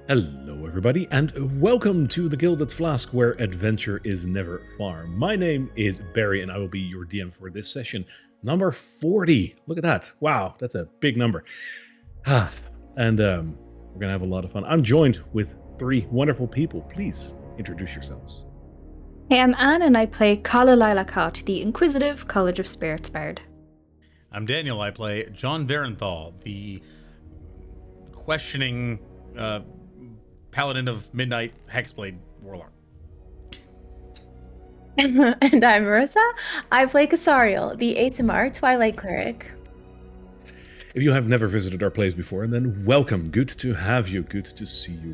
Hello everybody and welcome to the Gilded Flask where adventure is never far. My name is Barry and I will be your DM for this session, number 40. Look at that. Wow, that's a big number. And we're going to have a lot of fun. I'm joined with three wonderful people. Please introduce yourselves. Hey, I'm Anne and I play Kala Lailakat, the Inquisitive College of Spirits Bard. I'm Daniel. I play John Varenthal, the questioning Paladin of Midnight Hexblade Warlock. And I'm Marissa. I play Kasariel, the ASMR Twilight Cleric. If you have never visited our place before, then welcome. Good to have you. Good to see you.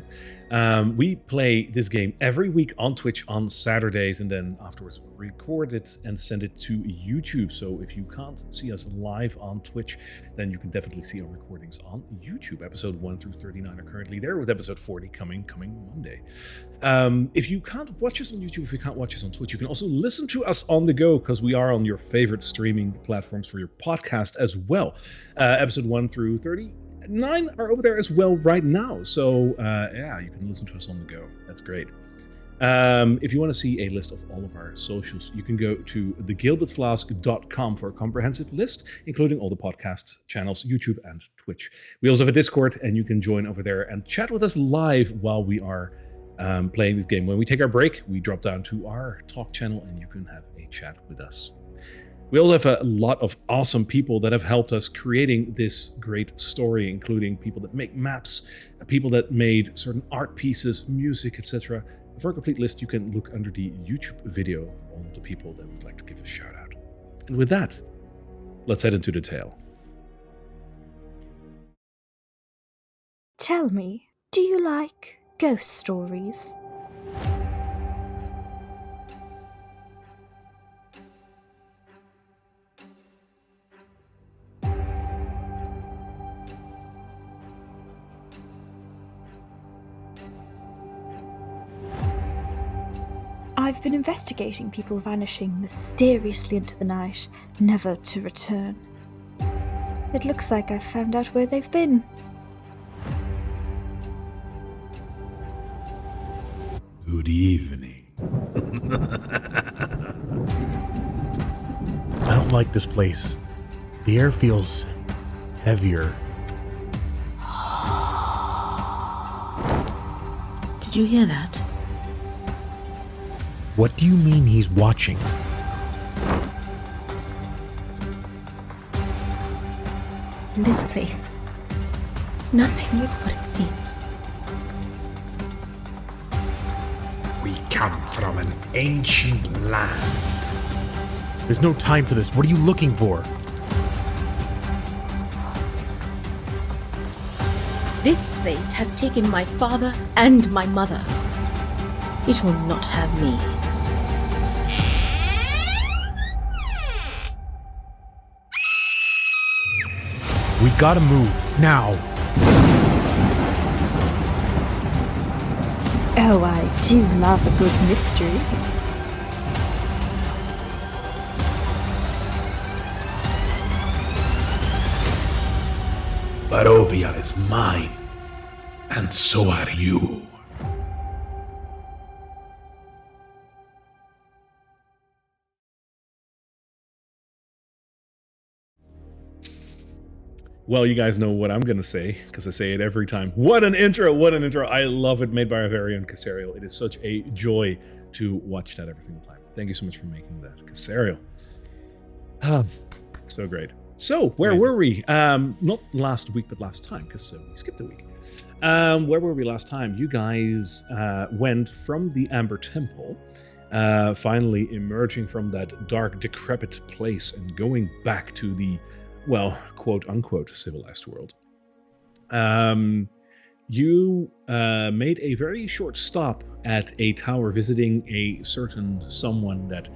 We play this game every week on Twitch on Saturdays, and then afterwards record it and send it to YouTube. So if you can't see us live on Twitch, then you can definitely see our recordings on YouTube. Episode 1 through 39 are currently there, with episode 40 coming Monday. If you can't watch us on YouTube, if you can't watch us on Twitch, you can also listen to us on the go, because we are on your favorite streaming platforms for your podcast as well. Episode 1 through 39 are over there as well right now. So yeah, you can listen to us on the go. That's great. If you want to see a list of all of our socials, you can go to thegildedflask.com for a comprehensive list, including all the podcast channels, YouTube and Twitch. We also have a Discord, and you can join over there and chat with us live while we are playing this game. When we take our break, we drop down to our talk channel and you can have a chat with us. We also have a lot of awesome people that have helped us creating this great story, including people that make maps, people that made certain art pieces, music, etc. For a complete list, you can look under the YouTube video on the people that we'd like to give a shout out. And with that, let's head into the tale. Tell me, do you like ghost stories? I've been investigating people vanishing mysteriously into the night, never to return. It looks like I've found out where they've been. Good evening. I don't like this place. The air feels heavier. Did you hear that? What do you mean he's watching? In this place, nothing is what it seems. We come from an ancient land. There's no time for this. What are you looking for? This place has taken my father and my mother. It will not have me. We gotta move, now! Oh, I do love a good mystery. Barovia is mine, and so are you. Well, you guys know what I'm going to say, because I say it every time. What an intro! What an intro! I love it, made by our very own Kasariel. It is such a joy to watch that every single time. Thank you so much for making that, Kasariel. So great. So, where were we? Not last week, but last time, because we skipped a week. Where were we last time? You guys went from the Amber Temple, finally emerging from that dark, decrepit place and going back to the, well, quote-unquote civilized world. You made a very short stop at a tower visiting a certain someone that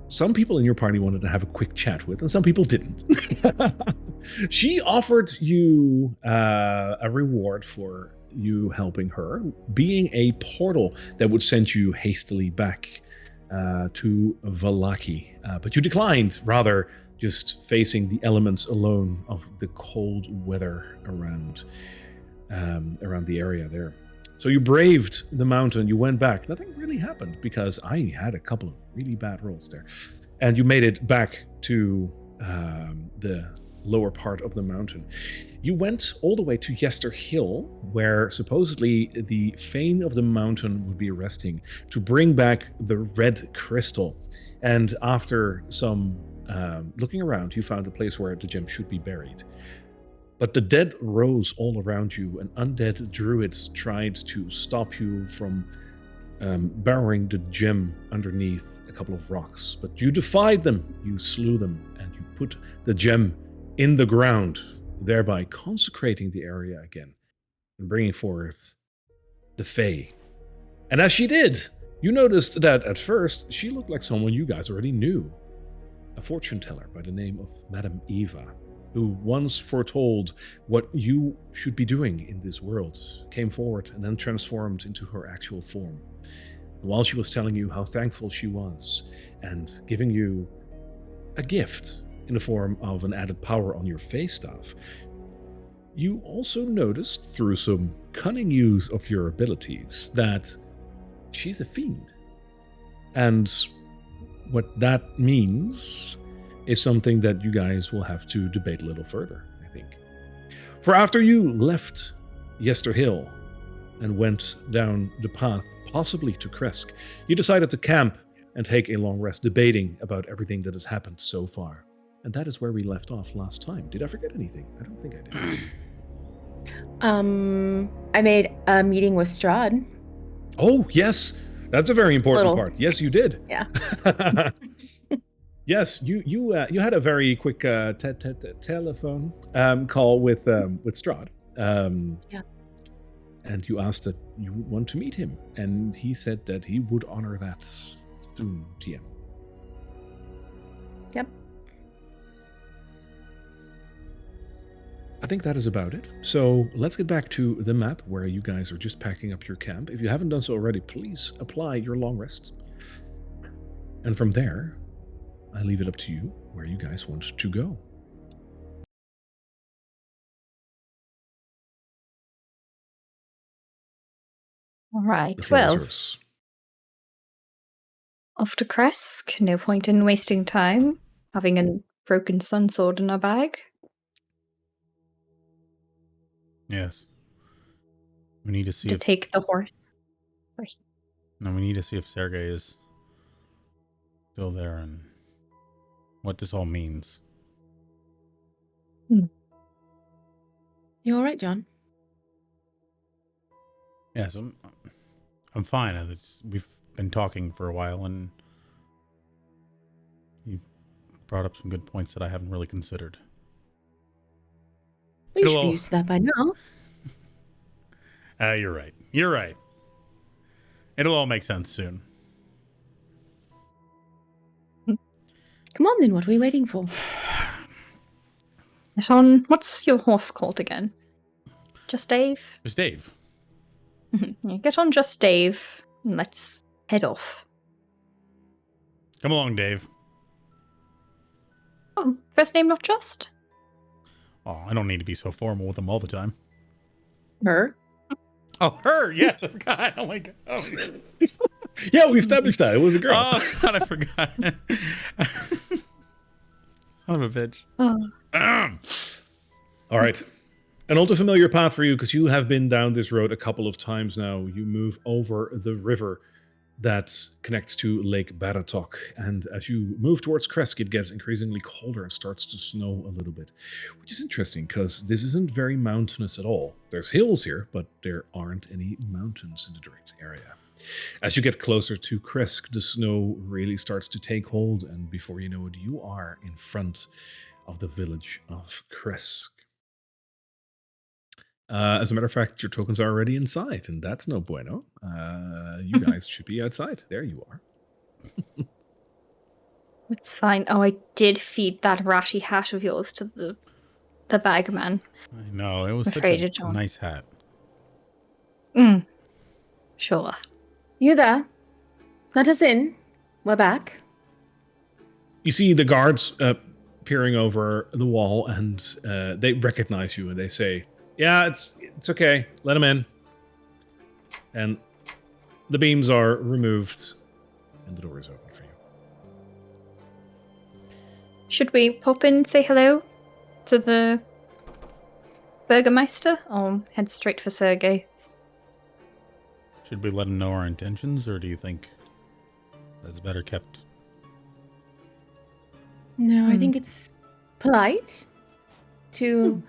some people in your party wanted to have a quick chat with, and some people didn't. She offered you a reward for you helping her, being a portal that would send you hastily back to Vallaki. But you declined, rather just facing the elements alone of the cold weather around. around the area there. So you braved the mountain, you went back. Nothing really happened because I had a couple of really bad rolls there. And you made it back to the lower part of the mountain. You went all the way to Yester Hill, where supposedly the Fane of the mountain would be resting to bring back the red crystal. And after some looking around, you found a place where the gem should be buried. But the dead rose all around you, and undead druids tried to stop you from burying the gem underneath a couple of rocks. But you defied them, you slew them, and you put the gem in the ground, thereby consecrating the area again and bringing forth the Fae. And as she did, you noticed that at first she looked like someone you guys already knew. A fortune teller by the name of Madame Eva, who once foretold what you should be doing in this world, came forward and then transformed into her actual form. And while she was telling you how thankful she was and giving you a gift in the form of an added power on your face staff, you also noticed through some cunning use of your abilities that she's a fiend. And what that means is something that you guys will have to debate a little further, I think. For after you left Yester Hill and went down the path, possibly to Kresk, you decided to camp and take a long rest, debating about everything that has happened so far. And that is where we left off last time. Did I forget anything? I don't think I did. I made a meeting with Strahd. Oh, yes. That's a very important part. Yes, you did. Yeah. Yes, you had a very quick telephone call with Strahd. Yeah. And you asked that you want to meet him, and he said that he would honor that soon, TM. Yep. I think that is about it. So let's get back to the map where you guys are just packing up your camp. If you haven't done so already, please apply your long rest. And from there, I leave it up to you where you guys want to go. All right. The floor is Well, yours. off to Kresk. No point in wasting time having a broken sun sword in our bag. Yes. We need to see To if take the horse. Right. no, we need to see if Sergei is still there and what this all means. You all right, John? Yes, I'm fine. We've been talking for a while, and you've brought up some good points that I haven't really considered. We should Hello. be used to that by now. You're right. You're right. It'll all make sense soon. Come on then, what are we waiting for? What's your horse called again? Just Dave? It's Dave. Yeah, get on Just Dave and let's head off. Come along, Dave. Oh, first name not Just? Oh, I don't need to be so formal with him all the time. Her? Oh, her! Yes, I forgot. Oh my god. Oh. Yeah, we established that. It was a girl. Oh god, I forgot. Son of a bitch. All right. An all too familiar path for you because you have been down this road a couple of times now. You move over the river that connects to Lake Baratok. And as you move towards Kresk, it gets increasingly colder and starts to snow a little bit, which is interesting because this isn't very mountainous at all. There's hills here, but there aren't any mountains in the direct area. As you get closer to Kresk, the snow really starts to take hold, and before you know it, you are in front of the village of Kresk. As a matter of fact, your tokens are already inside, and that's no bueno. You guys should be outside. There you are. It's fine. Oh, I did feed that ratty hat of yours to the bagman. I know, it was such Afraid a of John. nice hat. Sure. You there? Let us in. We're back. You see the guards peering over the wall, and they recognize you, and they say, Yeah, it's okay. Let him in. And the beams are removed, and the door is open for you. Should we pop in and say hello to the Burgermeister, or head straight for Sergei? Should we let him know our intentions, or do you think that's better kept? No, I think it's polite to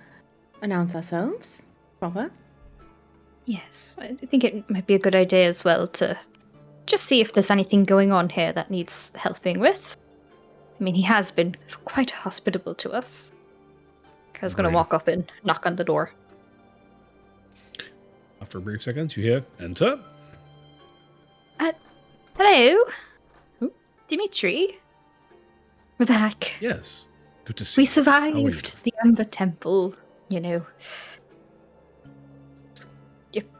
announce ourselves. Proper. Yes, I think it might be a good idea as well to just see if there's anything going on here that needs helping with. I mean, he has been quite hospitable to us. I was going to Agreed. walk up and knock on the door. After a brief second, you hear, enter. Hello? Oh, Dimitri? We're back. Yes. Good to see We you. How are you? survived the Ember Temple, you know.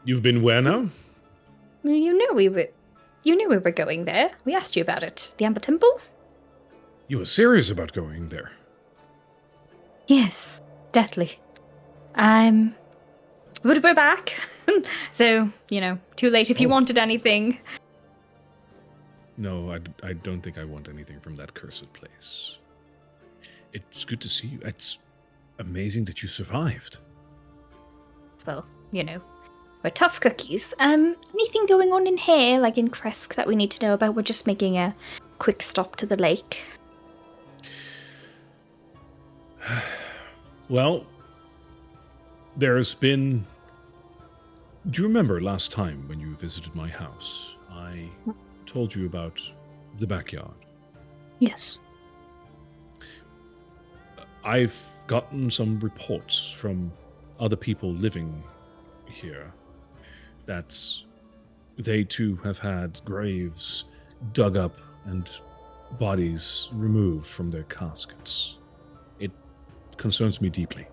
You've been where now? You knew we were going there. We asked you about it. The Amber Temple? You were serious about going there. Yes, deathly. But we're back. So, too late if you Oh. wanted anything. No, I don't think I want anything from that cursed place. It's good to see you. It's amazing that you survived. Well, we're tough cookies. Anything going on in here, like in Kresk, that we need to know about? We're just making a quick stop to the lake. Well, there's been... Do you remember last time when you visited my house? I told you about the backyard. Yes. I've gotten some reports from other people living here that they too have had graves dug up and bodies removed from their caskets. It concerns me deeply.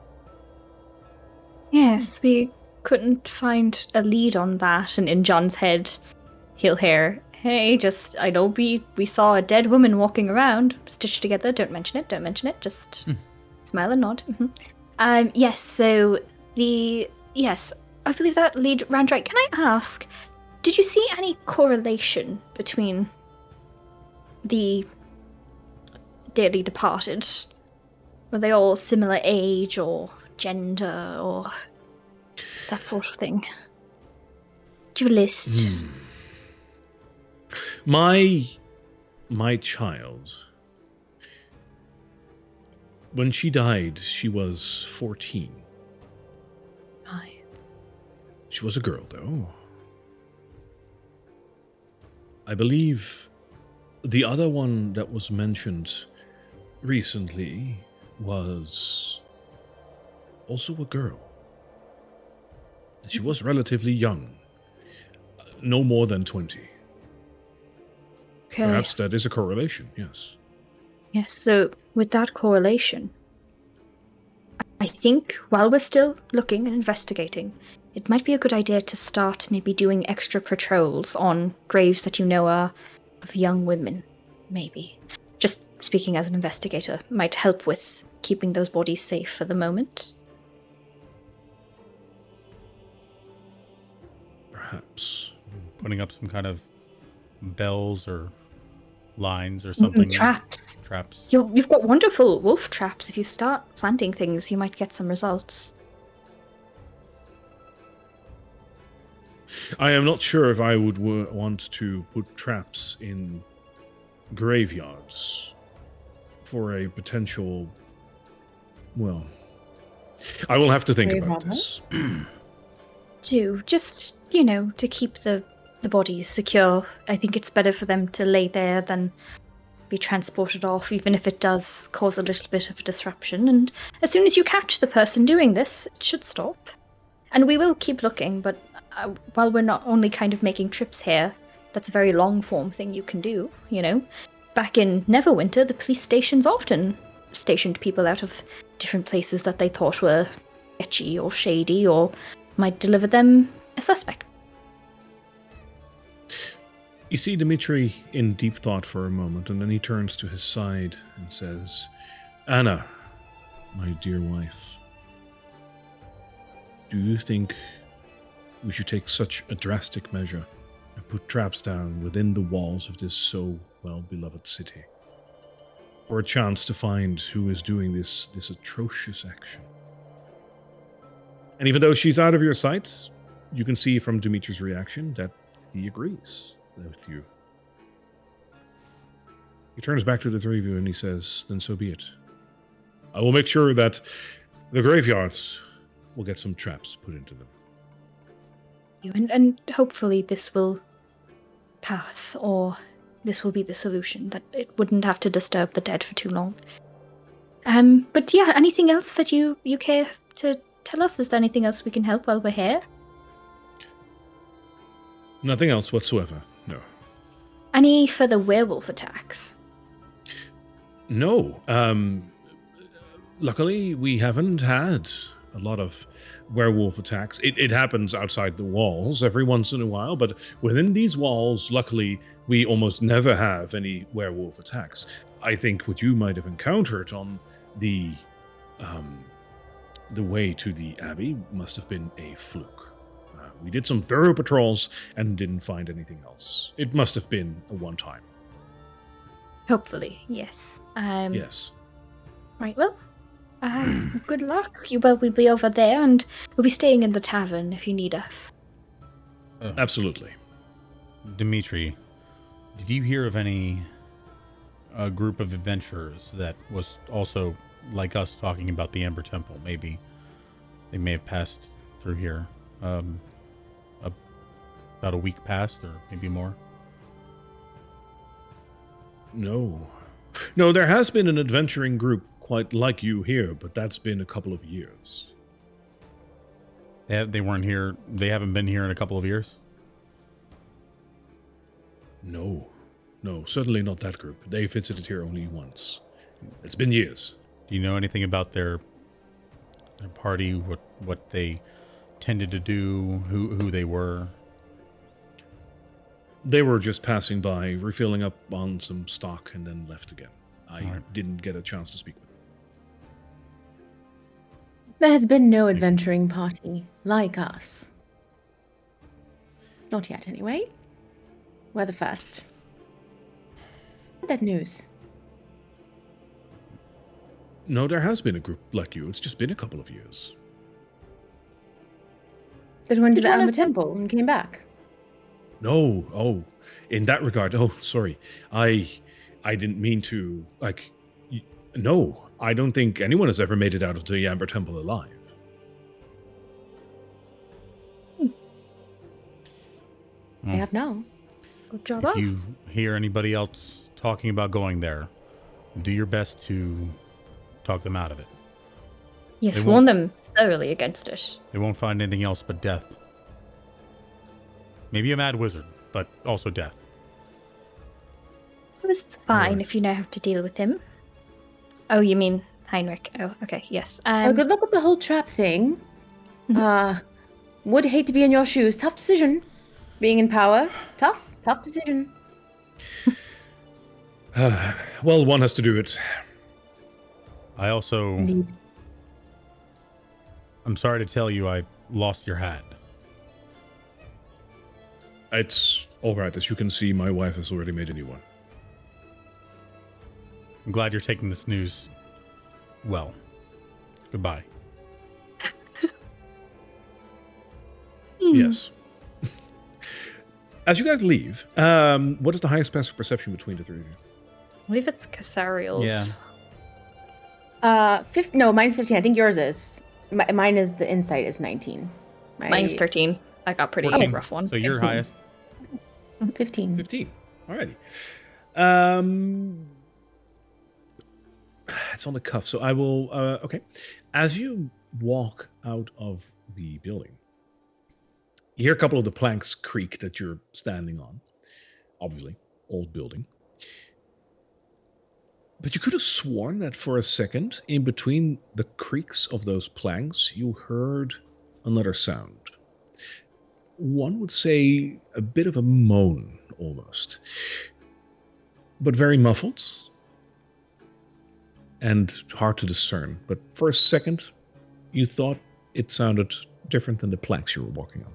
Yes, we couldn't find a lead on that, and in John's head, he'll hear, hey, I know we saw a dead woman walking around, stitched together, don't mention it, just smile and nod. Yes, I believe that lead ran right. Can I ask, did you see any correlation between the dearly departed? Were they all similar age or gender or that sort of thing? Do you have a list? My child, when she died, she was 14. Aye. She was a girl, though. I believe the other one that was mentioned recently was also a girl. She was relatively young, no more than 20. Okay. Perhaps that is a correlation, yes. Yes, so with that correlation, I think while we're still looking and investigating, it might be a good idea to start maybe doing extra patrols on graves that you know are of young women, maybe. Just speaking as an investigator might help with keeping those bodies safe for the moment. Perhaps. Putting up some kind of bells or lines or something. Traps. Traps. You've got wonderful wolf traps. If you start planting things, you might get some results. I am not sure if I would want to put traps in graveyards for a potential... Well, I will have to think Grave about robber? this. Just, to keep the bodies secure. I think it's better for them to lay there than be transported off, even if it does cause a little bit of a disruption. And as soon as you catch the person doing this, it should stop. And we will keep looking, but while we're not only kind of making trips here, that's a very long-form thing you can do, Back in Neverwinter, the police stations often stationed people out of different places that they thought were sketchy or shady or might deliver them a suspect. You see Dimitri in deep thought for a moment, and then he turns to his side and says, Anna, my dear wife, Do you think we should take such a drastic measure and put traps down within the walls of this so well-beloved city for a chance to find who is doing this atrocious action? And even though she's out of your sight, you can see from Dimitri's reaction that he agrees with you. He turns back to the three of you and he says, then so be it. I will make sure that the graveyards will get some traps put into them. And hopefully this will pass, or this will be the solution, that it wouldn't have to disturb the dead for too long. But yeah, anything else that you care to tell us? Is there anything else we can help while we're here? Nothing else whatsoever, no. Any further werewolf attacks? No. Luckily, we haven't had a lot of werewolf attacks. It happens outside the walls every once in a while, but within these walls, luckily, we almost never have any werewolf attacks. I think what you might have encountered on the way to the Abbey must have been a fluke. We did some thorough patrols and didn't find anything else. It must have been a one-time. Hopefully, yes. Yes. Right, well, good luck. We'll be over there, and we'll be staying in the tavern if you need us. Absolutely. Dimitri, did you hear of any group of adventurers that was also like us talking about the Amber Temple? Maybe they may have passed through here. About a week past, or maybe more. No, there has been an adventuring group quite like you here, but that's been a couple of years. They weren't here. They haven't been here in a couple of years. No, certainly not that group. They visited here only once. It's been years. Do you know anything about their party? What they tended to do? Who they were? They were just passing by, refilling up on some stock, and then left again. I didn't get a chance to speak with them. There has been no adventuring party like us. Not yet, anyway. We're the first. That news. No, there has been a group like you. It's just been a couple of years. That went to Did the one Amber of them- Temple and came back. No, in that regard, sorry. I didn't mean to, no, I don't think anyone has ever made it out of the Amber Temple alive. I have now. Good job, If you us. hear anybody else talking about going there, do your best to talk them out of it. Yes, They warn won't- them thoroughly against it. They won't find anything else but death. Maybe a mad wizard, but also death. It was fine Right. if you know how to deal with him. Oh, you mean Heinrich? Oh, okay, yes. Good luck with the whole trap thing. Would hate to be in your shoes. Tough decision. Being in power. Tough decision. Well, one has to do it. I also... Indeed. I'm sorry to tell you I lost your hat. It's all right. As you can see, my wife has already made a new one. I'm glad you're taking this news well. Goodbye. Yes. As you guys leave, what is the highest passive perception between the three of you? I believe it's Casariel's. Yeah. No, mine's 15. I think yours is. Mine is the insight is 19. Mine's 13. I got pretty 14. rough one. So your 15. highest? 15. 15. Alrighty. It's on the cuff, so I will... okay. As you walk out of the building, you hear a couple of the planks creak that you're standing on. Obviously, old building. But you could have sworn that for a second, in between the creaks of those planks, you heard another sound. One would say a bit of a moan, almost. But very muffled. And hard to discern. But for a second, you thought it sounded different than the planks you were walking on.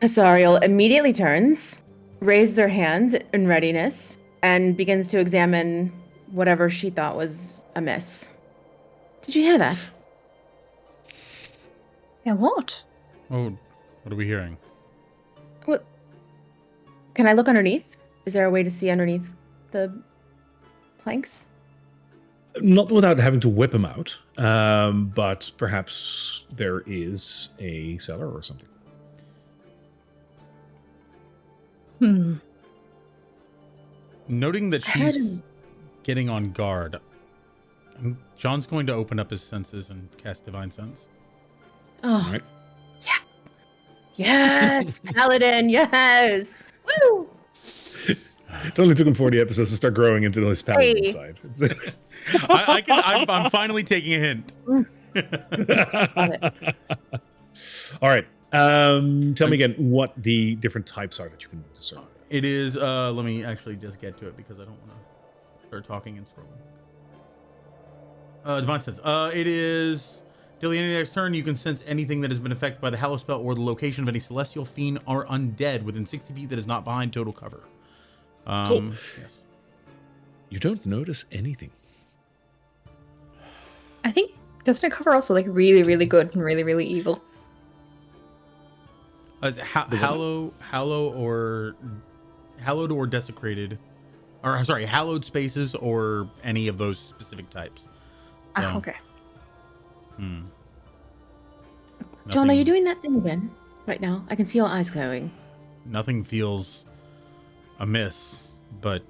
Kasariel immediately turns, raises her hand in readiness, and begins to examine whatever she thought was amiss. Did you hear that? Yeah, what? Oh, what are we hearing? What? Can I look underneath? Is there a way to see underneath the planks? Not without having to whip them out, but perhaps there is a cellar or something. Noting that she's getting on guard, John's going to open up his senses and cast Divine Sense. Oh, All right. yeah. Yes, Paladin, yes. Woo! It only took him 40 episodes to start growing into this paladin Hey. side. I'm finally taking a hint. All right. Tell me again what the different types are that you can discern. It is, let me actually just get to it because I don't want to start talking and scrolling. Divine Sense. It is, till the end of the next turn, you can sense anything that has been affected by the Hallow spell or the location of any celestial fiend or undead within 60 feet that is not behind total cover. Cool. Yes. You don't notice anything. I think, doesn't it cover also like really, really good and really, really evil? Is it hallowed or desecrated, or sorry, hallowed spaces or any of those specific types. So, Okay. John, are you Nothing- doing that thing again? Right now? I can see your eyes glowing. Nothing feels amiss, but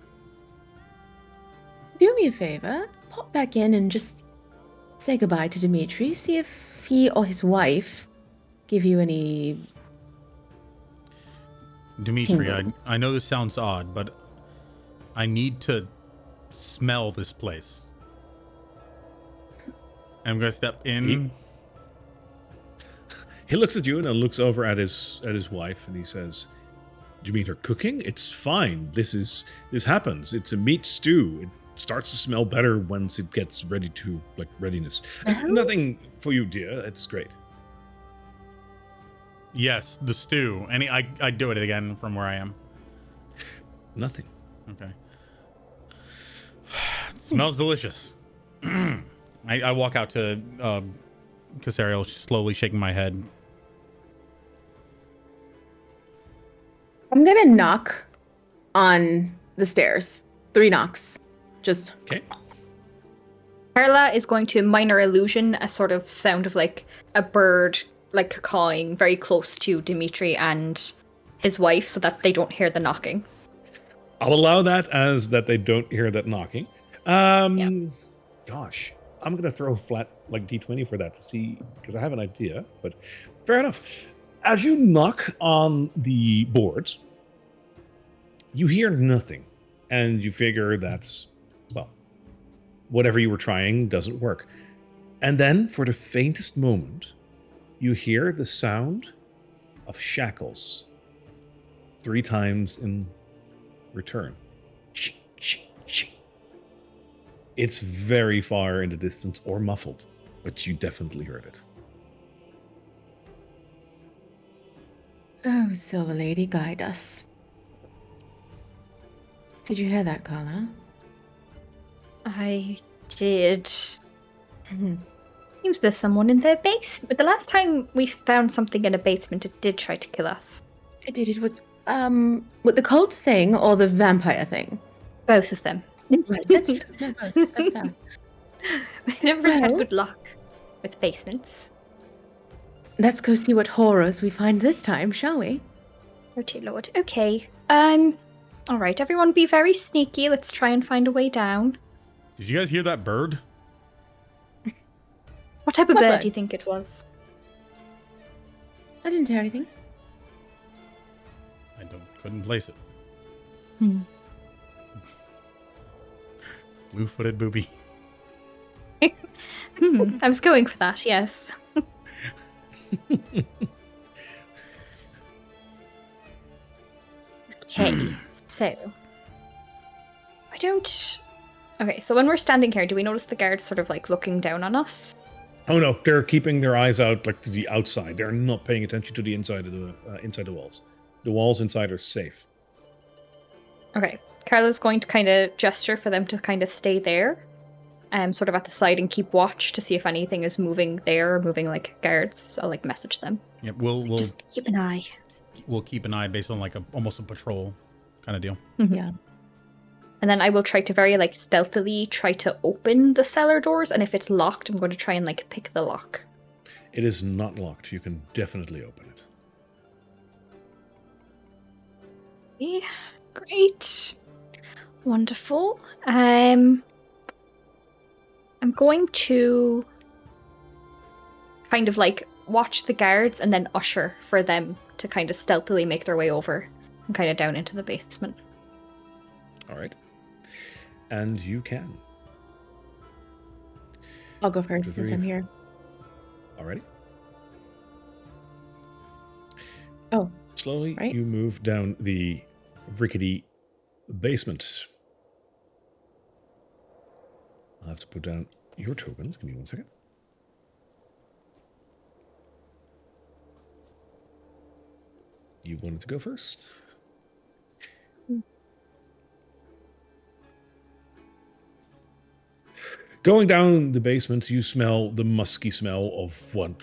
Do me a favor. Pop back in and just say goodbye to Dimitri. See if he or his wife give you any... Dimitri, Tingles. I know this sounds odd, but I need to smell this place. I'm gonna step in. He looks at you and then looks over at his wife and he says, "Do you mean her cooking? It's fine. This happens. It's a meat stew. It starts to smell better once it gets ready to readiness. Nothing for you, dear. It's great." Yes, the stew. I do it again from where I am. Nothing. Okay. It smells delicious. I walk out to Kasariel, slowly shaking my head. I'm gonna knock on the stairs. 3 knocks. Just... Okay. Perla is going to minor illusion a sort of sound of like a bird like cawing very close to Dimitri and his wife so that they don't hear the knocking. I'll allow that as that they don't hear that knocking. Gosh, I'm gonna throw a flat D20 for that to see because I have an idea. But fair enough. As you knock on the boards, you hear nothing, and you figure that's whatever you were trying doesn't work. And then, for the faintest moment, you hear the sound of shackles 3 times in return. Shing, shing, shing. It's very far in the distance or muffled, but you definitely heard it. Oh, Silver Lady, guide us. Did you hear that, Carla? I did. Seems there's someone in their base. But the last time we found something in a basement, it did try to kill us. I did it with the cult thing or the vampire thing? Both of them. Right, that's true. No, both. That's fair. We never had Well- good luck with basements. Let's go see what horrors we find this time, shall we? Oh dear lord. Okay. Alright, everyone be very sneaky. Let's try and find a way down. Did you guys hear that bird? What type of What bird bird? do you think it was? I didn't hear anything. I couldn't place it. Blue-footed booby. I was going for that, yes. Okay, so Okay, so when we're standing here, do we notice the guards sort of like looking down on us? Oh no, they're keeping their eyes out like to the outside. They're not paying attention to the inside of the inside the walls. The walls inside are safe. Okay, Carla's going to kind of gesture for them to kind of stay there, sort of at the side and keep watch to see if anything is moving there or moving like guards. I'll like message them. Yep, we'll Just keep an eye. we'll keep an eye based on like almost a patrol kind of deal. Yeah. And then I will try to very like stealthily try to open the cellar doors, and if it's locked, I'm going to try and like pick the lock. It is not locked. You can definitely open it. Okay, great. Wonderful. I'm going to kind of like watch the guards and then usher for them to kind of stealthily make their way over and kind of down into the basement. All right. And you can. I'll go first since Three. I'm here. Alrighty. Oh, Slowly, right. you move down the rickety basement. I'll have to put down your tokens. Give me 1 second. You wanted to go first? Going down the basement, you smell the musky smell of what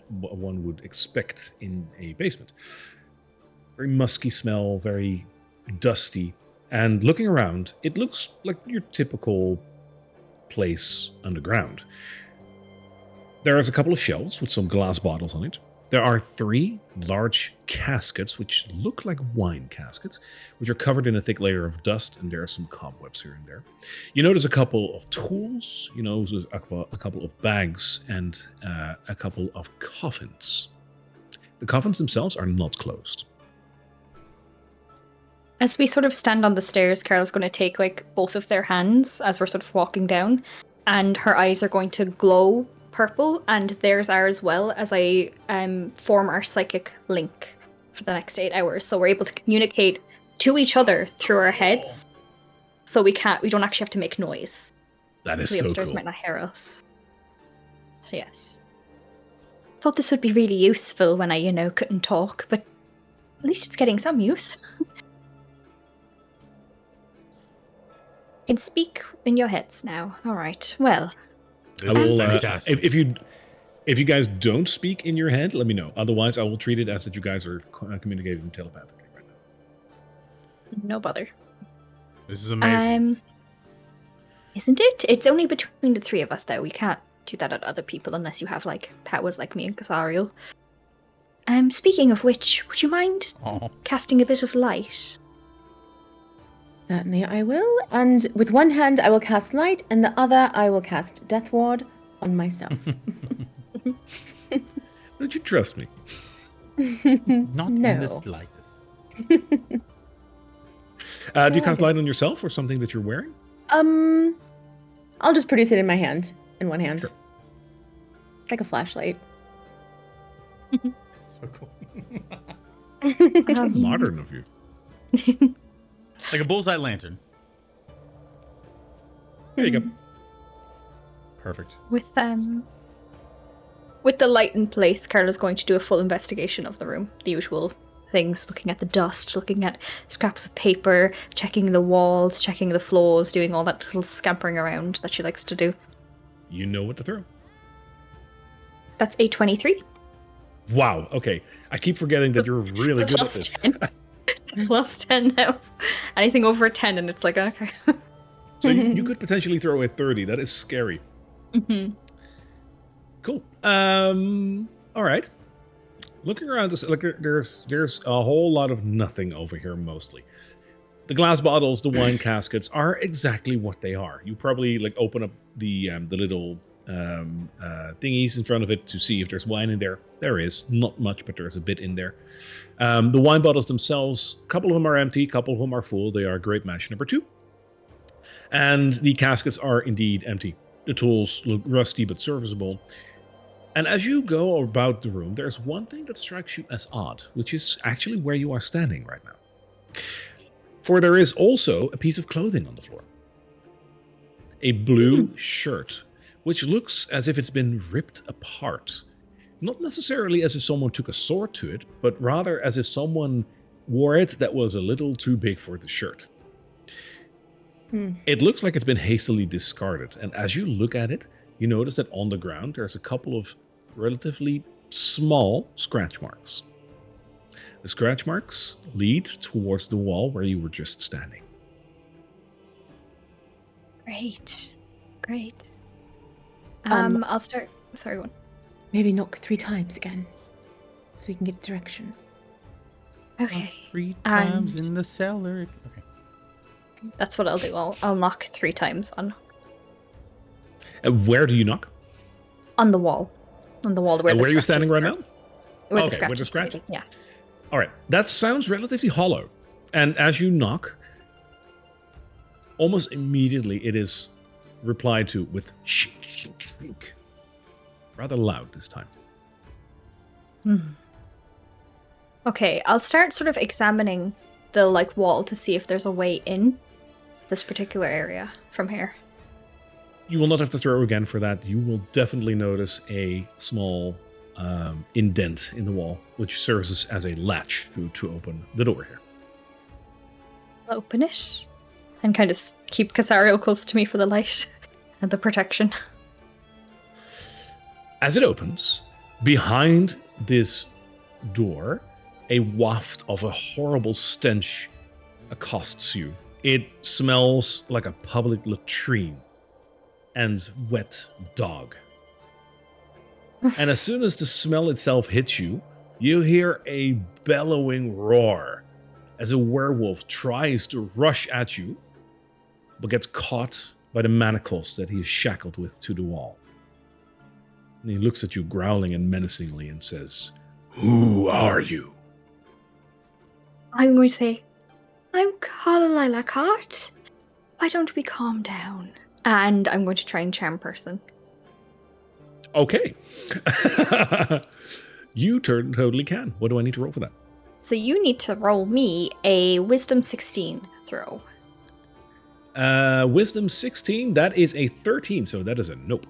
one would expect in a basement. Very musky smell, very dusty. And looking around, it looks like your typical place underground. There is a couple of shelves with some glass bottles on it. There are 3 large caskets, which look like wine caskets, which are covered in a thick layer of dust, and there are some cobwebs here and there. You notice a couple of tools, you notice a couple of bags, and a couple of coffins. The coffins themselves are not closed. As we sort of stand on the stairs, Carol's going to take like both of their hands as we're sort of walking down, and her eyes are going to glow purple, and theirs are as well, as I form our psychic link for the next 8 hours. So we're able to communicate to each other through our heads. So we don't actually have to make noise. That is The so upstairs cool. might not hear us. So yes. Thought this would be really useful when I, couldn't talk, but at least it's getting some use. Can speak in your heads now. All right. Well, I will, Fantastic. if you guys don't speak in your head, let me know. Otherwise, I will treat it as that you guys are communicating telepathically right now. no bother. This is amazing. Isn't it? It's only between the 3 of us, though. We can't do that at other people unless you have like powers like me and Kazariel. Speaking of which, would you mind Oh, casting a bit of light? Certainly I will. And with one hand I will cast light, and the other I will cast Death Ward on myself. Don't you trust me? not in the No. slightest. Do you cast light on yourself or something that you're wearing? I'll just produce it in my hand, in one hand. Sure. Like a flashlight. So cool. Modern of you. Like a bullseye lantern. There you go. Perfect. With the light in place, Carla's going to do a full investigation of the room. The usual things, looking at the dust, looking at scraps of paper, checking the walls, checking the floors, doing all that little scampering around that she likes to do. You know what to throw. That's a 23. Wow. Okay. I keep forgetting that you're really good at Plus this. 10. Plus 10 now. Anything over a 10 and it's like, okay. So you could potentially throw a 30. That is scary. Mhm. Cool. All right. Looking around, like there's a whole lot of nothing over here mostly. The glass bottles, the wine caskets are exactly what they are. You probably like open up the little thingies in front of it to see if there's wine in there. There is not much, but there's a bit in there. The wine bottles themselves, a couple of them are empty, a couple of them are full. They are great match number 2. And the caskets are indeed empty. The tools look rusty but serviceable. And as you go about the room, there's one thing that strikes you as odd, which is actually where you are standing right now. For there is also a piece of clothing on the floor. a blue shirt, which looks as if it's been ripped apart. Not necessarily as if someone took a sword to it, but rather as if someone wore it that was a little too big for the shirt. It looks like it's been hastily discarded, and as you look at it, you notice that on the ground there's a couple of relatively small scratch marks. The scratch marks lead towards the wall where you were just standing. Great. I'll start. Sorry, go on. Maybe knock 3 times again, so we can get direction. Okay. 3 times And- in the cellar. Okay. That's what I'll do. I'll knock 3 times on Where do you knock? the wall. On the wall where the Where are you scratches standing right are. now? Where Okay, with the scratches scratch? are. Yeah. All right, that sounds relatively hollow. And as you knock, almost immediately it is replied to with shink, shink, shink. Rather loud this time. Okay, I'll start sort of examining the wall to see if there's a way in this particular area from here. You will not have to throw again for that. You will definitely notice a small indent in the wall, which serves as a latch to open the door here. I'll open it and kind of keep Casario close to me for the light and the protection. As it opens, behind this door, a waft of a horrible stench accosts you. It smells like a public latrine and wet dog. And as soon as the smell itself hits you, you hear a bellowing roar as a werewolf tries to rush at you, but gets caught by the manacles that he is shackled with to the wall. And he looks at you growling and menacingly and says, "Who are you?" I'm going to say, I'm Kalalila Cart. Why don't we calm down? And I'm going to try and charm person. Okay. You totally can. What do I need to roll for that? So you need to roll me a Wisdom 16 throw. Wisdom 16, that is a 13, so that is a nope.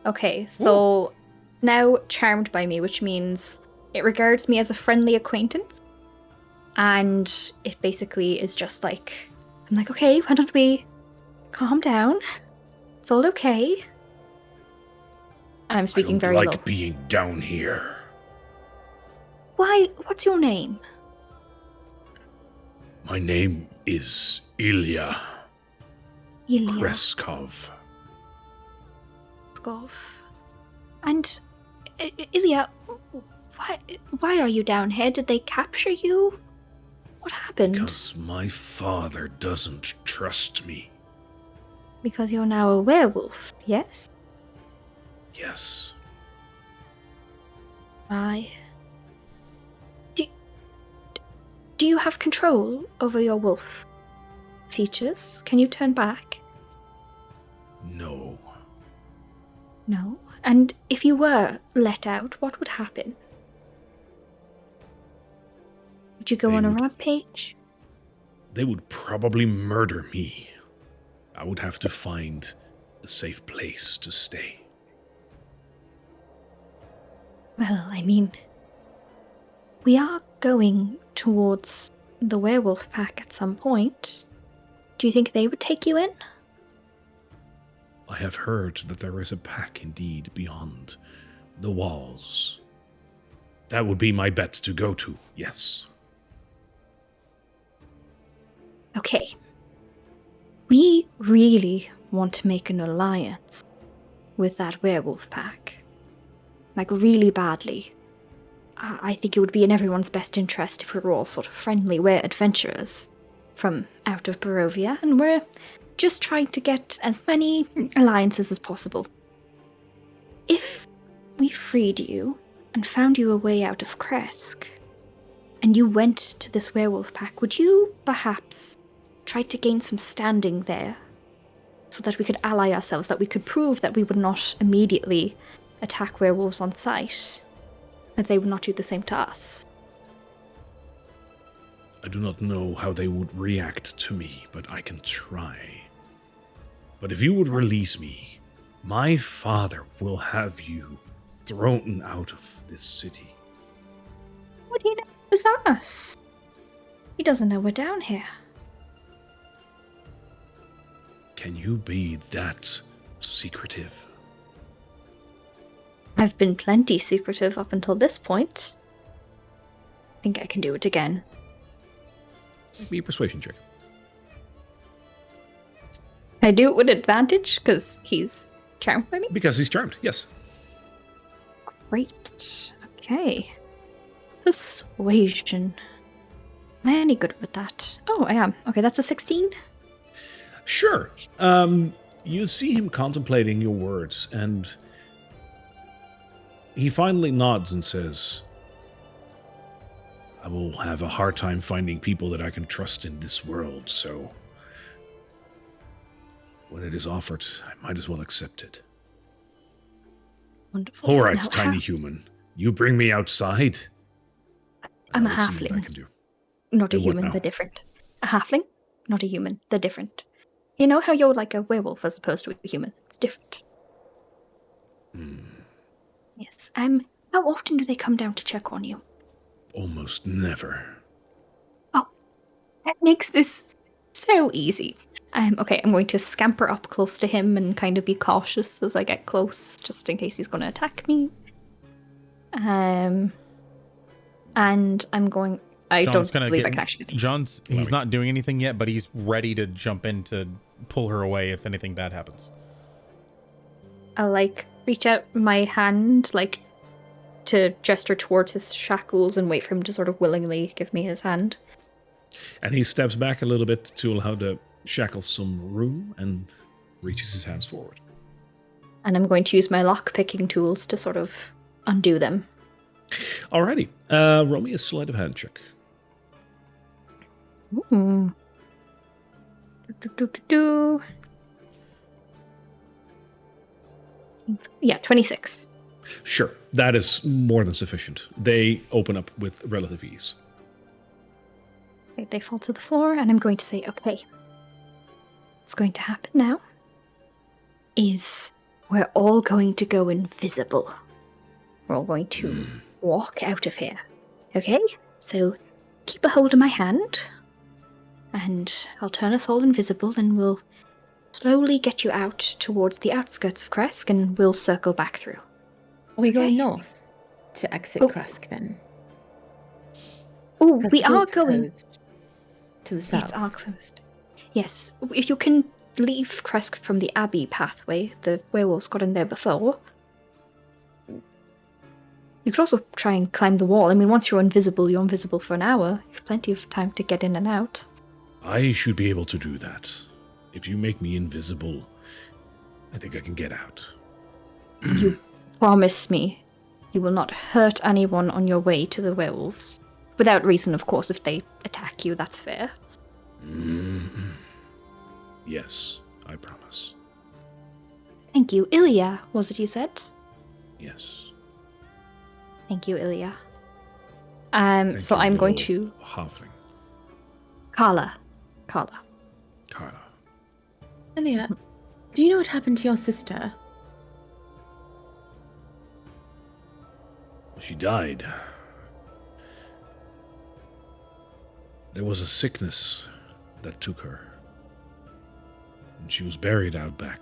Okay, so now charmed by me, which means it regards me as a friendly acquaintance. And it basically is just like, I'm like, okay, why don't we calm down? It's all okay. And I'm speaking very low. being down here. Why? What's your name? My name is Ilya Ilya Kreskov. Skov. And Ilya, why are you down here? Did they capture you? What happened? Because my father doesn't trust me. Because you're now a werewolf, yes? Yes. Do you have control over your wolf features? Can you turn back? No. No. And if you were let out, what would happen? Would you go They on a would- rampage? They would probably murder me. I would have to find a safe place to stay. Well, I mean, we are going towards the werewolf pack at some point. Do you think they would take you in? I have heard that there is a pack indeed beyond the walls. That would be my bet to go to, yes. Okay. We really want to make an alliance with that werewolf pack. Like, really badly. I think it would be in everyone's best interest if we were all sort of friendly. We're adventurers from out of Barovia, and we're just trying to get as many alliances as possible. If we freed you and found you a way out of Kresk, and you went to this werewolf pack, would you perhaps try to gain some standing there so that we could ally ourselves, that we could prove that we would not immediately attack werewolves on sight, that they would not do the same to us? I do not know how they would react to me, but I can try. But if you would release me, my father will have you thrown out of this city. What do you know is us? He doesn't know we're down here. Can you be that secretive? I've been plenty secretive up until this point. I think I can do it again. Make me a persuasion check. I do it with advantage because he's charmed by me. Because he's charmed, yes. Great. Okay. Persuasion. Am I any good with that? Oh, I am. Okay, that's a 16. Sure. You see him contemplating your words, and he finally nods and says, I will have a hard time finding people that I can trust in this world, so when it is offered, I might as well accept it. Wonderful. All right, Now, tiny human. You bring me outside. I'm a I will see what I halfling. can do. Not a And what human, now? they're different. A halfling? Not a human, they're different. You know how you're like a werewolf as opposed to a human? It's different. Yes. How often do they come down to check on you? Almost never. Oh, that makes this so easy. Okay, I'm going to scamper up close to him and kind of be cautious as I get close, just in case he's going to attack me. And I'm going... I John's don't believe I can actually do that. He's not doing anything yet, but he's ready to jump in to pull her away if anything bad happens. I'll, reach out my hand, to gesture towards his shackles and wait for him to sort of willingly give me his hand. And he steps back a little bit to allow the shackles some room and reaches his hands forward. And I'm going to use my lock-picking tools to sort of undo them. Alrighty. Roll me a sleight of hand check. Ooh. Yeah, 26. Sure. That is more than sufficient. They open up with relative ease. Okay, they fall to the floor, and I'm going to say, okay, what's going to happen now is we're all going to go invisible. We're all going to walk out of here. Okay? So keep a hold of my hand, and I'll turn us all invisible, and we'll slowly get you out towards the outskirts of Kresk, and we'll circle back through. Are we going Okay. north to exit Oh. Kresk then? Oh, 'Cause we the are gate's going... closed to the south. Gates are closed. Yes, if you can leave Kresk from the Abbey pathway, the werewolves got in there before. You could also try and climb the wall. I mean, once you're invisible for an hour. You have plenty of time to get in and out. I should be able to do that. If you make me invisible, I think I can get out. You promise me you will not hurt anyone on your way to the werewolves. Without reason, of course. If they attack you, that's fair. Yes, I promise. Thank you. Ilya, was it you said? Yes. Thank you, Ilya. Thank So you, I'm going little to... halfling. Carla. Carla. Elia, do you know what happened to your sister? She died. There was a sickness that took her. And she was buried out back.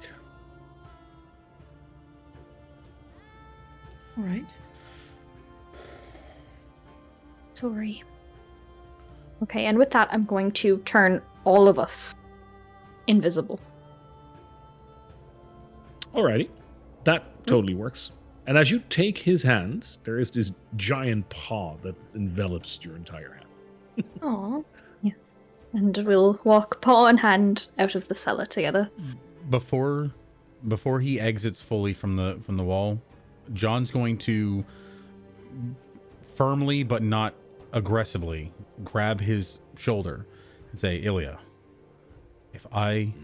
All right. Sorry. Okay, and with that, I'm going to turn all of us invisible. Alrighty. That totally works. And as you take his hand, there is this giant paw that envelops your entire hand. Aw. And we'll walk paw in hand out of the cellar together. Before he exits fully from the wall, John's going to firmly but not aggressively grab his shoulder and say, Ilya, if I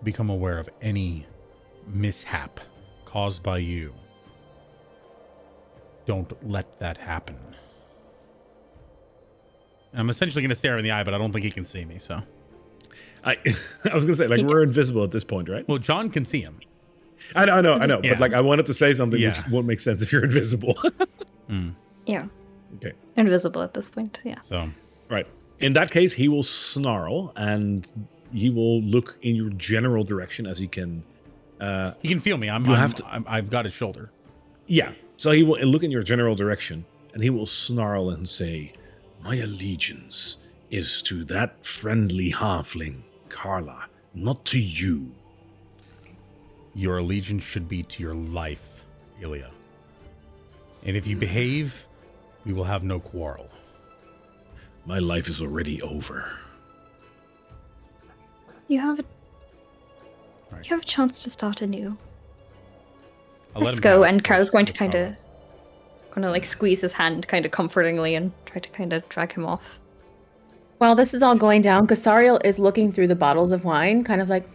become aware of any mishap caused by you, don't let that happen. I'm essentially going to stare him in the eye, but I don't think he can see me, so. I was gonna say, like, we're invisible at this point, right? Well, John can see him. I know, Yeah. but like, I wanted to say something Yeah. which won't make sense if you're invisible. Yeah. Okay, Invisible at this point, yeah. So right. In that case, he will snarl and he will look in your general direction as he can. he can feel me. I've got his shoulder. Yeah. So he will look in your general direction and he will snarl and say, "My allegiance is to that friendly halfling, Carla, not to you." Your allegiance should be to your life, Ilya. And if you behave, we will have no quarrel. My life is already over. You have a Right. you have a chance to start anew. I'll let Let's him go. pass, And but Carl's going to no kind problem. of like squeeze his hand kind of comfortingly and try to kind of drag him off. While this is all going down, Kasariel is looking through the bottles of wine, kind of like,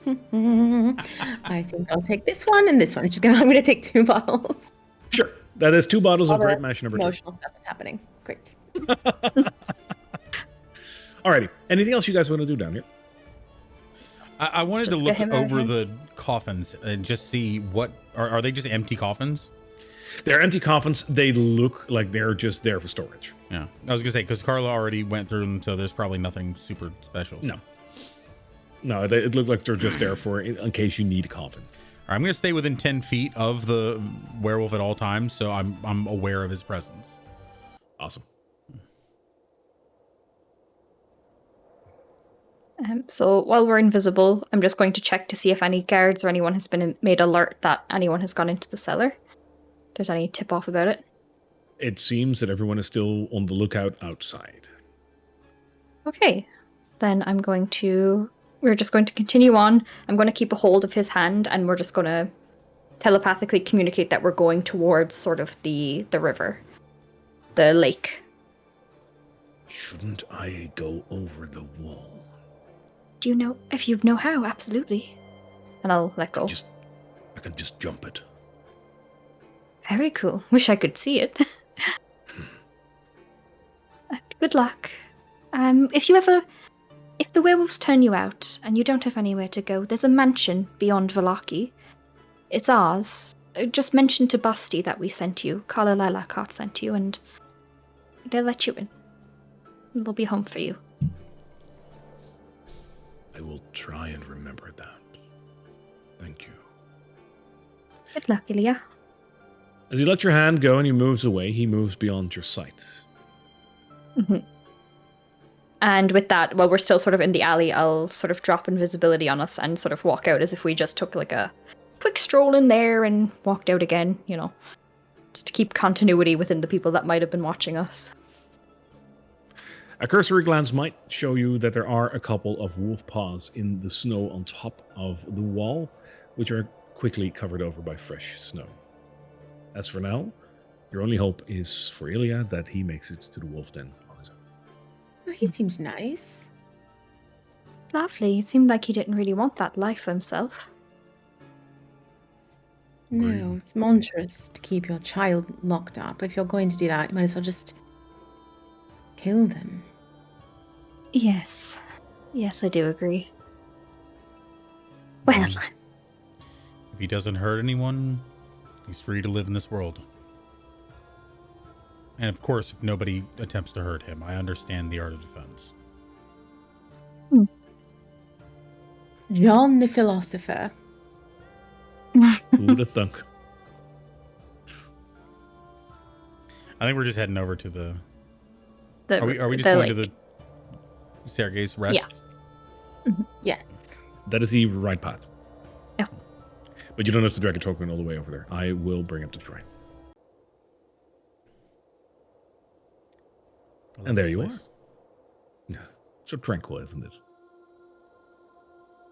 I think I'll take this one and this one. I'm going to take 2 bottles. Sure. That is 2 bottles All of the Great Mash number 2. emotional stuff is happening. Great. Alrighty. Anything else you guys want to do down here? I wanted to just look get him out of over here. the coffins and just see what are they just empty coffins? They're empty coffins. They look like they're just there for storage. Yeah, I was gonna say because Carla already went through them, so there's probably nothing super special. No. No, it looks like they're just there for in case you need a coffin. All right, I'm gonna stay within 10 feet of the werewolf at all times, so I'm aware of his presence. Awesome. So while we're invisible, I'm just going to check to see if any guards or anyone has been made alert that anyone has gone into the cellar. If there's any tip off about it. It seems that everyone is still on the lookout outside. Okay, then we're just going to continue on. I'm going to keep a hold of his hand and we're just going to telepathically communicate that we're going towards sort of the river, the lake. Shouldn't I go over the wall? Do you know, if you know how, absolutely. And I'll let go. I can just jump it. Very cool. Wish I could see it. Good luck. If the werewolves turn you out and you don't have anywhere to go, there's a mansion beyond Valaki. It's ours. Just mention to Basti that we sent you. Carla Lilacart sent you, and they'll let you in. We'll be home for you. I will try and remember that. Thank you. Good luck, Ilya. As you let your hand go and he moves away, he moves beyond your sight. Mm-hmm. And with that, while we're still sort of in the alley, I'll sort of drop invisibility on us and sort of walk out as if we just took like a quick stroll in there and walked out again, just to keep continuity within the people that might have been watching us. A cursory glance might show you that there are a couple of wolf paws in the snow on top of the wall, which are quickly covered over by fresh snow. As for now, your only hope is for Ilya that he makes it to the wolf den on his own. Oh, he seems nice. Lovely. It seemed like he didn't really want that life for himself. No, it's monstrous to keep your child locked up. If you're going to do that, you might as well just kill them. Yes. Yes, I do agree. Well, If he doesn't hurt anyone, he's free to live in this world. And of course, if nobody attempts to hurt him, I understand the art of defense. John the philosopher. Who would have thunk? I think we're just heading over to the. the, Are we just the, going to like- the staircase rest? Yeah. Yes. That is the right path. Yeah. But you don't have to drag a token all the way over there. I will bring up the terrain. I love And there this you place. are. Yeah. So tranquil, isn't it?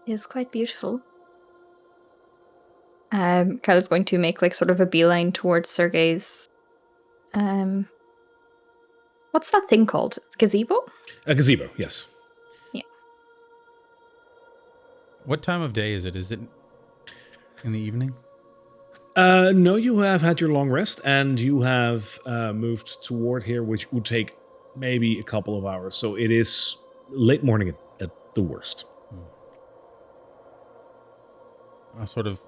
Is quite beautiful. Kyle's going to make like sort of a beeline towards Sergei's. What's that thing called? Gazebo? A gazebo, yes. What time of day is it? Is it in the evening? No, you have had your long rest, and you have moved toward here, which would take maybe a couple of hours. So it is late morning at the worst. I'll sort of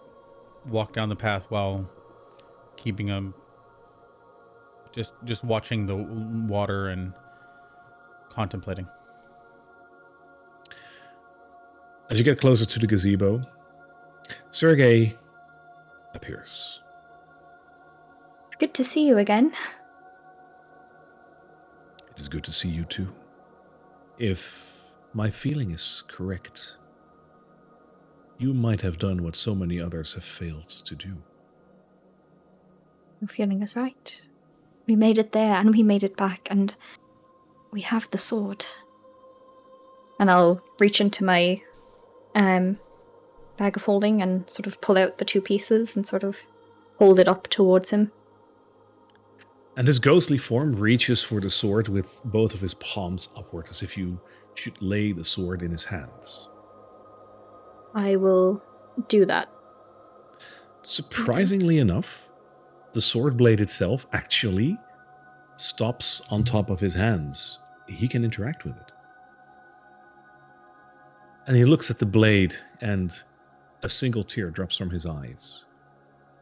walk down the path while keeping just watching the water and contemplating. As you get closer to the gazebo, Sergei appears. Good to see you again. It is good to see you too. If my feeling is correct, you might have done what so many others have failed to do. Your feeling is right. We made it there and we made it back, and we have the sword. And I'll reach into my bag of holding and sort of pull out the two pieces and sort of hold it up towards him. And this ghostly form reaches for the sword with both of his palms upward, as if you should lay the sword in his hands. I will do that. Surprisingly enough, the sword blade itself actually stops on top of his hands. He can interact with it. And he looks at the blade, and a single tear drops from his eyes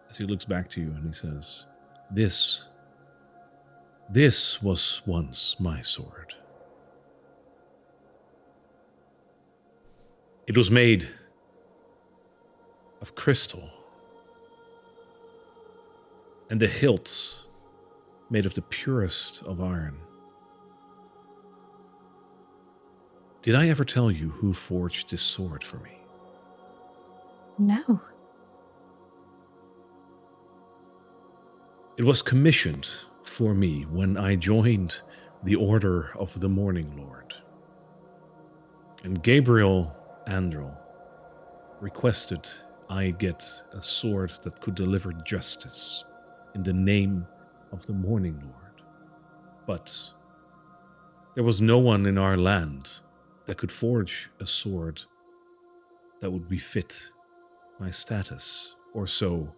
as he looks back to you and he says, This was once my sword. It was made of crystal, and the hilt made of the purest of iron. Did I ever tell you who forged this sword for me? No. It was commissioned for me when I joined the Order of the Morning Lord. And Gabriel Andrel requested I get a sword that could deliver justice in the name of the Morning Lord. But there was no one in our land that could forge a sword that would befit my status, or so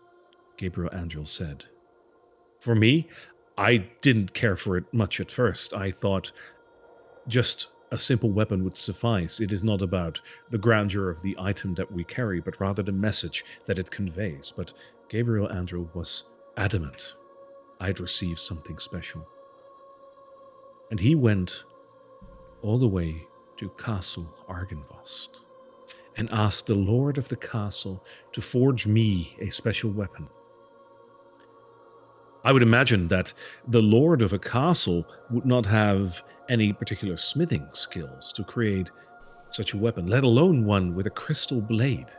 Gabriel Andrel said. For me, I didn't care for it much at first. I thought just a simple weapon would suffice. It is not about the grandeur of the item that we carry, but rather the message that it conveys. But Gabriel Andrel was adamant I'd receive something special. And he went all the way to Castle Argynvost and asked the lord of the castle to forge me a special weapon. I would imagine that the lord of a castle would not have any particular smithing skills to create such a weapon, let alone one with a crystal blade.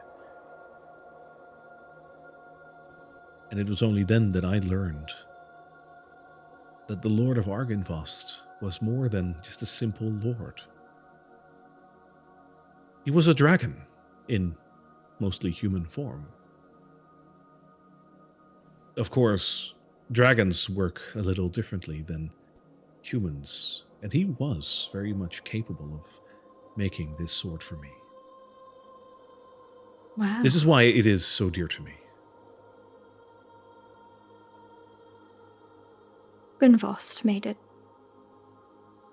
And it was only then that I learned that the lord of Argynvost was more than just a simple lord. He was a dragon in mostly human form. Of course, dragons work a little differently than humans, and he was very much capable of making this sword for me. Wow. This is why it is so dear to me. Gunvost made it.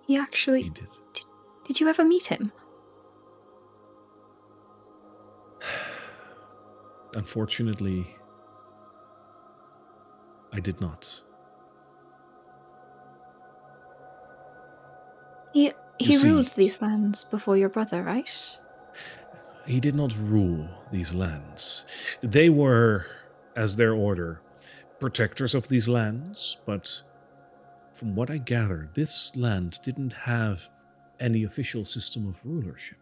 He actually... He did. Did you ever meet him? Unfortunately, I did not. He You see- ruled these lands before your brother, right? He did not rule these lands. They were, as their order, protectors of these lands, but from what I gather, this land didn't have any official system of rulership.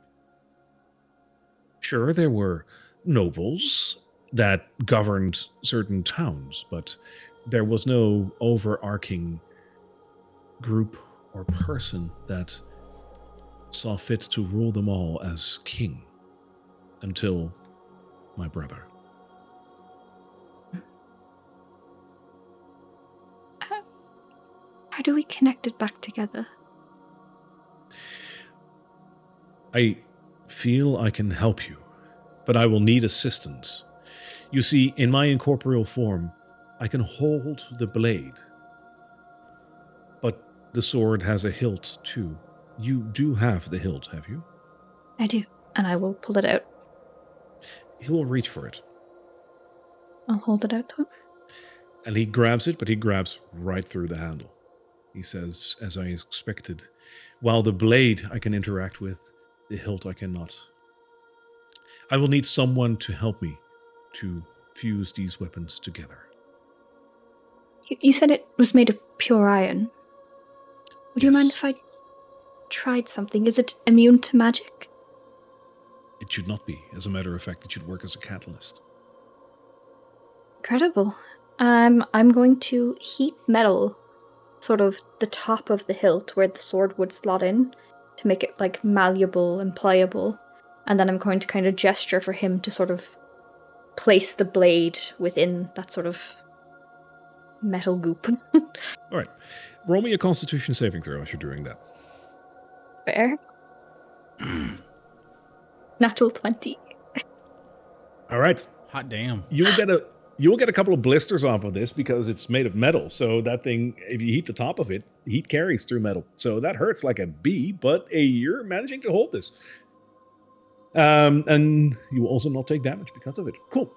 Sure, there were nobles that governed certain towns, but there was no overarching group or person that saw fit to rule them all as king until my brother. How do we connect it back together? I feel I can help you, but I will need assistance. You see, in my incorporeal form, I can hold the blade, but the sword has a hilt too. You do have the hilt, have you? I do, and I will pull it out. He will reach for it. I'll hold it out to him. And he grabs it, but he grabs right through the handle. He says, as I expected, while the blade I can interact with, the hilt I cannot. I will need someone to help me to fuse these weapons together. You said it was made of pure iron. Would you mind Yes. if I tried something? Is it immune to magic? It should not be. As a matter of fact, it should work as a catalyst. Incredible. I'm going to heat metal, sort of the top of the hilt where the sword would slot in, to make it like malleable and pliable. And then I'm going to kind of gesture for him to sort of place the blade within that sort of metal goop. All right. Roll me a Constitution saving throw as you're doing that. Fair. Natural 20. All right. Hot damn. You will get a couple of blisters off of this because it's made of metal. So that thing, if you heat the top of it, heat carries through metal. So that hurts like a bee, but you're managing to hold this. And you will also not take damage because of it. Cool.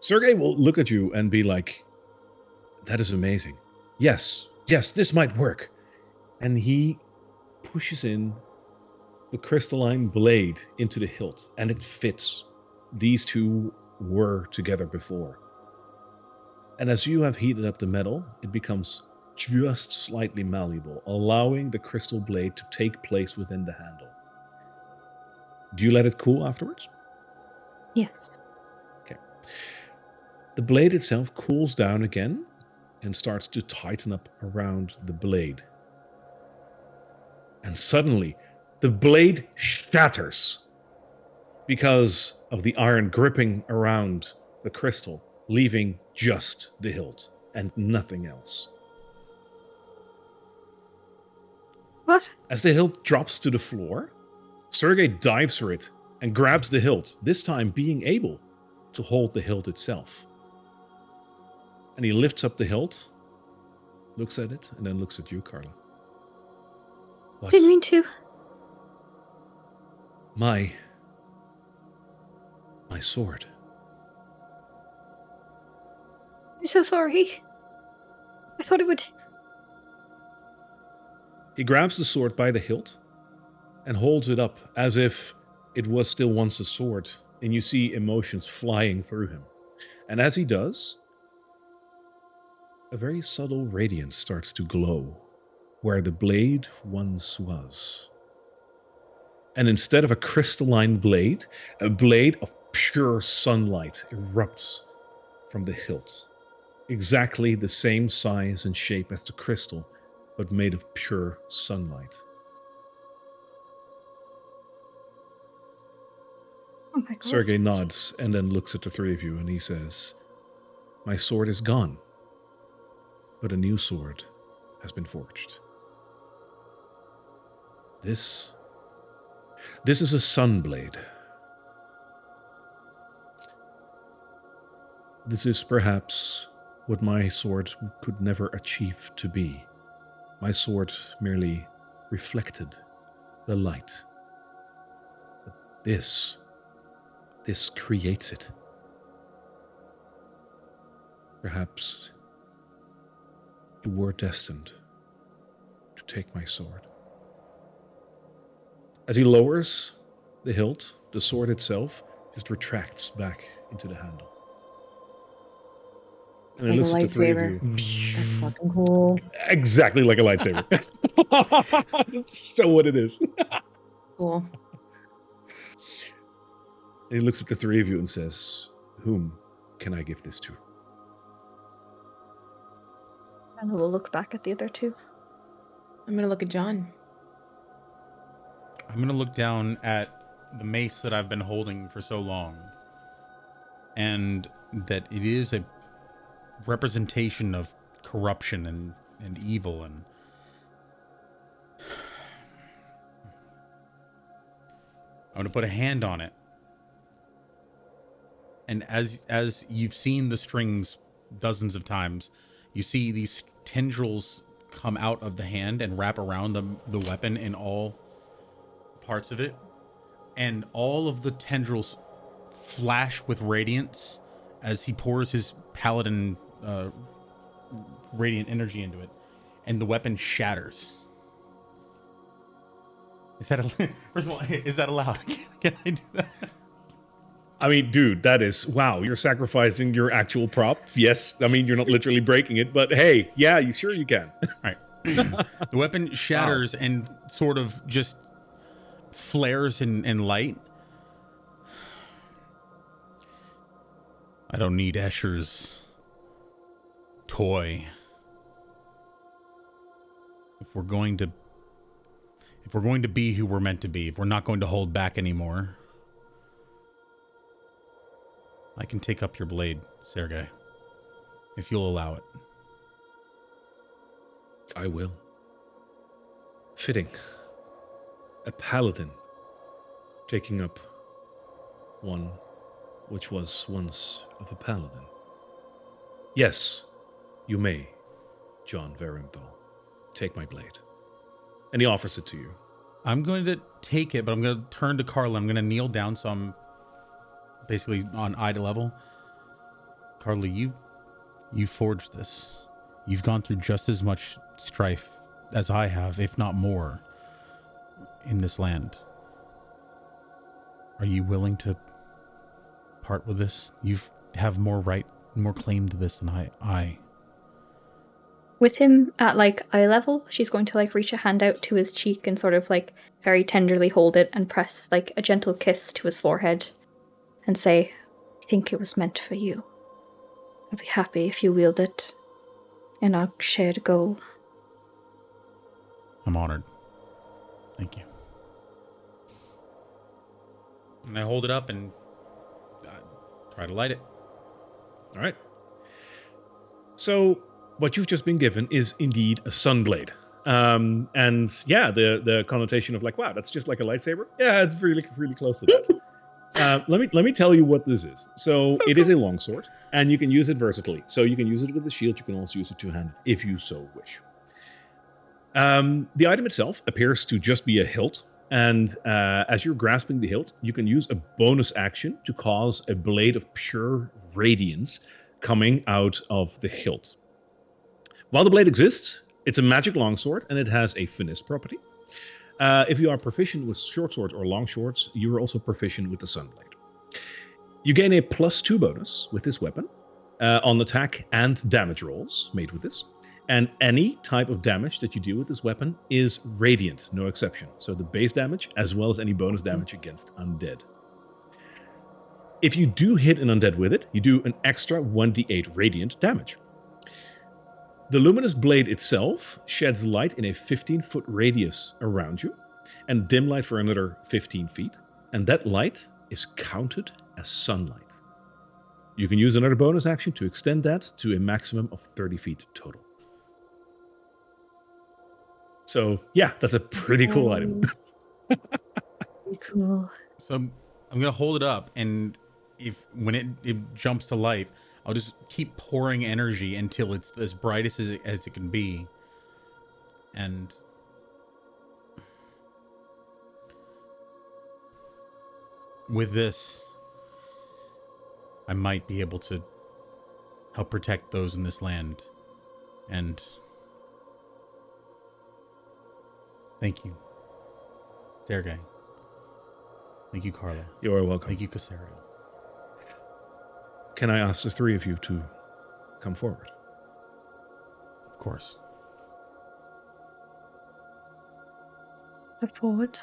Sergey will look at you and be like, that is amazing. Yes, this might work. And he pushes in the crystalline blade into the hilt, and it fits. These two were together before. And as you have heated up the metal, it becomes just slightly malleable, allowing the crystal blade to take place within the handle. Do you let it cool afterwards? Yes. Okay. The blade itself cools down again and starts to tighten up around the blade. And suddenly, the blade shatters because of the iron gripping around the crystal, leaving just the hilt and nothing else. What? As the hilt drops to the floor, Sergey dives for it and grabs the hilt, this time being able to hold the hilt itself. And he lifts up the hilt, looks at it, and then looks at you, Carla. What? Didn't mean to. My sword. I'm so sorry. I thought it would... He grabs the sword by the hilt and holds it up as if it was still once a sword, and you see emotions flying through him. And as he does, a very subtle radiance starts to glow where the blade once was. And instead of a crystalline blade, a blade of pure sunlight erupts from the hilt. Exactly the same size and shape as the crystal, but made of pure sunlight. Oh my god. Sergey nods and then looks at the three of you and he says, my sword is gone, but a new sword has been forged. This is a sunblade. This is perhaps what my sword could never achieve to be. My sword merely reflected the light. But this creates it. Perhaps you were destined to take my sword. As he lowers the hilt, the sword itself just retracts back into the handle. And he Like a looks at the three of you. lightsaber. That's fucking cool. Exactly like a lightsaber. That's so what it is. Cool. And he looks at the three of you and says, whom can I give this to? And we'll look back at the other two. I'm gonna look at John. I'm going to look down at the mace that I've been holding for so long. And that it is a representation of corruption and evil. And I'm going to put a hand on it. And as you've seen the strings dozens of times, you see these tendrils come out of the hand and wrap around the weapon in all parts of it. and all of the tendrils flash with radiance as he pours his paladin radiant energy into it, and the weapon shatters. Is that first of all, is that allowed? Can I do that? I mean, dude, that is, wow, you're sacrificing your actual prop. Yes, I mean, you're not literally breaking it, but hey, yeah, you can. All right. The weapon shatters and sort of just flares in light. I don't need Escher's toy. If we're going to be who we're meant to be, if we're not going to hold back anymore, I can take up your blade, Sergei, if you'll allow it. I will. Fitting. A paladin taking up one which was once of a paladin. Yes, you may, John Varenthal. Take my blade. And he offers it to you. I'm going to take it, but I'm going to turn to Carla. I'm going to kneel down so I'm basically on eye level. Carla, you forged this. You've gone through just as much strife as I have, if not more, in this land. Are you willing to part with this? You have more right, more claim to this than I. With him at like eye level, she's going to like reach a hand out to his cheek and sort of like very tenderly hold it and press like a gentle kiss to his forehead and say, I think it was meant for you. I'd be happy if you wield it in our shared goal. I'm honored. Thank you. And I hold it up and try to light it. All right. So what you've just been given is indeed a sunblade. And yeah, the connotation of like, wow, that's just like a lightsaber. Yeah, it's really, really close to that. Let me tell you what this is. So it is a longsword, and you can use it versatilely. So you can use it with a shield. You can also use it two-handed if you so wish. The item itself appears to just be a hilt. And as you're grasping the hilt, you can use a bonus action to cause a blade of pure radiance coming out of the hilt. While the blade exists, it's a magic longsword, and it has a finesse property. If you are proficient with short swords or long swords, you are also proficient with the sunblade. You gain a +2 bonus with this weapon on attack and damage rolls made with this. And any type of damage that you deal with this weapon is radiant, no exception. So the base damage, as well as any bonus damage against undead. If you do hit an undead with it, you do an extra 1d8 radiant damage. The luminous blade itself sheds light in a 15-foot radius around you, and dim light for another 15 feet, and that light is counted as sunlight. You can use another bonus action to extend that to a maximum of 30 feet total. So yeah, that's a pretty cool item. Cool. So I'm gonna hold it up, and when it jumps to life, I'll just keep pouring energy until it's as brightest as it can be. And with this, I might be able to help protect those in this land. And thank you, Sergei. Thank you, Carla. You are welcome. Thank you, Casario. Can I ask the three of you to come forward? Of course. Step forward.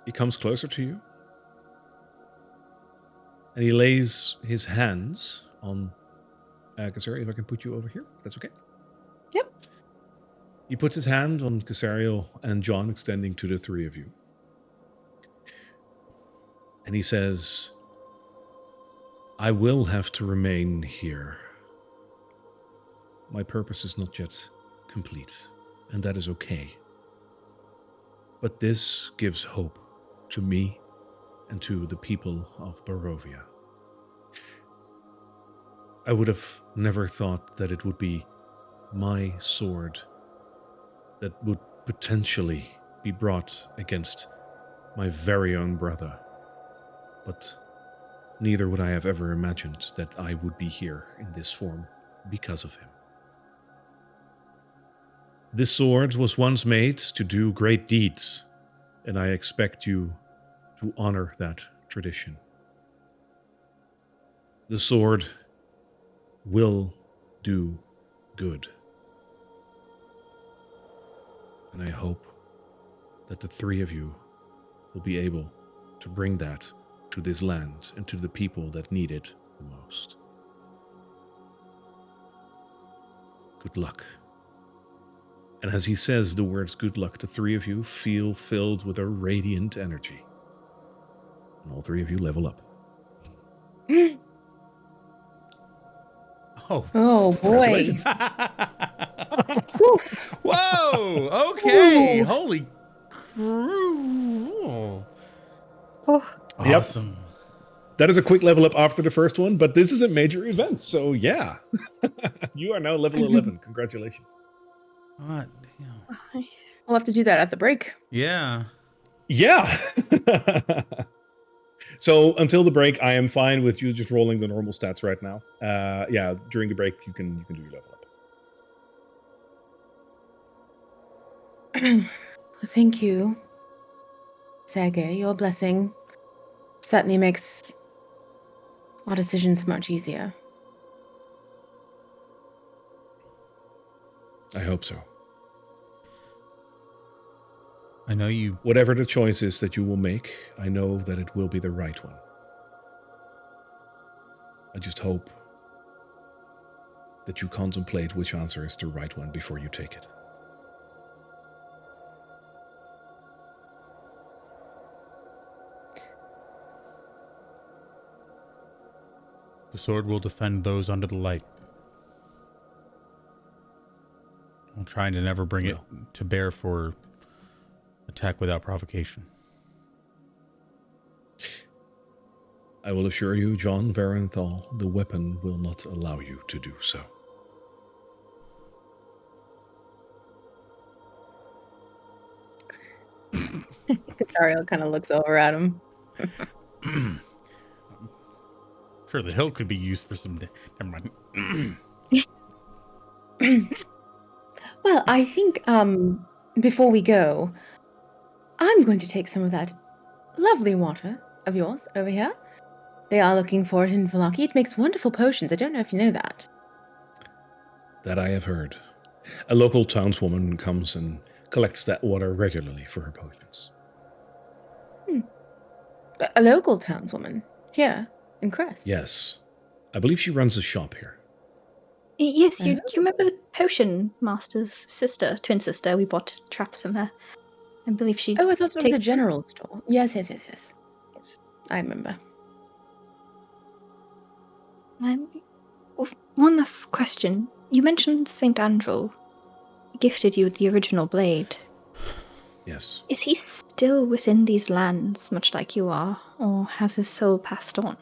He comes closer to you, and he lays his hands on Casario. If I can put you over here, if that's okay. Yep. He puts his hand on Casario and John, extending to the three of you. And he says, I will have to remain here. My purpose is not yet complete, and that is okay. But this gives hope to me and to the people of Barovia. I would have never thought that it would be my sword that would potentially be brought against my very own brother. But neither would I have ever imagined that I would be here in this form because of him. This sword was once made to do great deeds, and I expect you to honor that tradition. The sword will do good. And I hope that the three of you will be able to bring that to this land and to the people that need it the most. Good luck. And as he says the words good luck, the three of you feel filled with a radiant energy. And all three of you level up. Oh boy. Congratulations. Whoa! Okay. Ooh. Holy crew. Oh, Yep. Awesome. That is a quick level up after the first one, but this is a major event, so yeah. You are now level 11. Congratulations. God damn. We'll have to do that at the break. Yeah. Yeah. So until the break, I am fine with you just rolling the normal stats right now. Yeah, during the break, you can do your level up. Thank you, Sergey. Your blessing certainly makes our decisions much easier. I hope so. I know you. Whatever the choice is that you will make, I know that it will be the right one. I just hope that you contemplate which answer is the right one before you take it. The sword will defend those under the light. I'm trying to never bring it to bear for attack without provocation. I will assure you, John Varenthal, the weapon will not allow you to do so. Ariel kind of looks over at him. Sure, the hill could be used for some. Never mind. Well, I think before we go, I'm going to take some of that lovely water of yours over here. They are looking for it in Valaki. It makes wonderful potions. I don't know if you know that. That I have heard. A local townswoman comes and collects that water regularly for her potions. A local townswoman here in Kresk. Yes. I believe she runs a shop here. yes, you remember the potion master's sister, twin sister? We bought traps from her. I believe she. Oh, I thought it was a takes- general store. Yes. I remember. One last question. You mentioned St. Andrew gifted you the original blade. Yes. Is he still within these lands, much like you are, or has his soul passed on?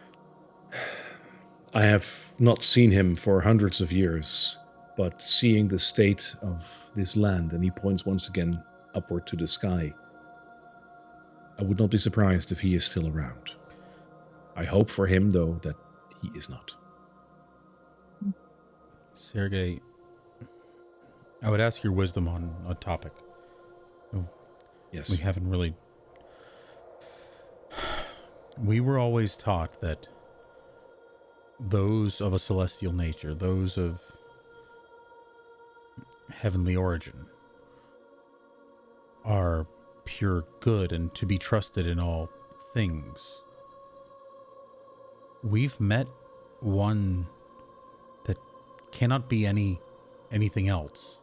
I have not seen him for hundreds of years, but seeing the state of this land, and he points once again upward to the sky, I would not be surprised if he is still around. I hope for him, though, that he is not. Sergey, I would ask your wisdom on a topic. Yes. We haven't really... We were always taught that those of a celestial nature, those of heavenly origin, are pure good and to be trusted in all things. We've met one that cannot be anything else,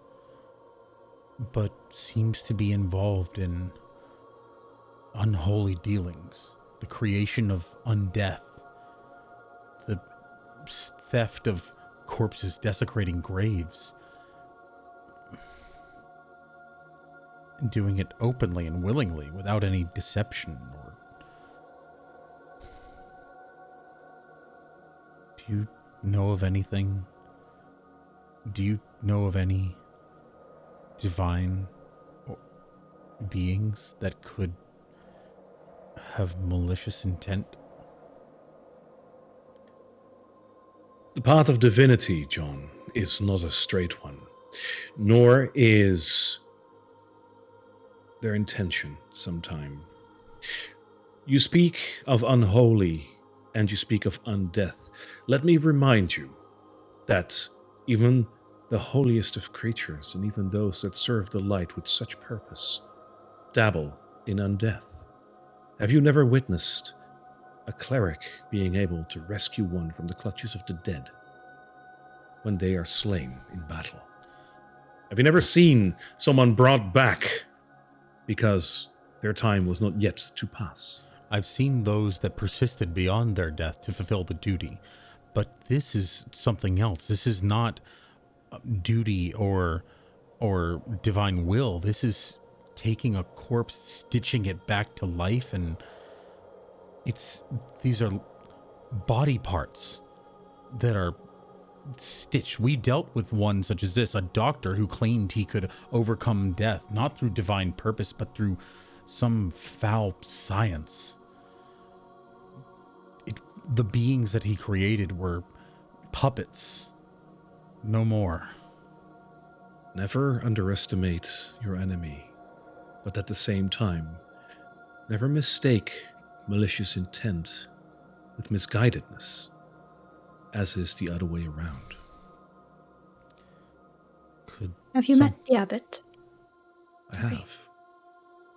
but seems to be involved in unholy dealings, the creation of undeath, the theft of corpses, desecrating graves, doing it openly and willingly without any deception or... Do you know of anything? Do you know of any divine beings that could have malicious intent? The path of divinity, John, is not a straight one, nor is their intention sometime. You speak of unholy and you speak of undeath. Let me remind you that even the holiest of creatures and even those that serve the light with such purpose dabble in undeath. Have you never witnessed a cleric being able to rescue one from the clutches of the dead when they are slain in battle? Have you never seen someone brought back because their time was not yet to pass? I've seen those that persisted beyond their death to fulfill the duty, but this is something else. This is not duty or divine will. This is taking a corpse, stitching it back to life, and these are body parts that are stitched. We dealt with one such as this, a doctor who claimed he could overcome death, not through divine purpose, but through some foul science. The beings that he created were puppets, no more. Never underestimate your enemy, but at the same time, never mistake malicious intent with misguidedness, as is the other way around. Have you met the abbot? I have.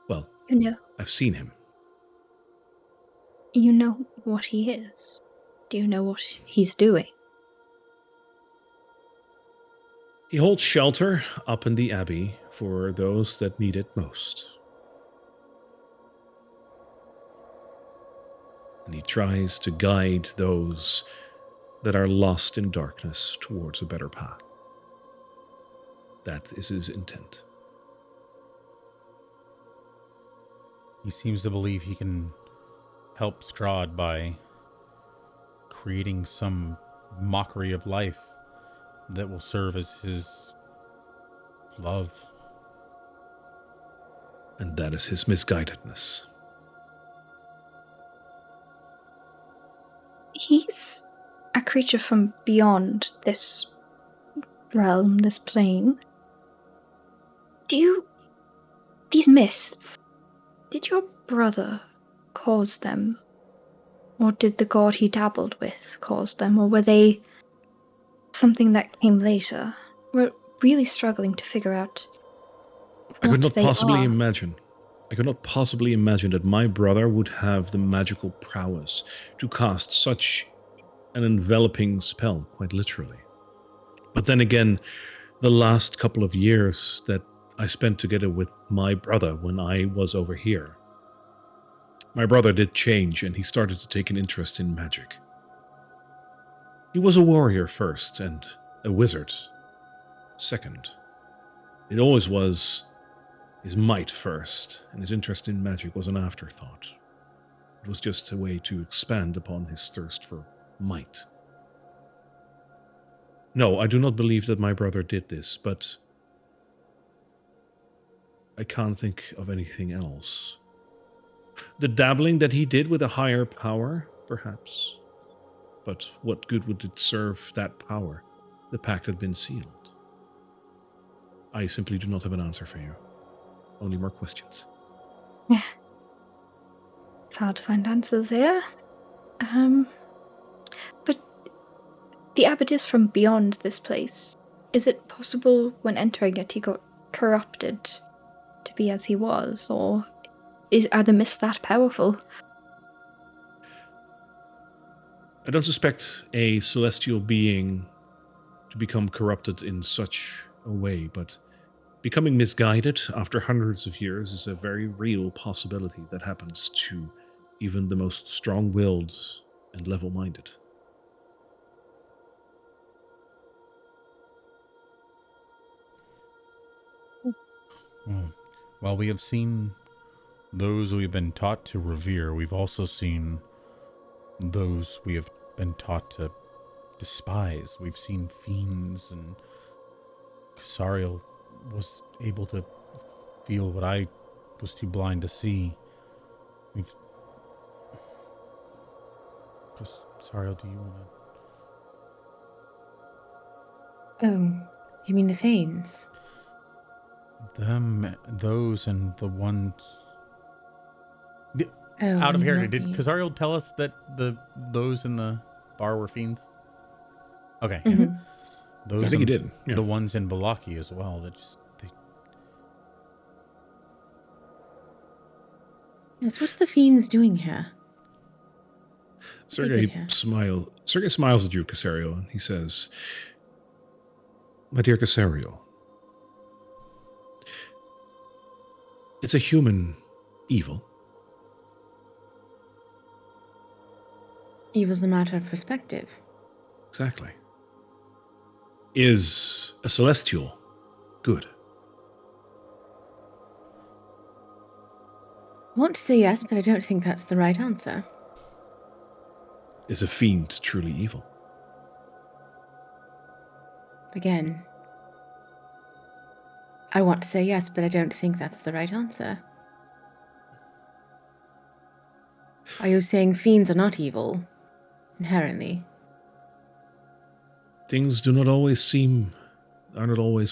Well, You know. I've seen him. You know what he is. Do you know what he's doing? He holds shelter up in the abbey for those that need it most. And he tries to guide those that are lost in darkness towards a better path. That is his intent. He seems to believe he can help Strahd by creating some mockery of life that will serve as his love. And that is his misguidedness. He's a creature from beyond this realm, this plane. These mists, did your brother cause them? Or did the god he dabbled with cause them? Or were they something that came later? We're really struggling to figure out I could what not they possibly are. imagine. I could not possibly imagine that my brother would have the magical prowess to cast such an enveloping spell, quite literally. But then again, the last couple of years that I spent together with my brother when I was over here, my brother did change and he started to take an interest in magic. He was a warrior first and a wizard second. It always was his might first, and his interest in magic was an afterthought. It was just a way to expand upon his thirst for might. No, I do not believe that my brother did this, but I can't think of anything else. The dabbling that he did with a higher power, perhaps. But what good would it serve that power? The pact had been sealed. I simply do not have an answer for you. Only more questions. Yeah. It's hard to find answers here. But the abbot is from beyond this place. Is it possible when entering it he got corrupted to be as he was? Or are the mists that powerful? I don't suspect a celestial being to become corrupted in such a way, but becoming misguided after hundreds of years is a very real possibility that happens to even the most strong-willed and level-minded. While we have seen those we've been taught to revere, we've also seen those we have been taught to despise. We've seen fiends, and Kasariel was able to feel what I was too blind to see. Sariel, do you want to? Oh, you mean the fiends? Those, and the ones. Oh, Out of here, not did me. Kazariel tell us that those in the bar were fiends? Okay, yeah. Mhm. Those I think he and did. Yeah. the ones in Balaki as well. Yes, what are the fiends doing here? They did Sergei here. smiles at you, Casario, and he says, "My dear Casario, it's a human evil. Evil's a matter of perspective. Exactly. Is a celestial good? I want to say yes, but I don't think that's the right answer. Is a fiend truly evil? Again, I want to say yes, but I don't think that's the right answer. Are you saying fiends are not evil, inherently? Things are not always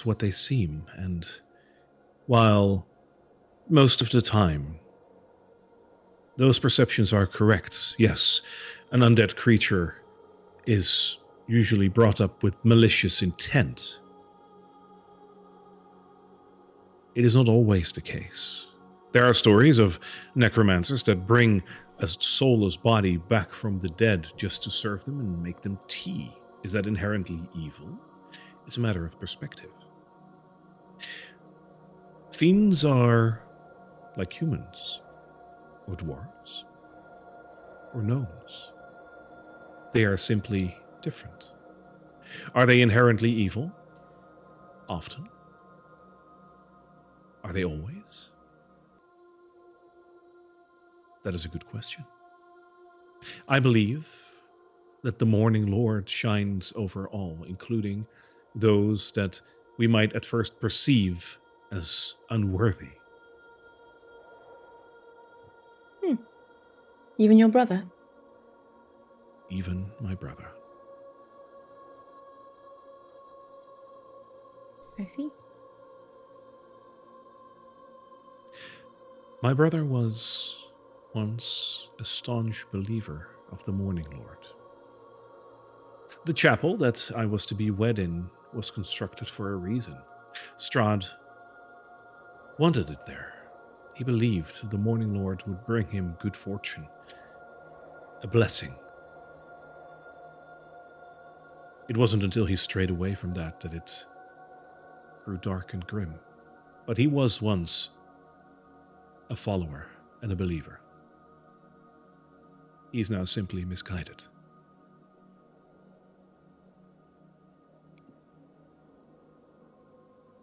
what they seem, and while most of the time those perceptions are correct, yes, an undead creature is usually brought up with malicious intent. It is not always the case. There are stories of necromancers that bring a soulless body back from the dead just to serve them and make them tea. Is that inherently evil? It's a matter of perspective. Fiends are like humans, or dwarves, or gnomes. They are simply different. Are they inherently evil? Often. Are they always? That is a good question. I believe that the Morning Lord shines over all, including those that we might at first perceive as unworthy. Even your brother? Even my brother. I see. My brother was once a staunch believer of the Morning Lord. The chapel that I was to be wed in was constructed for a reason. Strahd wanted it there. He believed the Morning Lord would bring him good fortune, a blessing. It wasn't until he strayed away from that it grew dark and grim. But he was once a follower and a believer. He's now simply misguided.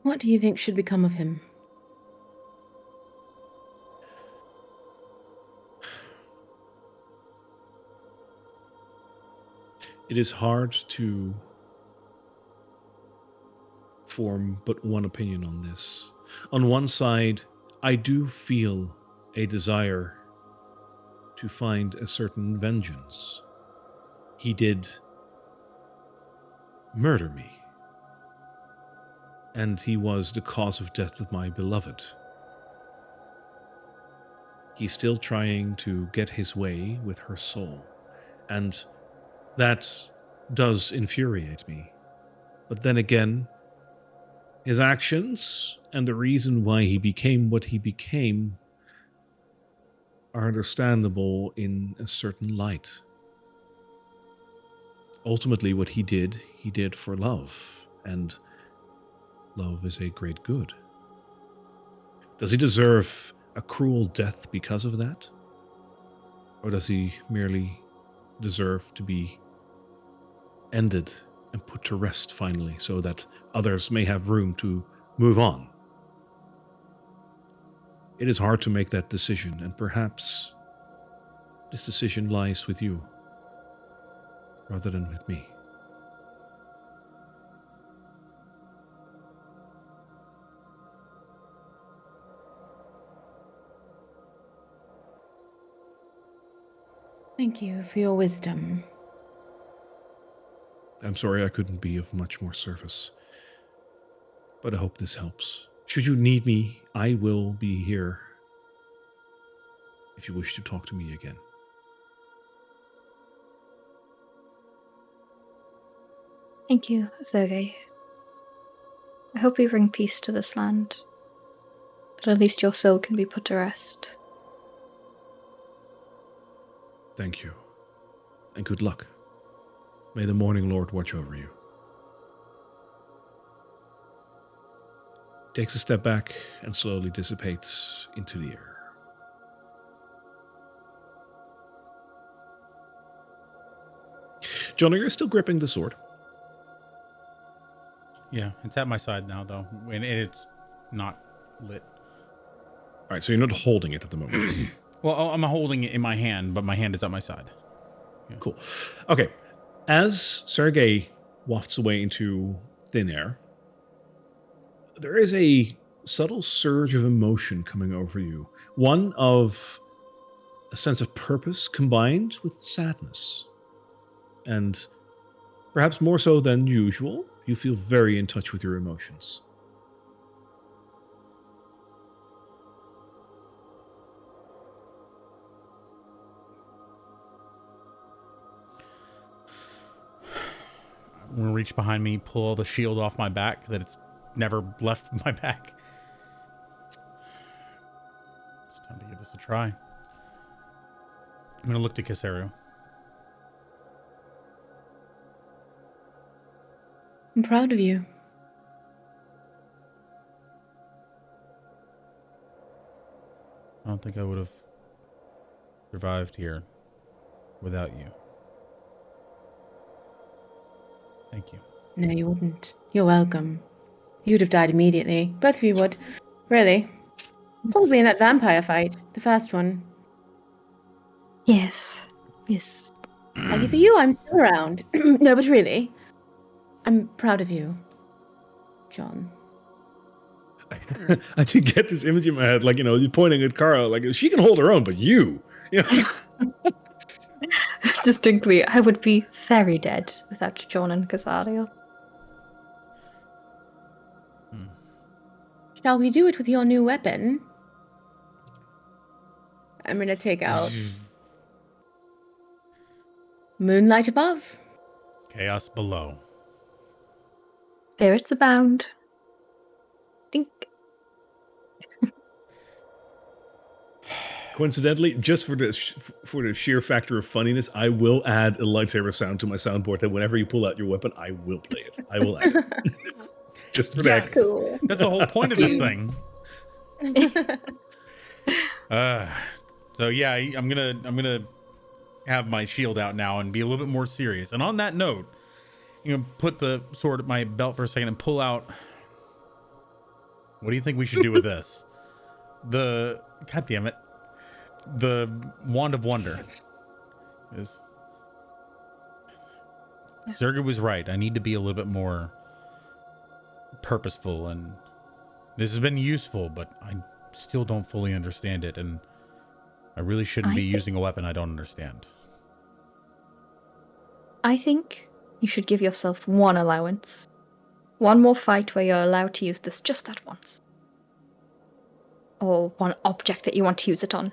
What do you think should become of him? It is hard to form but one opinion on this. On one side, I do feel a desire to find a certain vengeance. He did murder me, and he was the cause of death of my beloved. He's still trying to get his way with her soul, and that does infuriate me. But then again, his actions and the reason why he became what he became are understandable in a certain light. Ultimately, what he did for love, and love is a great good. Does he deserve a cruel death because of that? Or does he merely deserve to be ended and put to rest finally so that others may have room to move on? It is hard to make that decision, and perhaps this decision lies with you rather than with me. Thank you for your wisdom. I'm sorry I couldn't be of much more service, but I hope this helps. Should you need me, I will be here if you wish to talk to me again. Thank you, Sergei. I hope we bring peace to this land, but at least your soul can be put to rest. Thank you, and good luck. May the Morning Lord watch over you. Takes a step back and slowly dissipates into the air. John, are you still gripping the sword? Yeah, it's at my side now, though, and it's not lit. All right, so you're not holding it at the moment. Well, I'm holding it in my hand, but my hand is at my side. Yeah. Cool. Okay. As Sergei wafts away into thin air, there is a subtle surge of emotion coming over you. One of a sense of purpose combined with sadness. And perhaps more so than usual, you feel very in touch with your emotions. I'm going to reach behind me, pull the shield off my back that it's never left my back. It's time to give this a try. I'm going to look to Casario. I'm proud of you. I don't think I would have survived here without you. Thank you. No, you wouldn't. You're welcome. You'd have died immediately. Both of you would. Really. Probably in that vampire fight. The first one. Yes. Yes. Lucky for you, I'm still around. No, but really. I'm proud of you, John. I did get this image in my head, like, you're pointing at Kara, like, she can hold her own, but you know. Distinctly, I would be very dead without John and Casario. Shall we do it with your new weapon? I'm gonna take out Moonlight Above. Chaos below. Spirits abound. Think. Coincidentally, just for the sheer factor of funniness, I will add a lightsaber sound to my soundboard that whenever you pull out your weapon, I will play it. I will add it. Just for that. Cool. That's the whole point of this thing. So yeah, I'm gonna have my shield out now and be a little bit more serious. And on that note, put the sword at my belt for a second and pull out. What do you think we should do with this? God damn it. The Wand of Wonder. Zerga was right. I need to be a little bit more purposeful, and this has been useful, but I still don't fully understand it, and I really shouldn't be using a weapon I don't understand. I think you should give yourself one allowance. One more fight where you're allowed to use this just that once. Or one object that you want to use it on.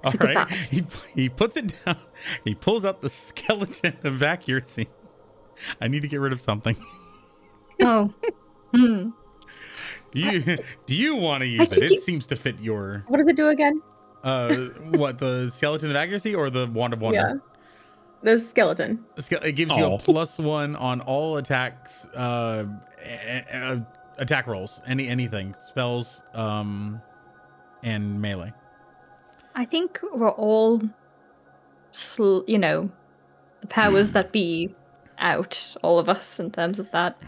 All right. He puts it down. He pulls out the skeleton of accuracy. I need to get rid of something. Oh. Hmm. Do you want to use it? It seems to fit your... What does it do again? What, the skeleton of accuracy or the Wand of Wonder? Yeah. The skeleton. It gives you a +1 on all attacks, attack rolls, anything, spells, and melee. I think we're all, the powers that be out, all of us, in terms of that.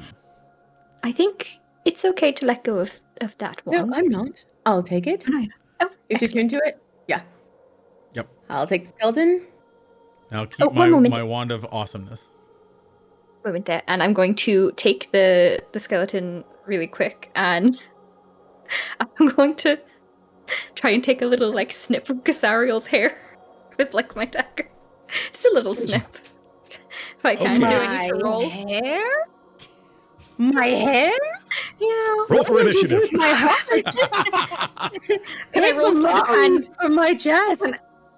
I think it's okay to let go of that one. No, I'm not. I'll take it. Oh, If you're tuned to it, yeah. Yep. I'll take the skeleton. Now keep my wand of awesomeness. Moment there, and I'm going to take the skeleton really quick, and I'm going to try and take a little like snip of Gasariel's hair with like my dagger. Just a little snip. If I can, do I need to roll? Hair? My hair? Yeah. Roll for initiative. My heart. Can I roll sleight of hand? for my chest?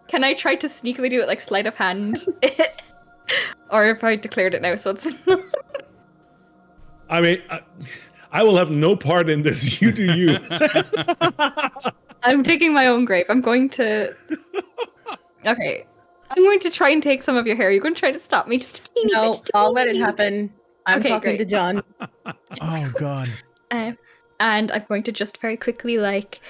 Can I try to sneakily do it like sleight of hand? Or if I declared it now, so it's. I mean, I will have no part in this. You do you. I'm taking my own grave. I'm going to. Okay. I'm going to try and take some of your hair. You're going to try to stop me just a teeny bit. No, just a I'll let it teeny bit. happen. I'm Okay, talking great. to John. Oh God. And I'm going to just very quickly, like,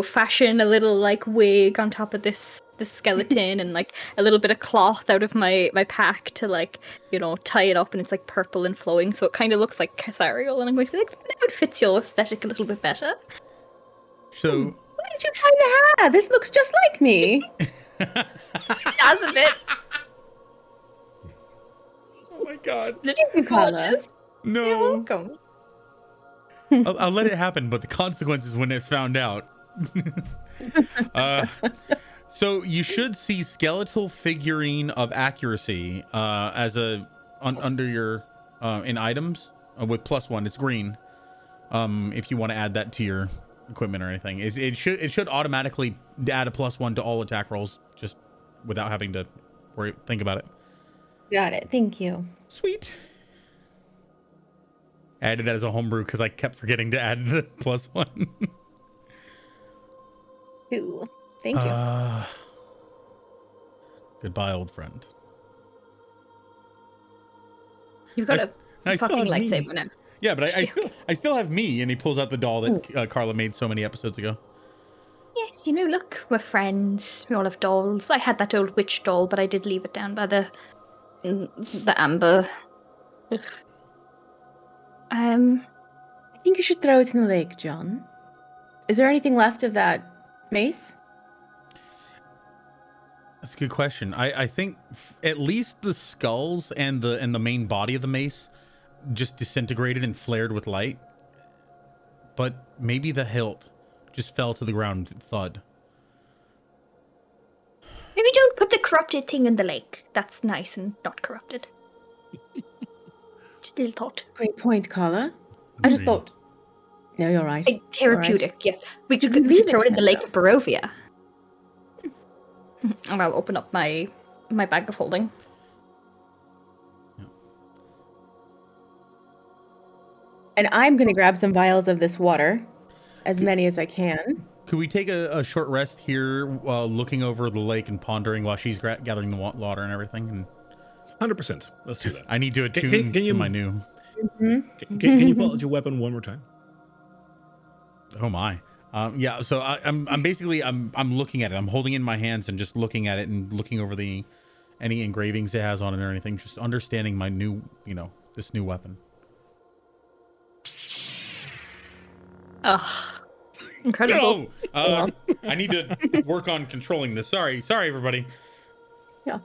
fashion a little like wig on top of this skeleton and like a little bit of cloth out of my pack to like, tie it up, and it's like purple and flowing, so it kind of looks like Casariel. And I'm going to be like, that fits your aesthetic a little bit better. So Where did you find the hair? This looks just like me. Doesn't it? oh my God. you, Carla. Gorgeous. No. You're welcome. I'll let it happen, but the consequences when it's found out. So you should see skeletal figurine of accuracy as under your in items with +1. It's green. If you want to add that to your equipment or anything, it should automatically add a +1 to all attack rolls just without having to think about it. Got it. Thank you. Sweet. Added that as a homebrew because I kept forgetting to add the +1. Ooh, thank you. Goodbye, old friend. You've got I a still fucking have me. lightsaber now. Yeah, but I still have me, and he pulls out the doll that Carla made so many episodes ago. Yes, look, we're friends. We all have dolls. I had that old witch doll, but I did leave it down by the amber. Ugh. I think you should throw it in the lake, John. Is there anything left of that mace? That's a good question. I think at least the skulls and the main body of the mace just disintegrated and flared with light. But maybe the hilt just fell to the ground, thud. Maybe don't put the corrupted thing in the lake. That's nice and not corrupted. Just a little thought. Great point, Carla. I just thought. No, you're right. Therapeutic, yes. We could leave throw it it in the then, lake though. of Barovia. And I'll open up my bag of holding. And I'm going to grab some vials of this water, as many as I can. Could we take a short rest here while looking over the lake and pondering while she's gathering the water and everything? And 100%. Let's do that. I need to attune can you- to my new... Can you pull out your weapon one more time? Oh my. Yeah, so I'm basically I'm looking at it. I'm holding it in my hands and just looking at it and looking over any engravings it has on it or anything, just understanding my new, this new weapon. Oh, incredible. No! I need to work on controlling this. Sorry everybody. Yeah.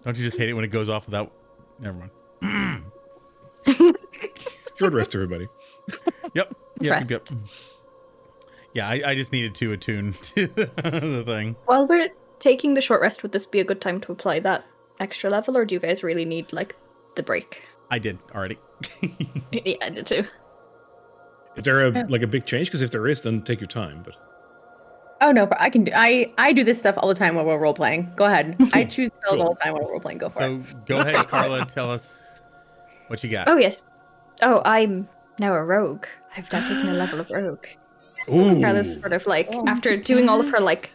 Don't you just hate it when it goes off without... Never mind. Short rest, everybody. Yep. Rest. Yeah, I just needed to attune to the thing. While we're taking the short rest, would this be a good time to apply that extra level, or do you guys really need, like, the break? I did already. Yeah, I did too. Is there a big change? Because if there is, then take your time. But Oh no, I can do. I do this stuff all the time while we're role playing. Go ahead. I choose spells all the time while we're role playing. Go for it. So go ahead, Carla, tell us what you got. Oh, yes. Oh, I'm now a rogue. I've now taken a level of rogue. ooh, Carla's sort of like, after doing all of her like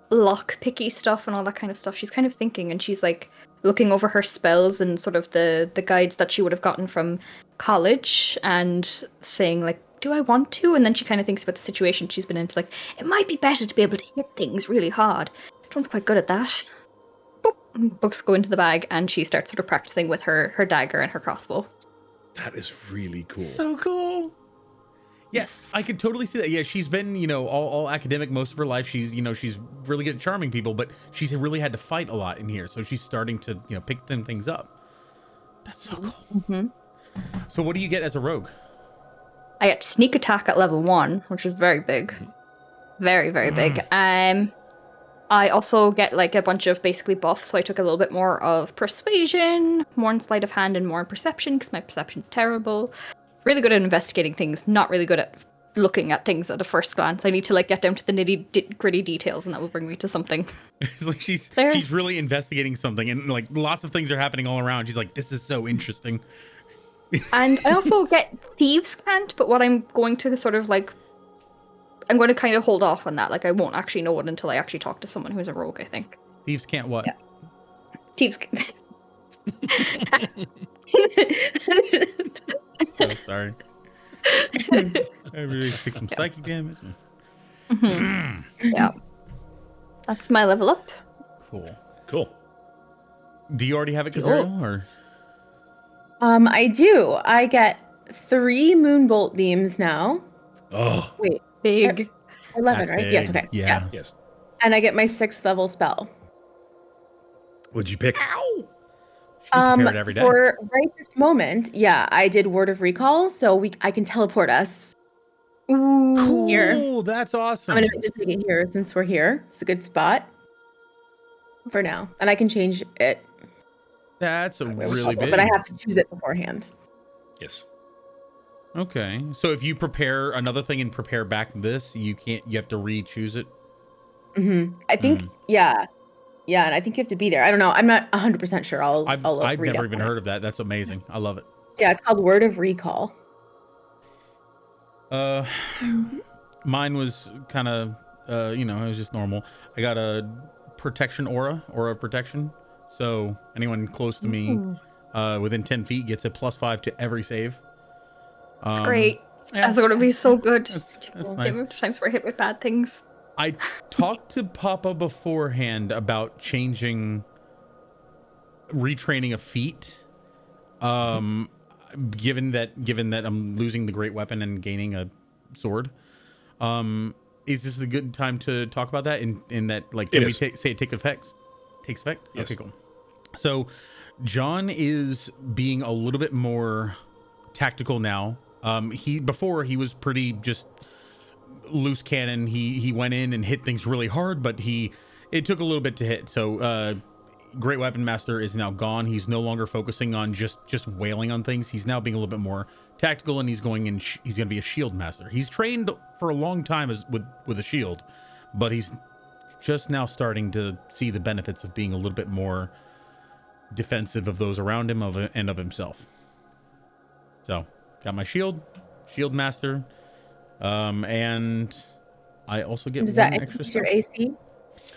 lock-picky stuff and all that kind of stuff, she's kind of thinking, and she's like looking over her spells and sort of the guides that she would have gotten from college and saying like, do I want to? And then she kind of thinks about the situation she's been into, like, it might be better to be able to hit things really hard. Everyone's quite good at that. Boop. Books go into the bag, and she starts sort of practicing with her dagger and her crossbow. that is really cool. So cool. Yes, I could totally see that. Yeah, she's been, all academic most of her life. She's, she's really good at charming people, but she's really had to fight a lot in here. So she's starting to, pick things up. That's so cool. Mm-hmm. So what do you get as a rogue? I get sneak attack at level 1, which is very big. Very, very big. I also get like a bunch of basically buffs, so I took a little bit more of persuasion, more in sleight of hand, and more in perception, because my perception's terrible. Really good at investigating things, not really good at looking at things at a first glance. I need to like get down to the nitty-gritty details, and that will bring me to something. It's like she's There. really investigating something, and like lots of things are happening all around. She's like, this is so interesting. And I also get Thieves' Cant, but what I'm going to sort of like... I'm going to kind of hold off on that. Like, I won't actually know it until I actually talk to someone who's a rogue, I think. Thieves can't what? Yeah. Thieves' Cant. So sorry. I really take some psychic damage. Yeah. That's my level up. Cool. Do you already have it, Kazariel, or? I do. I get 3 moonbolt beams now. Oh, Wait, Big. 11, That's right? big. Yes, okay. Yeah. Yes. yes. And I get my 6th level spell. What'd you pick? She can prepare it every day. For right this moment, yeah, I did Word of Recall, so I can teleport us. Ooh. Here. Cool, that's awesome. I'm gonna just make it here since we're here. It's a good spot for now, and I can change it. That's a really possible, big. but I have to choose it beforehand. Yes. Okay, so if you prepare another thing and prepare back this, you can't. You have to re-choose it. I think, yeah, and I think you have to be there. I don't know. I'm not 100% sure. I've read never up even on it. heard of that. That's amazing. I love it. Yeah, it's called Word of Recall. Mine was kind of, it was just normal. I got a protection aura of protection. So anyone close to me, within 10 feet gets a +5 to every save. It's great. Yeah, That's going to be so good. that's The nice. amount of times we're hit with bad things. I talked to Papa beforehand about retraining a feat. Given that I'm losing the great weapon and gaining a sword, is this a good time to talk about that? In that, like, can we say it takes effect? Takes effect? Yes. Okay, cool. So, John is being a little bit more tactical now. Before he was pretty just loose cannon. He went in and hit things really hard, but it took a little bit to hit. So, Great Weapon Master is now gone. He's no longer focusing on just wailing on things. He's now being a little bit more tactical, and he's going to be a shield master. He's trained for a long time with a shield, but he's just now starting to see the benefits of being a little bit more defensive of those around him and of himself. So, got my shield master, and I also get Does one that extra increase your stuff. AC?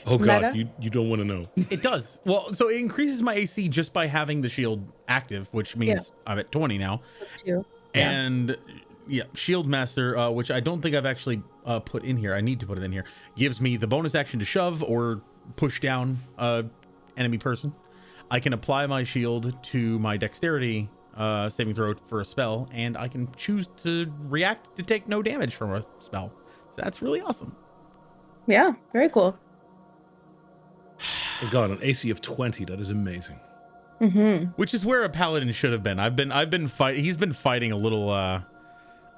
Oh God, Meta? you don't want to know. It does. Well, so it increases my AC just by having the shield active, which means I'm at 20 now. Too. Yeah. And Shield Master, which I don't think I've actually put in here. I need to put it in here. Gives me the bonus action to shove or push down enemy person. I can apply my shield to my dexterity saving throw for a spell, and I can choose to react to take no damage from a spell. So that's really awesome. Yeah, very cool. Oh God, an AC of 20. That is amazing. Which is where a paladin should have been. He's been fighting a little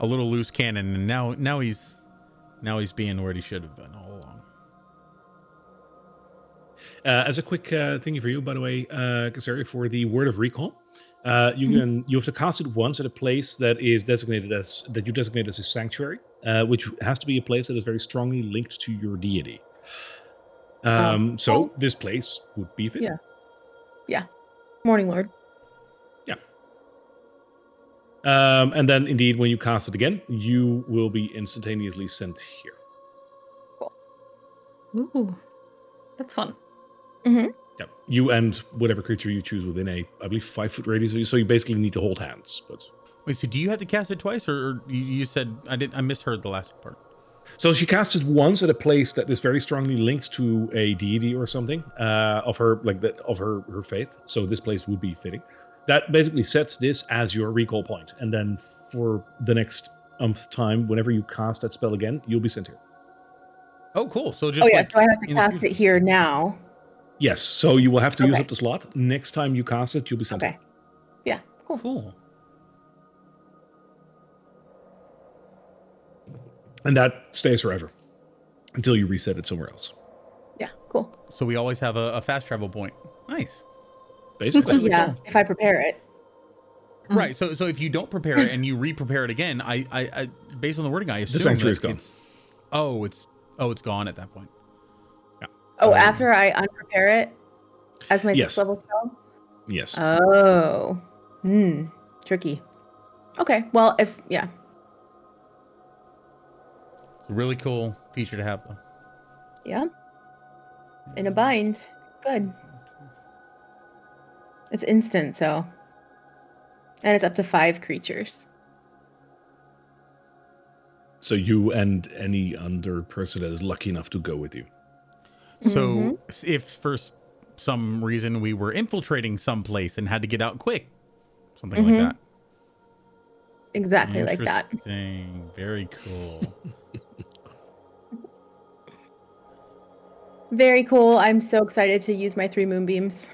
loose cannon, and now he's being where he should have been all along. As a quick thingy for you, by the way, Kazari, for the Word of Recall, you have to cast it once at a place that you designate as a sanctuary, which has to be a place that is very strongly linked to your deity. So this place would be fit. Yeah. Morning Lord. Yeah. And then indeed, when you cast it again, you will be instantaneously sent here. Ooh. That's fun. Yeah. You and whatever creature you choose within I believe 5-foot radius of you. So you basically need to hold hands. But Wait, so do you have to cast it twice, or you said I misheard the last part? so she cast it once at a place that is very strongly linked to a deity or something of her, like that of her faith. So this place would be fitting. That basically sets this as your recall point, and then for the next time, whenever you cast that spell again, you'll be sent here. Oh, cool. So just So I have to in the cast future. it here now. Yes. So you will have to use Okay. up the slot. Next time you cast it, you'll be sent Okay. here. Yeah, cool. Cool. And that stays forever until you reset it somewhere else. Yeah, cool. So we always have a fast travel point. Nice. Basically. Really Yeah, cool. if I prepare it. Right. So if you don't prepare it and you re-prepare it again, I based on the wording, I assume The sanctuary is that gone. it's gone at that point. Oh, after I unprepare it as my Yes. 6th level spell? Yes. Oh. Tricky. Okay, well, yeah. It's a really cool feature to have, though. Yeah. In a bind. Good. It's instant, so. And it's up to 5 creatures. So you and any other person that is lucky enough to go with you. So if for some reason we were infiltrating someplace and had to get out quick, something like that. Exactly like that. Interesting. Very cool. Very cool. I'm so excited to use my 3 moonbeams.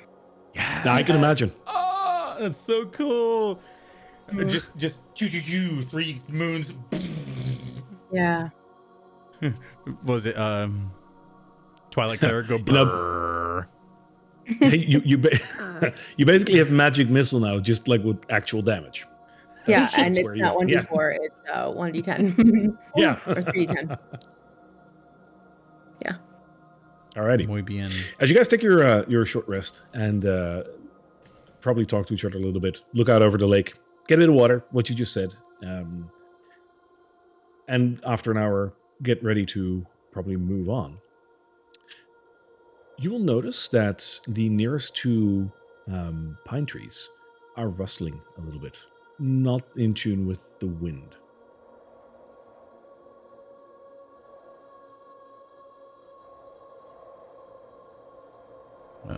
Yeah. Now I can imagine. Oh, that's so cool. Just 3 moons. Yeah. Was it Twilight Cleric go brrrr? you basically have magic missile now, just like with actual damage. Yeah, That's and where it's not you- 1d4, it's 1d10. Yeah. Or 3d10. Yeah. Alrighty. Muy bien. As you guys take your short rest and probably talk to each other a little bit, look out over the lake, get a bit of water, what you just said, and after an hour, get ready to probably move on. You will notice that the nearest 2 pine trees are rustling a little bit, not in tune with the wind.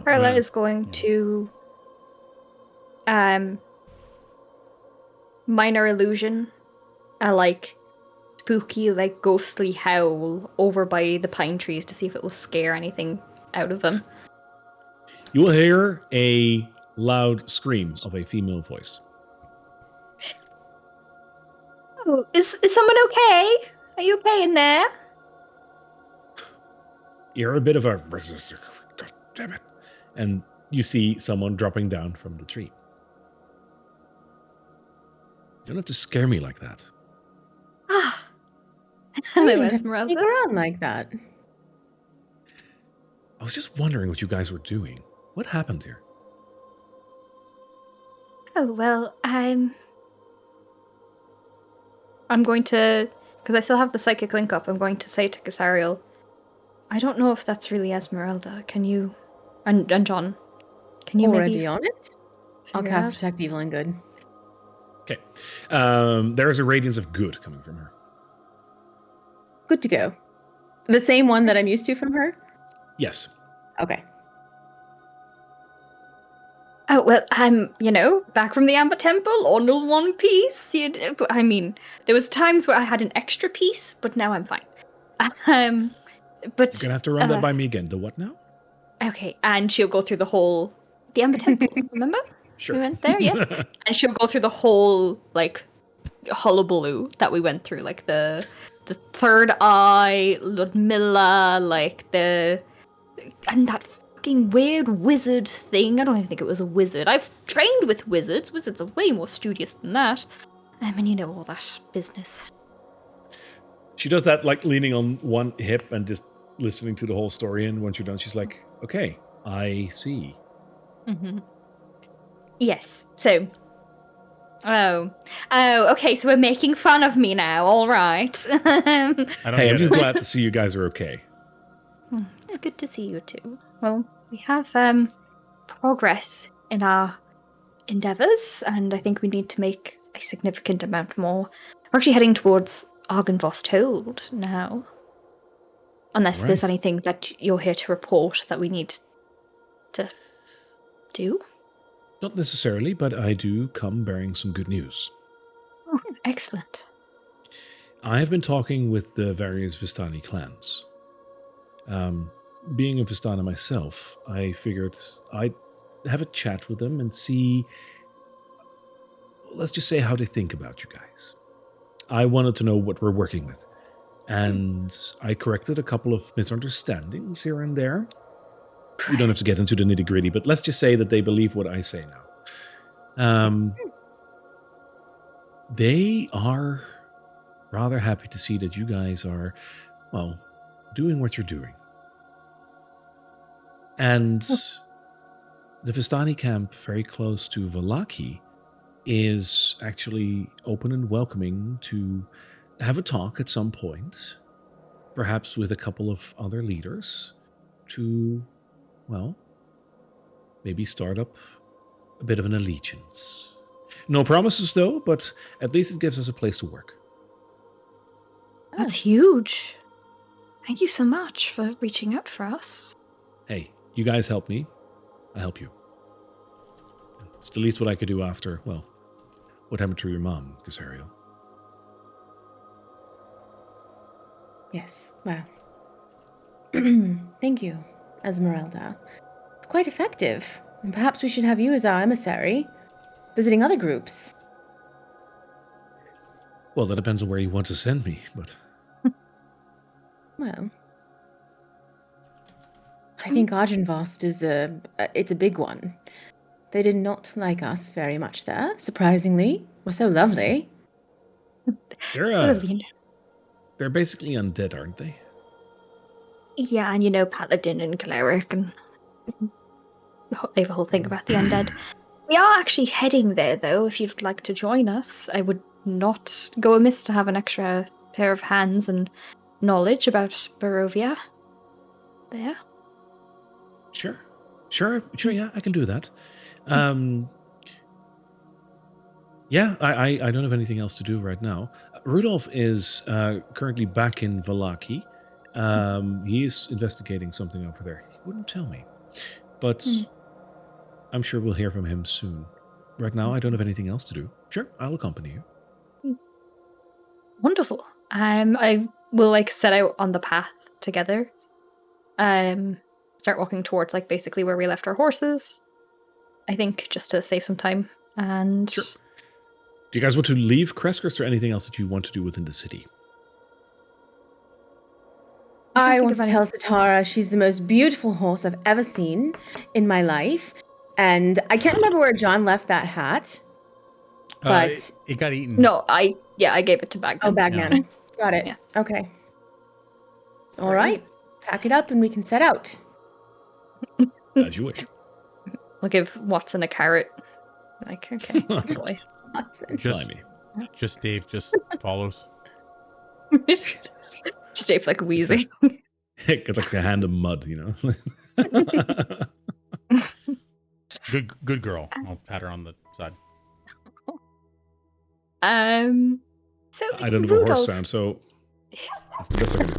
Carla is going to minor illusion a spooky, ghostly howl over by the pine trees to see if it will scare anything out of them. You will hear a loud scream of a female voice. Oh, is someone okay? Are you okay in there? You're a bit of a resistor. God damn it. And you see someone dropping down from the tree. You don't have to scare me like that. Ah. You Hello, don't have to Esmeralda. sneak around like that. I was just wondering what you guys were doing. What happened here? Oh, well, I'm going to, because I still have the psychic link up, I'm going to say to Casariel, I don't know if that's really Esmeralda. Can you, and John, can you Already maybe on it? I'll figure cast out? Detect Evil and Good. Okay. There is a radiance of good coming from her. Good to go. The same one that I'm used to from her? Yes. Okay. Oh, well, I'm, back from the Amber Temple on the one piece. I mean, there was times where I had an extra piece, but now I'm fine. But You're going to have to run that by me again. The what now? Okay, and she'll go through the Amber Temple, remember? Sure. We went there, yes. And she'll go through the whole, hullabaloo that we went through, the third eye, Ludmilla, and that fucking weird wizard thing. I don't even think it was a wizard. I've trained with wizards. Wizards are way more studious than that. And all that business. She does that, leaning on one hip and just listening to the whole story. And once you're done, she's like, okay, I see. Mm-hmm. Yes, so... Oh, okay, so we're making fun of me now, all right. Hey, I'm just glad to see you guys are okay. It's good to see you too. Well, we have progress in our endeavors, and I think we need to make a significant amount more. We're actually heading towards Argynvost Hold now. Unless there's Right. anything that you're here to report that we need to do. Not necessarily, but I do come bearing some good news. Oh, excellent. I have been talking with the various Vistani clans. Being a Vistana myself, I figured I'd have a chat with them and see, let's just say, how they think about you guys. I wanted to know what we're working with. And I corrected a couple of misunderstandings here and there. We don't have to get into the nitty-gritty, but let's just say that they believe what I say now. They are rather happy to see that you guys are, well, doing what you're doing. And the Vistani camp, very close to Vallaki, is actually open and welcoming to have a talk at some point, perhaps with a couple of other leaders, to, well, maybe start up a bit of an allegiance. No promises, though, but at least it gives us a place to work. That's huge. Thank you so much for reaching out for us. Hey, you guys help me, I help you. It's the least what I could do after, well, what happened to your mom, Kazariel? Yes, well. Thank you, Esmeralda. It's quite effective. And perhaps we should have you as our emissary, visiting other groups. Well, that depends on where you want to send me, but... Well, I think Argenvost is it's a big one. They did not like us very much there, surprisingly. We're so lovely. They're basically undead, aren't they? Yeah, and you know, paladin and cleric, and they have a whole thing about the undead. We are actually heading there, though, if you'd like to join us. I would not go amiss to have an extra pair of hands and knowledge about Barovia. There. Sure, yeah, I can do that. Yeah, I don't have anything else to do right now. Rudolph is currently back in Vallaki. He is investigating something over there. He wouldn't tell me, but I'm sure we'll hear from him soon. Right now, I don't have anything else to do. Sure, I'll accompany you. Wonderful. I will set out on the path together. Start walking towards basically where we left our horses. I think just to save some time. And sure. Do you guys want to leave Kresk, or is there anything else that you want to do within the city? I want to tell Satara she's the most beautiful horse I've ever seen in my life. And I can't remember where John left that hat. But it got eaten. No, I gave it to Bagman. Oh, Bagman. Yeah. Got it. Yeah. Okay. All right. Pack it up and we can set out. As you wish. We'll give Watson a carrot. Okay, good boy. Watson. Just Dave just follows. Just Dave's wheezing. It's a hand of mud, you know. Good girl. I'll pat her on the side. So I don't have a horse sound, so that's the best I can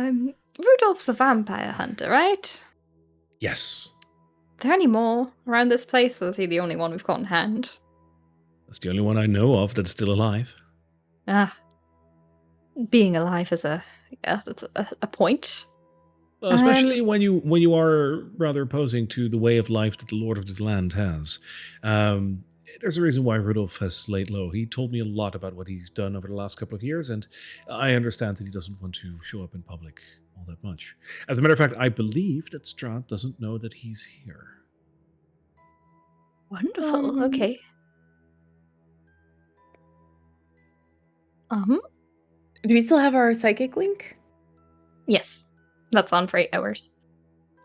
do. Rudolph's a vampire hunter, right? Yes. Are there any more around this place, or is he the only one we've got in hand? That's the only one I know of that's still alive. Being alive is that's a point. Well, especially when you are rather opposing to the way of life that the Lord of the Land has. There's a reason why Rudolph has laid low. He told me a lot about what he's done over the last couple of years, and I understand that he doesn't want to show up in public all that much. As a matter of fact, I believe that Strahd doesn't know that he's here. Wonderful. Okay. Do we still have our psychic link? Yes. That's on for 8 hours.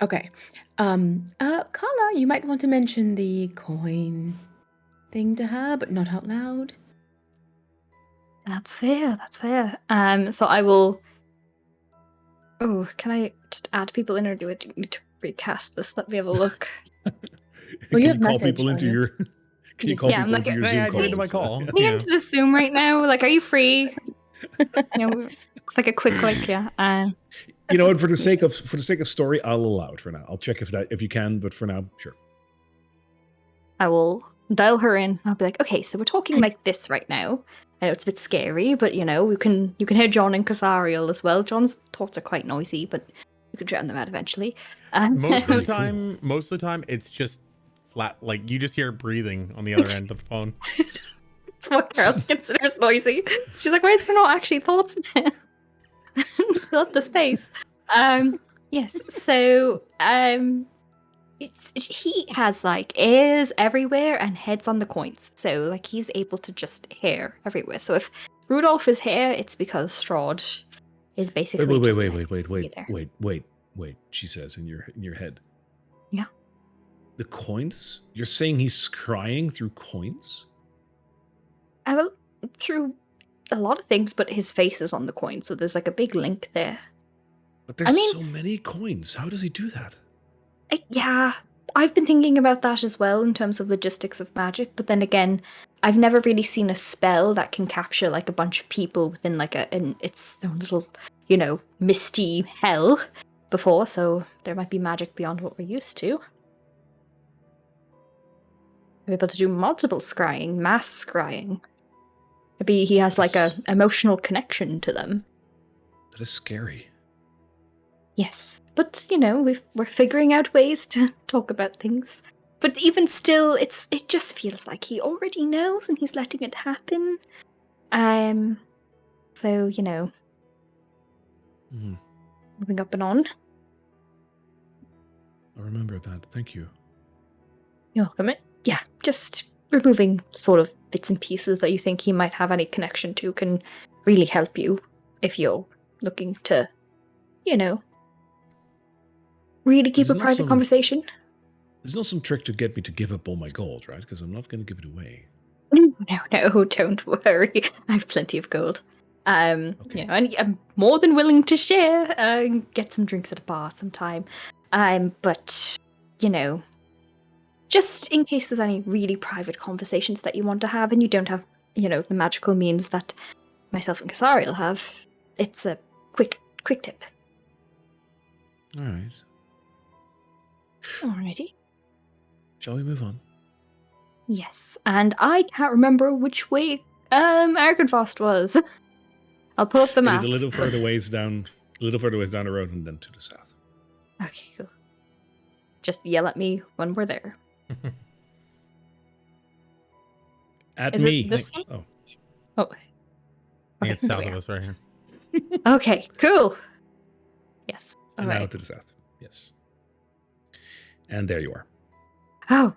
Okay. Carla, you might want to mention the coin thing to her, but not out loud. That's fair. So I will... Oh, can I just add people in, or do I need to recast this? Let me have a look. Well, you have call message, people into your... Can you call people into your Zoom calls? Into my call. Me into the Zoom right now. Are you free? It's a quick click, yeah. You know what? For the sake of story, I'll allow it for now. I'll check if you can, but for now, sure. I will dial her in. I'll be like, okay, so we're talking like this right now. I know it's a bit scary, but you can hear John and Kazariel as well. John's thoughts are quite noisy, but you can drown them out eventually. Most of the time, it's just flat. You just hear breathing on the other end of the phone. That's what Carol considers noisy. She's like, why is there not actually thoughts there? Love the space. Yes, so he has like ears everywhere and heads on the coins. So like he's able to just hear everywhere. So if Rudolph is here, it's because Strahd is basically Wait, she says in your head. Yeah. The coins? You're saying he's scrying through coins? Well, through a lot of things, but his face is on the coin, so there's like a big link there. But there's so many coins. How does he do that? Yeah, I've been thinking about that as well in terms of logistics of magic, but then again, I've never really seen a spell that can capture like a bunch of people within like its own little, misty hell before, so there might be magic beyond what we're used to. We're able to do multiple scrying, mass scrying. Maybe he has like a emotional connection to them. That is scary. Yes, but we're figuring out ways to talk about things. But even still, it just feels like he already knows and he's letting it happen. So moving up and on. I remember that. Thank you. You're welcome. Yeah, just removing sort of bits and pieces that you think he might have any connection to can really help you if you're looking to, really keep a private conversation. There's not some trick to get me to give up all my gold, right? Because I'm not going to give it away. No, don't worry. I have plenty of gold. Okay. And I'm more than willing to share and get some drinks at a bar sometime. But, just in case there's any really private conversations that you want to have and you don't have, the magical means that myself and Kasariel have, it's a quick tip. All right. Alrighty. Shall we move on? Yes, and I can't remember which way Arkenvost was. I'll pull up the map. It is a little further ways down the road and then to the south. Okay, cool. Just yell at me when we're there. Is me. It this one? Oh. I think it's south of us right here. Okay, cool. Yes. And now to the south. Yes. And there you are. Oh,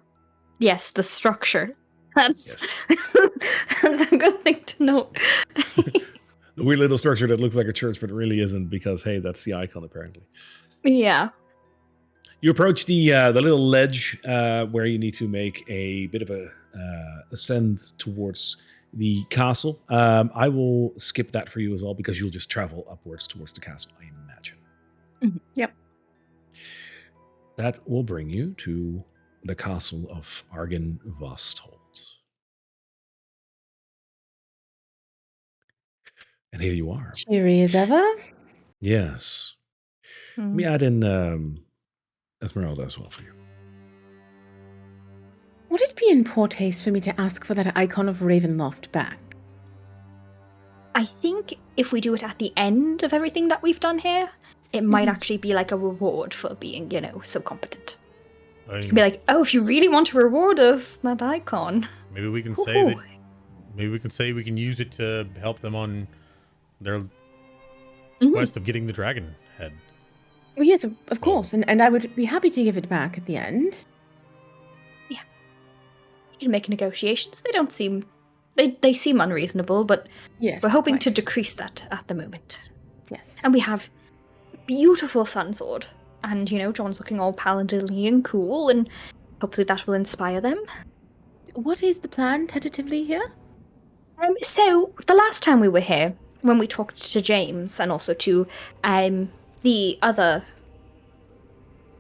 yes, the structure. That's a good thing to note. The weird little structure that looks like a church, but it really isn't because, hey, that's the icon apparently. Yeah. You approach the little ledge where you need to make a bit of a ascend towards the castle. I will skip that for you as well because you'll just travel upwards towards the castle, I imagine. Mm-hmm. Yep. That will bring you to the castle of Arkenvost. And here you are. Cheery as ever. Yes. Let me add in Esmeralda as well for you. Would it be in poor taste for me to ask for that icon of Ravenloft back? I think if we do it at the end of everything that we've done here, it might actually be like a reward for being, so competent. It could be like, oh, if you really want to reward us, that icon. Maybe we can say that. Maybe we can say we can use it to help them on their quest of getting the dragon head. Well, yes, of course, and I would be happy to give it back at the end. Yeah, you can make negotiations. They don't seem, they seem unreasonable, but yes, we're hoping to decrease that at the moment. Yes, and we have beautiful sunsword, and John's looking all paladinly and cool, and hopefully that will inspire them. What is the plan tentatively here? So the last time we were here, when we talked to James and also to the other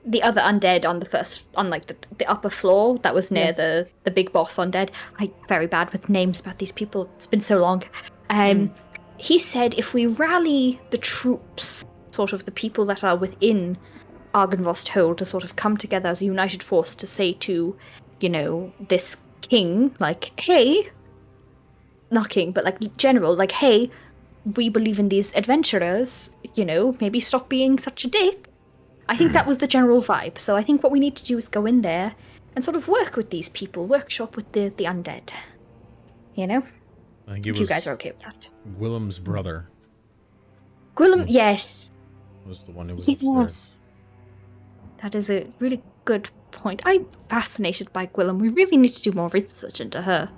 undead on the upper floor that was near the big boss undead. I'm very bad with names about these people. It's been so long. He said if we rally the troops, sort of the people that are within Arkenvost Hold, to sort of come together as a united force to say to, this king, like, hey, not king, but like general, like, hey, we believe in these adventurers, maybe stop being such a dick. I think that was the general vibe. So I think what we need to do is go in there and sort of work with these people, workshop with the undead. You know? I think it If was you guys are okay with that. Gwillem's brother Gwillem, yes. was the one who was upstairs. Yes. That is a really good point. I'm fascinated by Gwillem. We really need to do more research into her.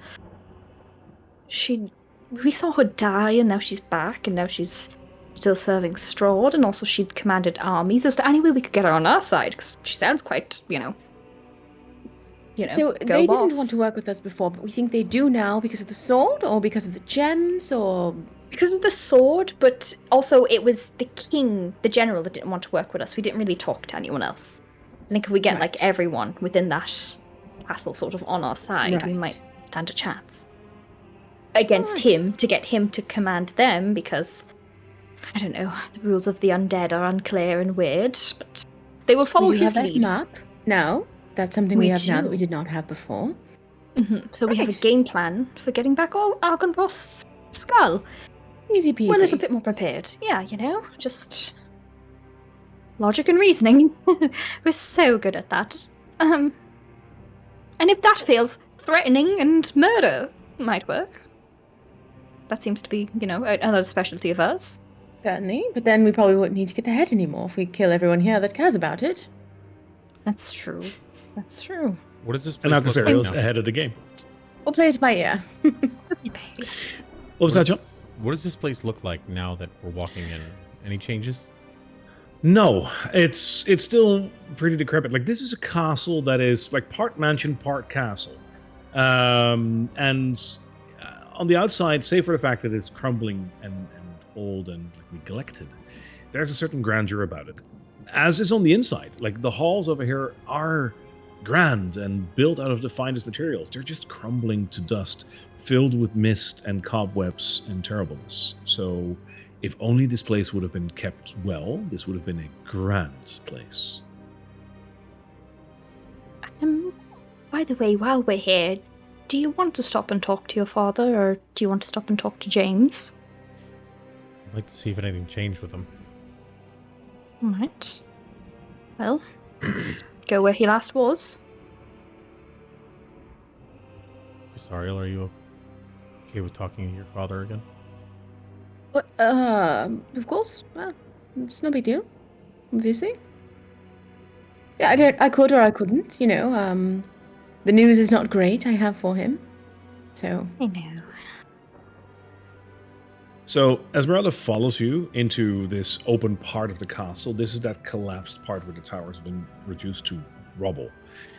We saw her die, and now she's back, and now she's still serving Strahd, and also she'd commanded armies. Is there any way we could get her on our side? Because she sounds quite, So go they boss. didn't want to work with us before, but we think they do now because of the sword, or because of the gems, or Because of the sword, but also it was the king, the general, that didn't want to work with us. We didn't really talk to anyone else. I think if we get like everyone within that castle sort of on our side, we Right. might stand a chance against him, to get him to command them, because I don't know, the rules of the undead are unclear and weird, but they will follow we do his have that lead. map now. That's something we We have now that we do. did not have before. So we have a Right. game plan for getting back Argonbost's skull. Easy peasy. We're a little bit more prepared. Yeah, just logic and reasoning. We're so good at that. And if that fails, threatening and murder might work. That seems to be, another specialty of ours. Certainly, but then we probably wouldn't need to get the head anymore if we kill everyone here that cares about it. That's true. That's true. What does this And place now look like Casario's now? ahead of the game. We'll play it by ear. What was that, John? What does this place look like now that we're walking in? Any changes? No, it's still pretty decrepit. Like, this is a castle that is like part mansion, part castle. And on the outside, save for the fact that it's crumbling and old and neglected, there's a certain grandeur about it. As is on the inside, like the halls over here are grand and built out of the finest materials. They're just crumbling to dust, filled with mist and cobwebs and terribleness. So if only this place would have been kept well, this would have been a grand place. By the way, while we're here, do you want to stop and talk to your father, or do you want to stop and talk to James? I'd like to see if anything changed with him. Alright. Well, let's go where he last was. Sariel, are you okay with talking to your father again? What? Of course. Well, it's no big deal. Obviously. Yeah, I could or I couldn't. The news is not great. I have for him. So. I know. So Esmeralda follows you into this open part of the castle. This is that collapsed part where the towers have been reduced to rubble,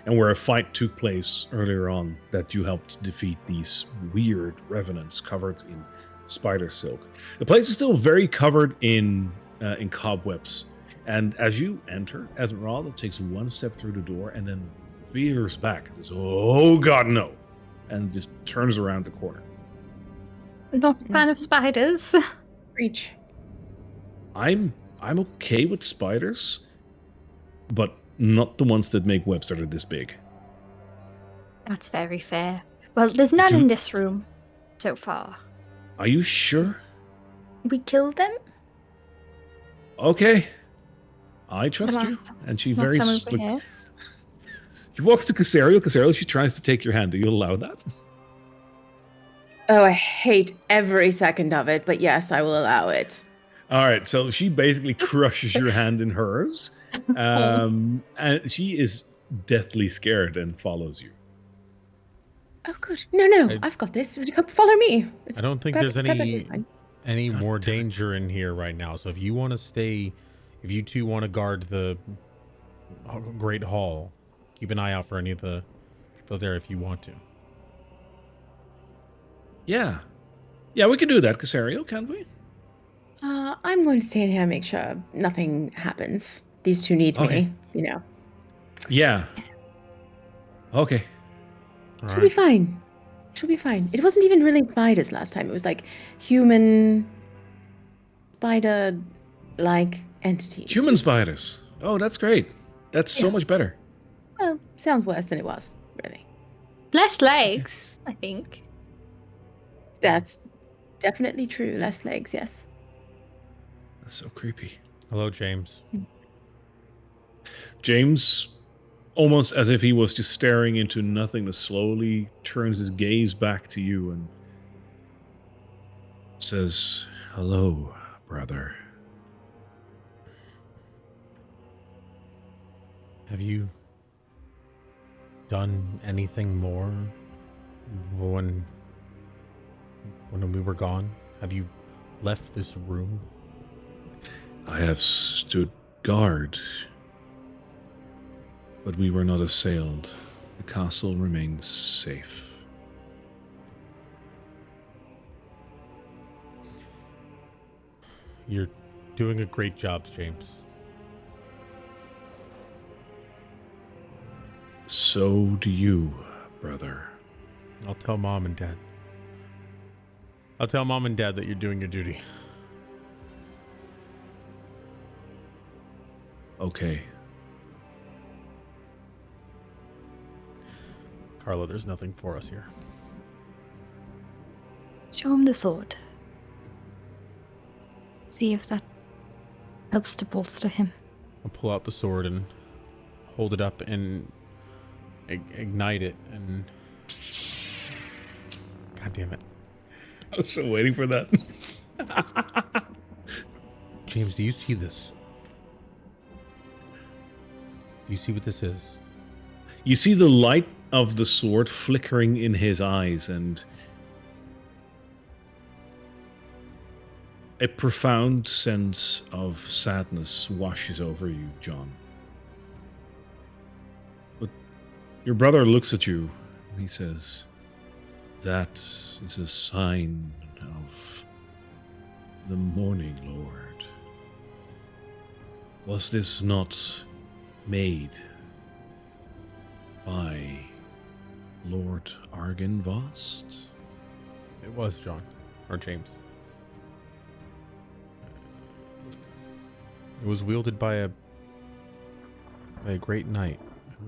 and where a fight took place earlier on that you helped defeat these weird revenants covered in spider silk. The place is still very covered in cobwebs, and as you enter, Esmeralda takes one step through the door and then veers back and says, "Oh God, no!" and just turns around the corner. Not a fan of spiders. Preach. I'm okay with spiders, but not the ones that make webs that are this big. That's very fair. Well, there's none you- in this room so far. Are you sure? We killed them? Okay. I trust The you. last- And she last very time we were here. she walks to Casario. Casario, she tries to take your hand. Do you allow that? Oh, I hate every second of it, but yes, I will allow it. All right, so she basically crushes your hand in hers. And she is deathly scared and follows you. Oh, good. No, I- I've got this. Come follow me. It's I don't think perfect- there's perfectly fine. any more danger in here right now. So if you want to stay, if you two want to guard the Great Hall, keep an eye out for any of the people there if you want to. Yeah. Yeah, we can do that, Casario, can't we? I'm going to stay in here and make sure nothing happens. These two need Okay. me, Yeah. Okay. All She'll be right. fine. She'll be fine. It wasn't even really spiders last time. It was like human spider-like entities. Human spiders. Oh, that's great. That's so much better. Well, sounds worse than it was, really. Less legs, I think. That's definitely true. Less legs, yes. That's so creepy. Hello, James. James, almost as if he was just staring into nothingness, slowly turns his gaze back to you and says, "Hello, brother." Have you done anything more when we were gone? Have you left this room? I have stood guard, but we were not assailed. The castle remains safe. You're doing a great job, James. So do you, brother. I'll tell Mom and Dad. I'll tell Mom and Dad that you're doing your duty. Okay. Carla, there's nothing for us here. Show him the sword. See if that helps to bolster him. I'll pull out the sword and hold it up and ignite it and... God damn it. I was so waiting for that. James, do you see this? Do you see what this is? You see the light of the sword flickering in his eyes, and a profound sense of sadness washes over you, John. But your brother looks at you and he says, "That is a sign of the morning, Lord. Was this not made by Lord Argynvost?" It was John. Or James. It was wielded by a great knight who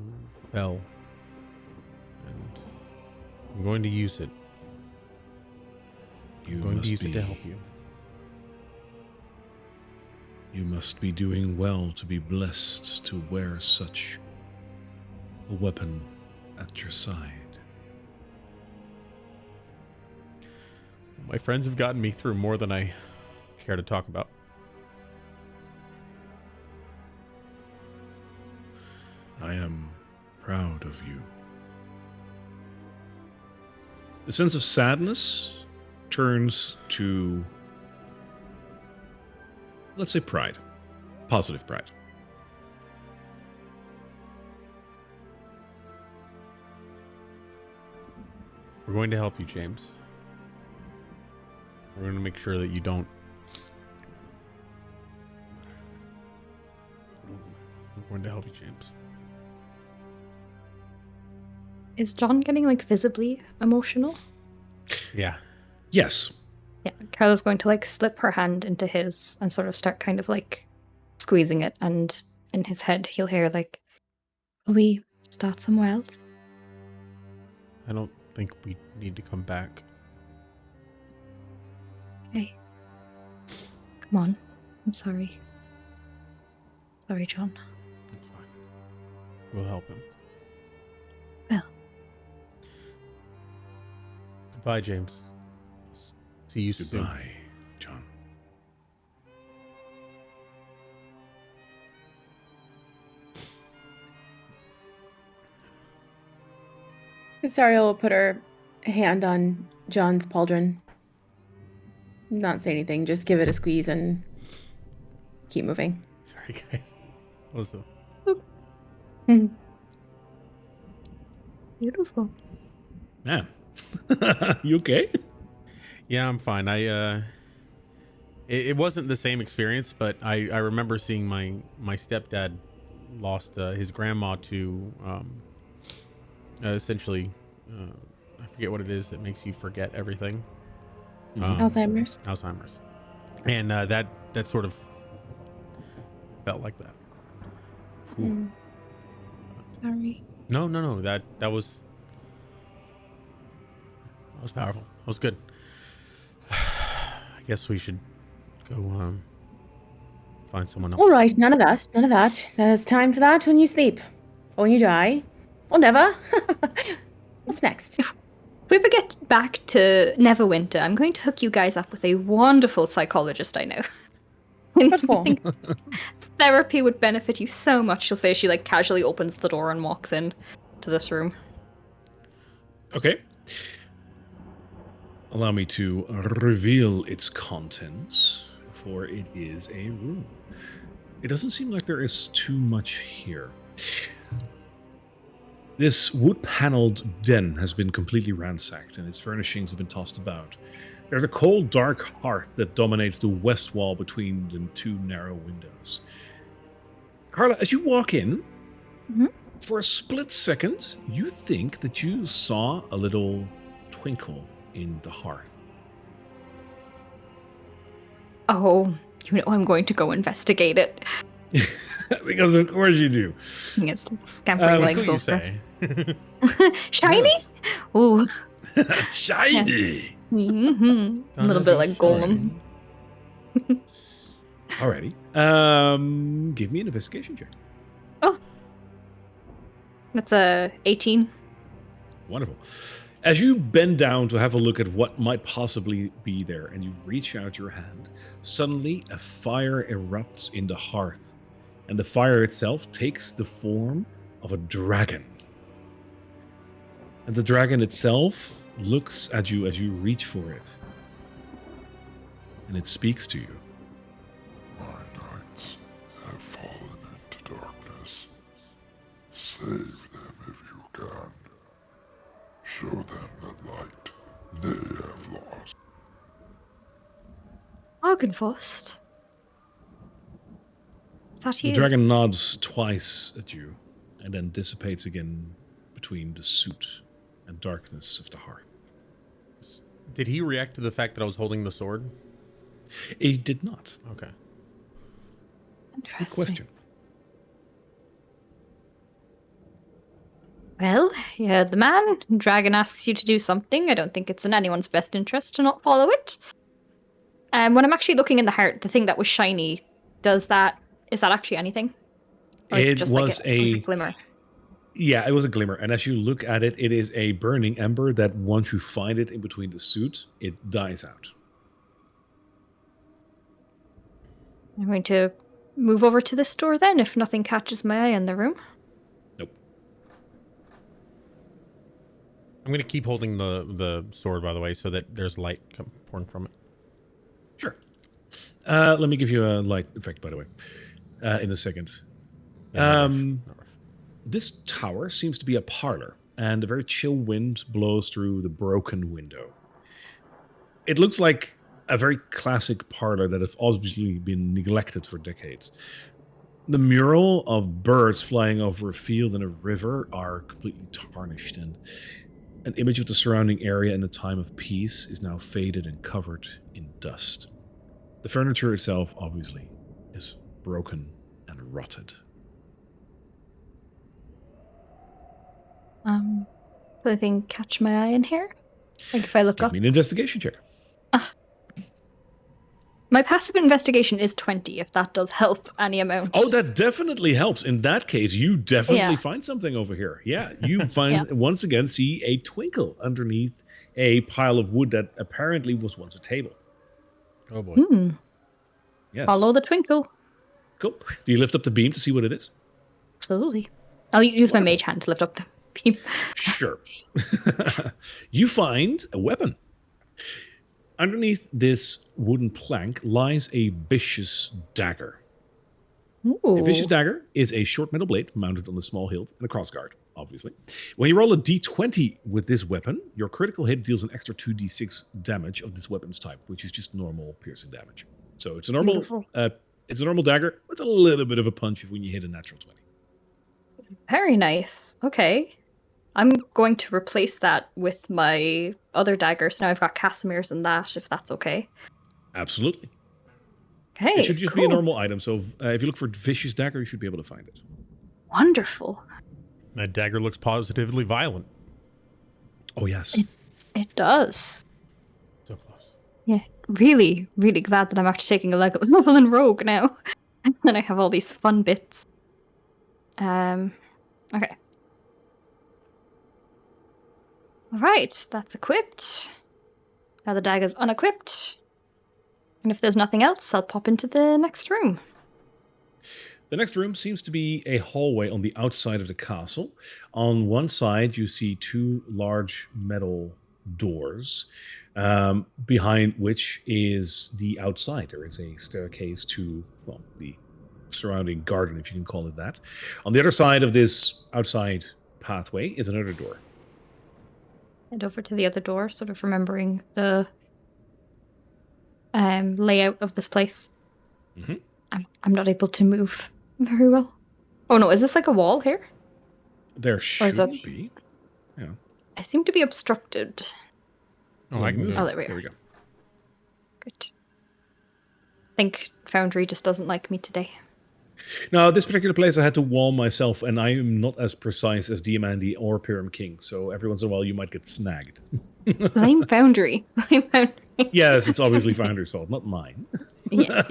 fell. And I'm going to use it. I'm going to use it to help you. You must be doing well to be blessed to wear such a weapon at your side. My friends have gotten me through more than I care to talk about. I am proud of you. The sense of sadness turns to, let's say, pride. Positive pride. We're going to help you, James. We're going to make sure that you don't... We're going to help you, James. Is John getting like visibly emotional? Yeah. Yes. Yeah, Carla's going to like slip her hand into his and sort of start kind of like squeezing it, and in his head he'll hear like, "Will we start somewhere else?" I don't think we need to come back. Hey. Come on. I'm sorry. Sorry, John. That's fine. We'll help him. Well. Goodbye, James. See you soon. Goodbye, John. Sariel will put her hand on John's pauldron. Not say anything, just give it a squeeze and keep moving. Sorry, guys. What was the... Beautiful. Yeah. You okay? Yeah, I'm fine. It wasn't the same experience, but I remember seeing my stepdad lost his grandma to essentially I forget what it is that makes you forget everything. Alzheimer's. And that sort of felt like that. Sorry. No. That was powerful. That was good. I guess we should go find someone else. All right, none of that. None of that. There's time for that when you sleep. Or when you die. Or never. What's next? we ever get back to Neverwinter, I'm going to hook you guys up with a wonderful psychologist I know. What for? I think therapy would benefit you so much. She'll say she like casually opens the door and walks in to this room. Okay. Allow me to reveal its contents, for it is a room. It doesn't seem like there is too much here. This wood-paneled den has been completely ransacked, and its furnishings have been tossed about. There's a cold, dark hearth that dominates the west wall between the two narrow windows. Carla, as you walk in, for a split second, you think that you saw a little twinkle in the hearth. Oh, you know I'm going to go investigate it. Because of course you do. It's scampering What legs you over. say? Shiny? Yes. Ooh. Shiny! A little bit like Golem. Alrighty. Give me an investigation check. Oh. That's a 18. Wonderful. As you bend down to have a look at what might possibly be there, and you reach out your hand, suddenly a fire erupts in the hearth, and the fire itself takes the form of a dragon. And the dragon itself looks at you as you reach for it, and it speaks to you. My knights have fallen into darkness. Save them if you can. Show them the light they have lost. Argenvost. Is that you? The dragon nods twice at you, and then dissipates again between the soot and darkness of the hearth. Did he react to the fact that I was holding the sword? He did not. Okay. Interesting. Good question. Well, yeah, the man. Dragon asks you to do something. I don't think it's in anyone's best interest to not follow it. When I'm actually looking in the heart, the thing that was shiny, is that actually anything? Or is It just was like it was a glimmer? Yeah, it was a glimmer. And as you look at it, it is a burning ember that once you find it in between the soot, it dies out. I'm going to move over to this door then, if nothing catches my eye in the room. Nope. I'm going to keep holding the sword, by the way, so that there's light pouring from it. Sure. Let me give you a light effect, by the way, in a second. Yeah, no rush. This tower seems to be a parlor, and a very chill wind blows through the broken window. It looks like a very classic parlor that has obviously been neglected for decades. The mural of birds flying over a field and a river are completely tarnished, and an image of the surrounding area in a time of peace is now faded and covered in dust. The furniture itself, obviously, is broken and rotted. Does anything catch my eye in here? Like if I look Give up. me an investigation check. My passive investigation is 20, if that does help any amount. Oh, that definitely helps. In that case, you definitely Yeah. find something over here. Yeah, you find, once again, see a twinkle underneath a pile of wood that apparently was once a table. Oh, boy. Yes. Follow the twinkle. Cool. Do you lift up the beam to see what it is? Absolutely. I'll use my mage hand to lift up the beam. Sure. You find a weapon. Underneath this wooden plank lies a vicious dagger. Ooh. A vicious dagger is a short metal blade mounted on a small hilt and a crossguard, obviously. When you roll a d20 with this weapon, your critical hit deals an extra 2d6 damage of this weapon's type, which is just normal piercing damage. So it's a normal dagger with a little bit of a punch when you hit a natural 20. Very nice. Okay. I'm going to replace that with my other daggers. Now I've got Casimir's and that, if that's okay. Absolutely. Okay, It should just be a cool. normal item, so if you look for vicious dagger, you should be able to find it. Wonderful. That dagger looks positively violent. Oh, yes. It does. So close. Yeah, really, really glad that I'm after taking a level in Rogue now. And I have all these fun bits. Okay. All right, that's equipped. Now the dagger's unequipped. And if there's nothing else, I'll pop into the next room. The next room seems to be a hallway on the outside of the castle. On one side, you see two large metal doors, behind which is the outside. There is a staircase to, well, the surrounding garden, if you can call it that. On the other side of this outside pathway is another door. Head over to the other door, sort of remembering the layout of this place. Mm-hmm. I'm not able to move very well. Oh no, is this like a wall here? There should be. Yeah. I seem to be obstructed. Oh, I can move. Oh, there we are. There we go. Good. I think Foundry just doesn't like me today. Now, this particular place I had to wall myself, and I am not as precise as Diamandi or Pyram King, so every once in a while you might get snagged. I'm Foundry. I'm Foundry. Yes, it's obviously Foundry's fault, not mine. Yes.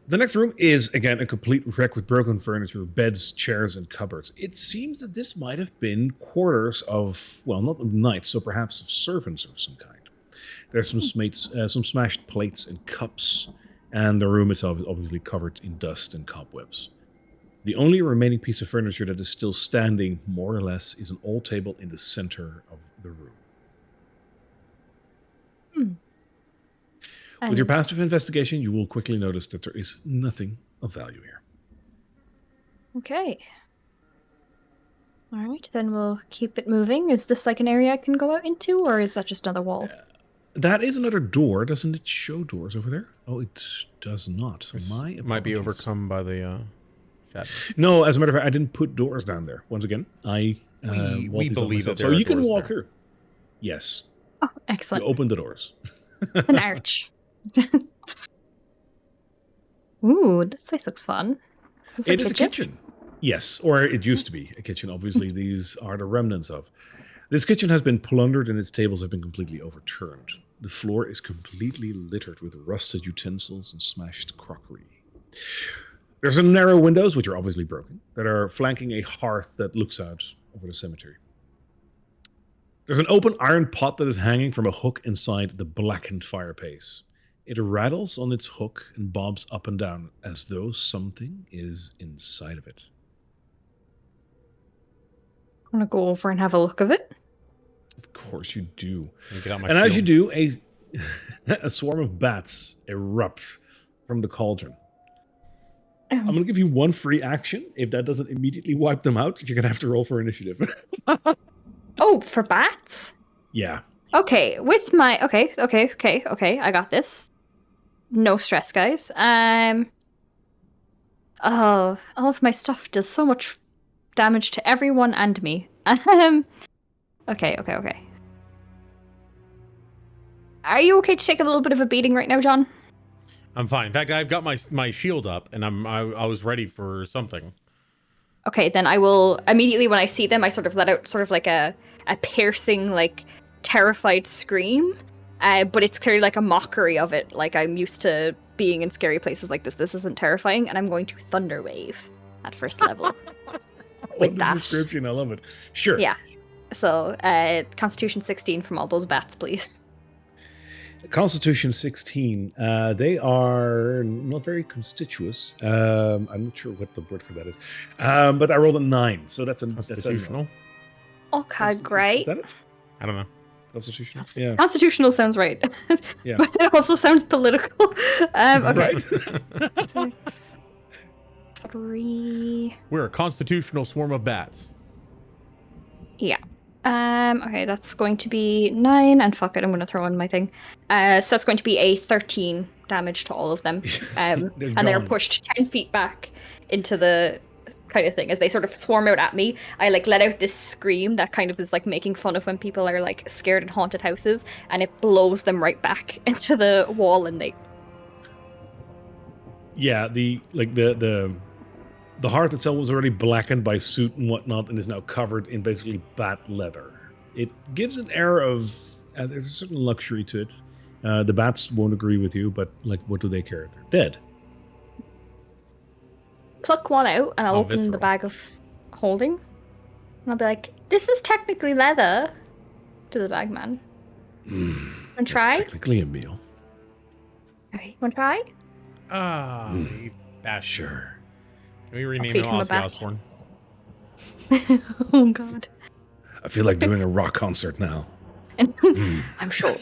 The next room is, again, a complete wreck with broken furniture, beds, chairs, and cupboards. It seems that this might have been quarters of, well, not of knights, so perhaps of servants of some kind. There's some smashed plates and cups, and the room itself is obviously covered in dust and cobwebs. The only remaining piece of furniture that is still standing, more or less, is an old table in the center of the room. With your passive investigation, you will quickly notice that there is nothing of value here. Okay. All right, then we'll keep it moving. Is this like an area I can go out into, or is that just another wall? That is another door. Doesn't it show doors over there? Oh, it does not. So It might be overcome by the shadow. No, as a matter of fact, I didn't put doors down there. Once again, we believe that so there are you can doors walk there. through. Yes. Oh, excellent. You open the doors. An arch. Ooh, this place looks fun. It is a kitchen. Yes, or it used to be a kitchen. Obviously, these are the remnants of. This kitchen has been plundered and its tables have been completely overturned. The floor is completely littered with rusted utensils and smashed crockery. There's some narrow windows, which are obviously broken, that are flanking a hearth that looks out over the cemetery. There's an open iron pot that is hanging from a hook inside the blackened fireplace. It rattles on its hook and bobs up and down as though something is inside of it. I'm gonna go over and have a look of it. Of course you do. Get out my And as you shield. do, a swarm of bats erupts from the cauldron. I'm going to give you one free action. If that doesn't immediately wipe them out, you're going to have to roll for initiative. Oh, for bats? Yeah. Okay, with my okay, I got this. No stress, guys. Oh, all of my stuff does so much damage to everyone and me. Okay. Are you okay to take a little bit of a beating right now, John? I'm fine. In fact, I've got my shield up, and I was ready for something. Okay, then I will immediately when I see them, I sort of let out sort of like a piercing, like terrified scream. But it's clearly like a mockery of it. Like I'm used to being in scary places like this. This isn't terrifying, and I'm going to thunder wave at first level. With the that description, I love it. Sure. Yeah. So, Constitution 16 from all those bats, please. Constitution 16. They are not very constituous. I'm not sure what the word for that is. But I rolled a 9, so that's a Constitutional? Okay, great. Is that it? I don't know. Constitutional? Yeah. Constitutional sounds right. Yeah. But it also sounds political. Okay. Right. 6, 3. We're a constitutional swarm of bats. Yeah. Okay, that's going to be 9, and fuck it, I'm going to throw in my thing. So that's going to be a 13 damage to all of them. And they're gone. pushed 10 feet back into the kind of thing. As they sort of swarm out at me, I like let out this scream that kind of is like making fun of when people are like scared in haunted houses, and it blows them right back into the wall, and they... Yeah, the heart itself was already blackened by soot and whatnot and is now covered in basically bat leather. It gives an air of... there's a certain luxury to it. The bats won't agree with you, but like, what do they care? They're dead. Pluck one out, and I'll open the visceral. bag of holding. And I'll be like, This is technically leather to the bagman. Want to try? Technically a meal. Okay, want to try? That's Sure. Can we rename feed him him a Ozzy bat. Osbourne? Oh god. I feel like doing a rock concert now. I'm sure.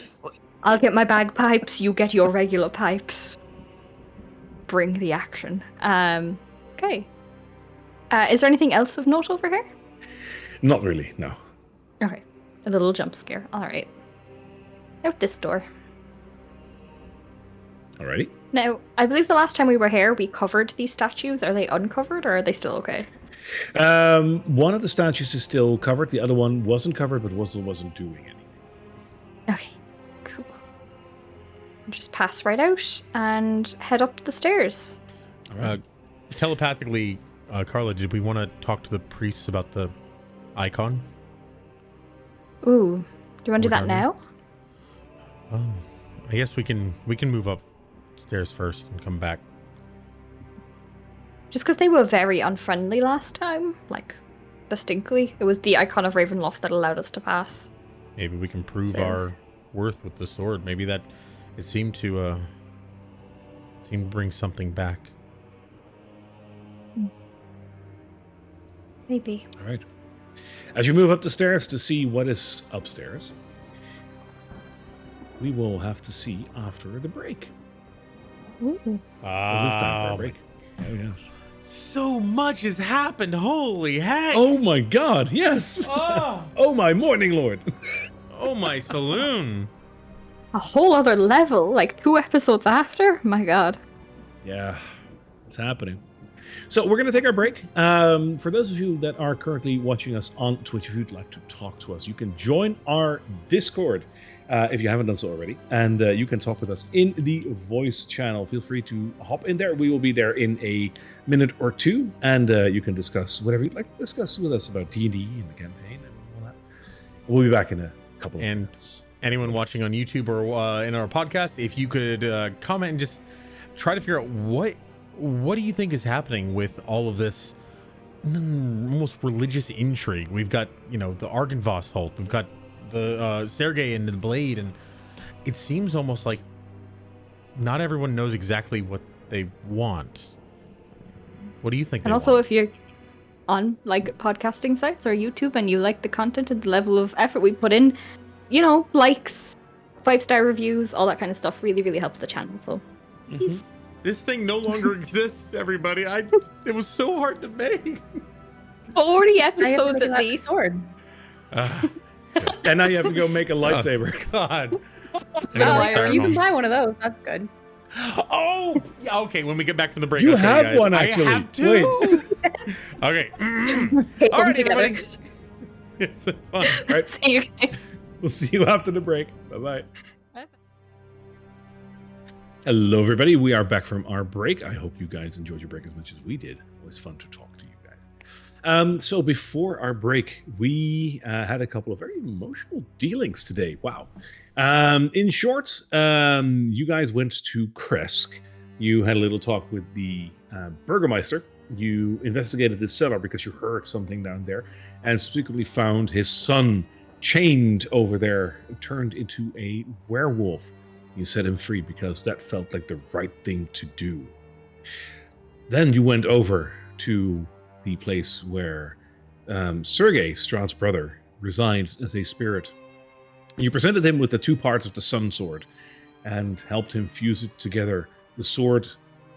I'll get my bagpipes, you get your regular pipes. Bring the action. Okay. Is there anything else of note over here? Not really, no. Okay. A little jump scare. Alright. Out this door. Alrighty. Now, I believe the last time we were here, we covered these statues. Are they uncovered, or are they still okay? One of the statues is still covered. The other one wasn't covered, but wasn't doing anything. Okay. Cool. Just pass right out and head up the stairs. Telepathically, Carla, did we want to talk to the priests about the icon? Ooh. Do you want to do that Or now? I guess we can move upstairs first and come back. Just because they were very unfriendly last time, like, distinctly. It was the icon of Ravenloft that allowed us to pass. Maybe we can prove So- our worth with the sword. Maybe that it seemed to bring something back. Maybe. All right. As you move up the stairs to see what is upstairs, we will have to see after the break. Ooh. Because it's time for a break. Oh, yes. So much has happened. Holy heck! Oh, my God. Yes. Oh, Oh, my morning lord. oh my saloon. A whole other level, like 2 episodes after? My god. Yeah, it's happening. So we're going to take our break. For those of you that are currently watching us on Twitch, if you'd like to talk to us, you can join our Discord if you haven't done so already. And you can talk with us in the voice channel. Feel free to hop in there. We will be there in a minute or two. And you can discuss whatever you'd like to discuss with us about D&D and the campaign and all that. We'll be back in a couple of minutes. Anyone watching on YouTube or in our podcast, if you could comment and just try to figure out what do you think is happening with all of this almost religious intrigue. We've got, the Argynvost Holt, we've got the Sergei and the Blade, and it seems almost like not everyone knows exactly what they want. What do you think? And also, if you're on like podcasting sites or YouTube and you like the content and the level of effort we put in, likes, 5-star reviews, all that kind of stuff really, really helps the channel. So This thing no longer exists, everybody. It was so hard to make. 40 I have to episodes bring at out the least. sword. And now you have to go make a lightsaber. God. You can buy one of those. That's good. Oh, yeah. Okay, when we get back from the break, You okay, have guys. one, actually. I have two. Okay. Okay, All right, together. everybody. It's fun. All right. See you guys. We'll see you after the break. Bye-bye. Hello, everybody. We are back from our break. I hope you guys enjoyed your break as much as we did. It was fun to talk to you guys. So before our break, we had a couple of very emotional dealings today. Wow. In short, you guys went to Kresk. You had a little talk with the Burgermeister. You investigated the cellar because you heard something down there, and specifically found his son chained over there, turned into a werewolf. You set him free because that felt like the right thing to do. Then you went over to the place where Sergei, Strahd's brother, resides as a spirit. You presented him with the 2 parts of the sun sword and helped him fuse it together. The sword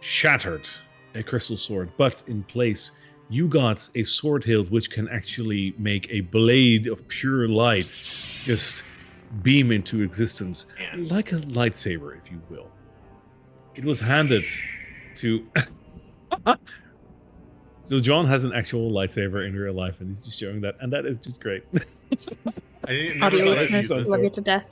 shattered, a crystal sword, but in place you got a sword hilt which can actually make a blade of pure light just beam into existence, like a lightsaber, if you will. It was handed to... So John has an actual lightsaber in real life, and he's just showing that, and that is just great. I didn't Audio know listeners, so love you to death.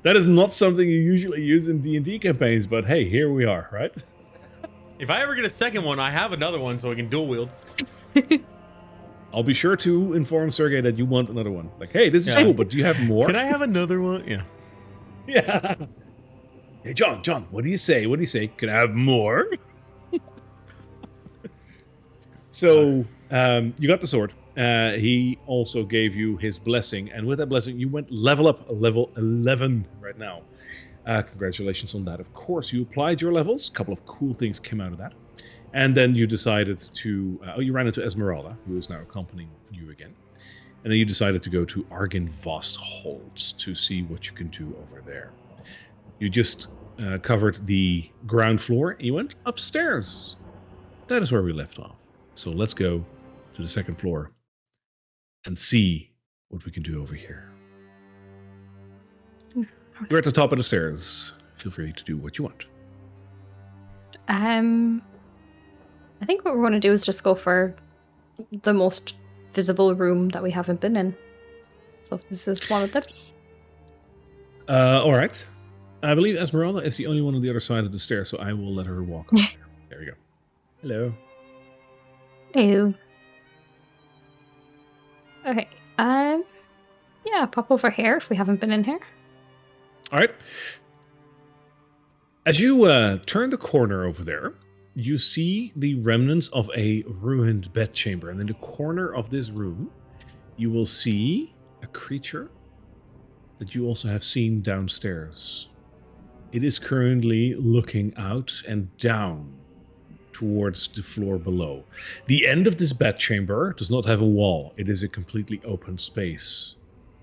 That is not something you usually use in D&D campaigns, but hey, here we are, right? If I ever get a second one, I have another one so I can dual wield. I'll be sure to inform Sergei that you want another one. Like, hey, this is cool, but do you have more? Can I have another one? Yeah. Yeah. Hey, John, what do you say? What do you say? Can I have more? So, You got the sword. He also gave you his blessing, and with that blessing, you went level up, level 11 right now. Congratulations on that. Of course, you applied your levels. A couple of cool things came out of that. And then you decided to... you ran into Esmeralda, who is now accompanying you again. And then you decided to go to Argynvost Holds to see what you can do over there. You just covered the ground floor, and you went upstairs. That is where we left off. So let's go to the second floor and see what we can do over here. You're at the top of the stairs. Feel free to do what you want. I think what we're going to do is just go for the most visible room that we haven't been in. So this is one of them. All right. I believe Esmeralda is the only one on the other side of the stairs, so I will let her walk over. There we go. Hello. Hello. Okay. Yeah, pop over here if we haven't been in here. All right. As you turn the corner over there, you see the remnants of a ruined bedchamber. And in the corner of this room, you will see a creature that you also have seen downstairs. It is currently looking out and down towards the floor below. The end of this bedchamber does not have a wall. It is a completely open space.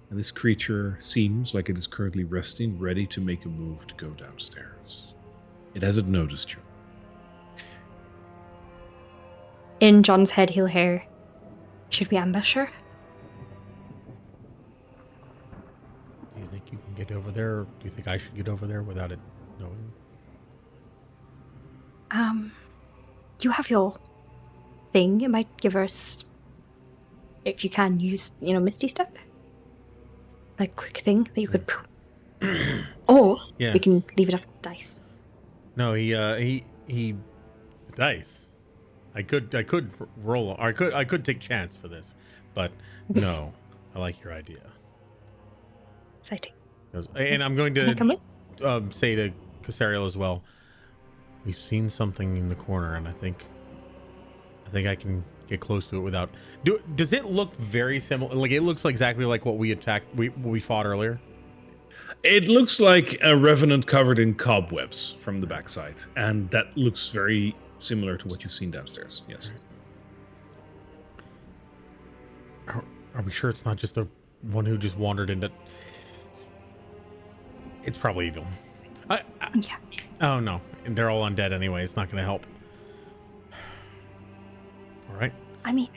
And this creature seems like it is currently resting, ready to make a move to go downstairs. It hasn't noticed you. In John's head, he'll hear, should we ambush her? Do you think you can get over there? Or do you think I should get over there without it knowing? You have your thing. It might give us, if you can, use, Misty Step. Like quick thing that you could... Or Yeah. we can leave it up to dice. No, he dice. I could roll. Or I could take chance for this, but no. I like your idea. Exciting. And I'm going Can I come to in? say to Casariel as well. We've seen something in the corner, and I think I can get close to it without. Does it look very similar? Like it looks exactly like what we fought earlier. It looks like a revenant covered in cobwebs from the backside, and that looks very similar to what you've seen downstairs. Yes. Are we sure it's not just the one who just wandered into? It's probably evil. Yeah. Oh no, they're all undead anyway. It's not going to help. All right. I mean,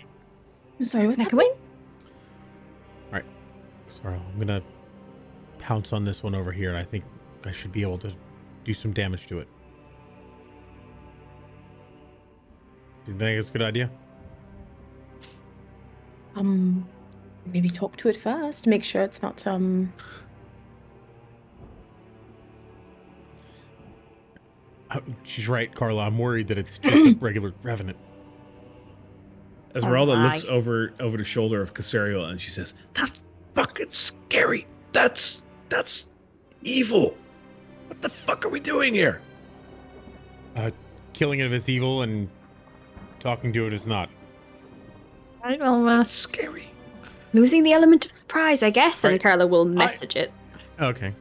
I'm sorry, what's can I come in? happening? All right. Sorry, I'm gonna pounce on this one over here, and I think I should be able to do some damage to it. Do you think it's a good idea? Maybe talk to it first. Make sure it's not She's right, Carla. I'm worried that it's just a regular revenant. Esmeralda Alright. looks over the shoulder of Casariel and she says, "That's fucking scary. That's evil. What the fuck are we doing here?" Killing it is evil, and talking to it is not. Right, well, That's scary. losing the element of surprise, I guess, and Right. Carla will message it. Okay.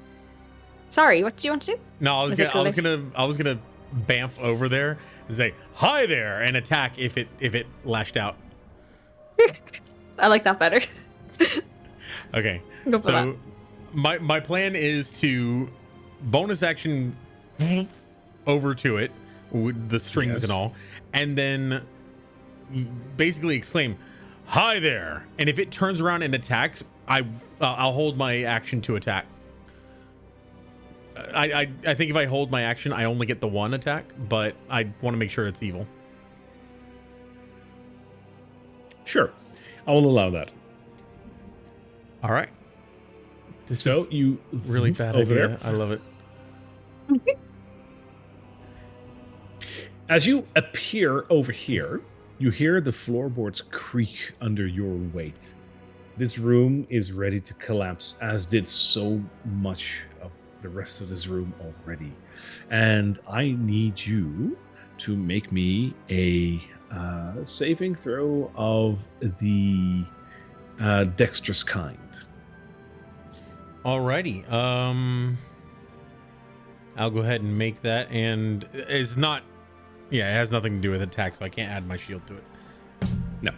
Sorry, what do you want to do? No, I was Is it gonna bamf over there and say hi there and attack if it lashed out. I like that better. Okay. Go for So my plan is to bonus action over to it with the strings Yes. and all, and then basically exclaim, "Hi there!" And if it turns around and attacks, I'll hold my action to attack. I think if I hold my action, I only get the one attack, but I want to make sure it's evil. Sure. I will allow that. All right. This So you is really bad over idea. there. I love it. As you appear over here, you hear the floorboards creak under your weight. This room is ready to collapse, as did so much of the rest of this room already. And I need you to make me a saving throw of the dexterous kind. Alrighty. I'll go ahead and make that, and it's not. Yeah, it has nothing to do with attack, so I can't add my shield to it. No.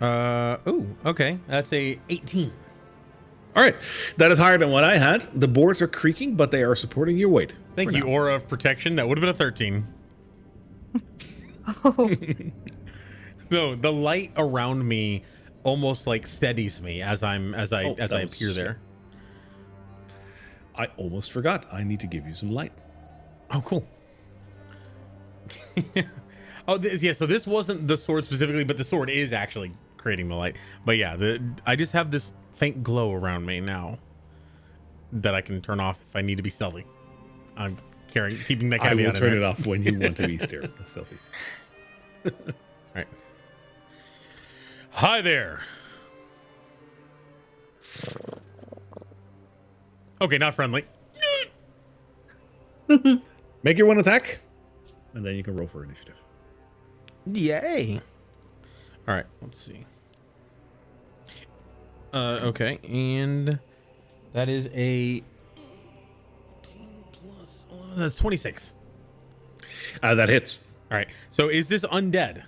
Oh, okay. That's a 18. All right, that is higher than what I had. The boards are creaking, but they are supporting your weight. Thank you, now. Aura of Protection. That would have been a 13. Oh. So the light around me almost like steadies me as I appear there. I almost forgot. I need to give you some light. Oh, cool. Yeah. So this wasn't the sword specifically, but the sword is actually creating the light. But yeah, I just have this faint glow around me now that I can turn off if I need to be stealthy. I'm keeping that I caveat. will turn it off when you want to be stealthy. All right. Hi there. Okay, not friendly. Make your one attack, and then you can roll for initiative. Yay. All right, let's see. Okay, and that is a plus 11, that's 26. That hits. All right, so is this undead?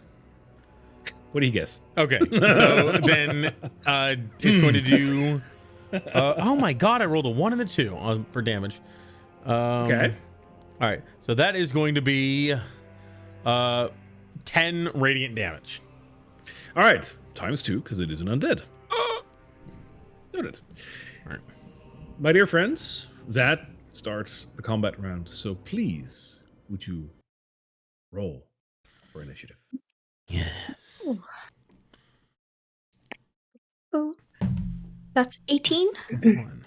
What do you guess? Okay, so then it's going to do. Oh my god, I rolled a 1 and a 2 for damage. Okay. All right, so that is going to be 10 radiant damage. All right, times 2 because it is an undead. Noted. All right. My dear friends, that starts the combat round. So please, would you roll for initiative? Yes. Oh, that's 18. One.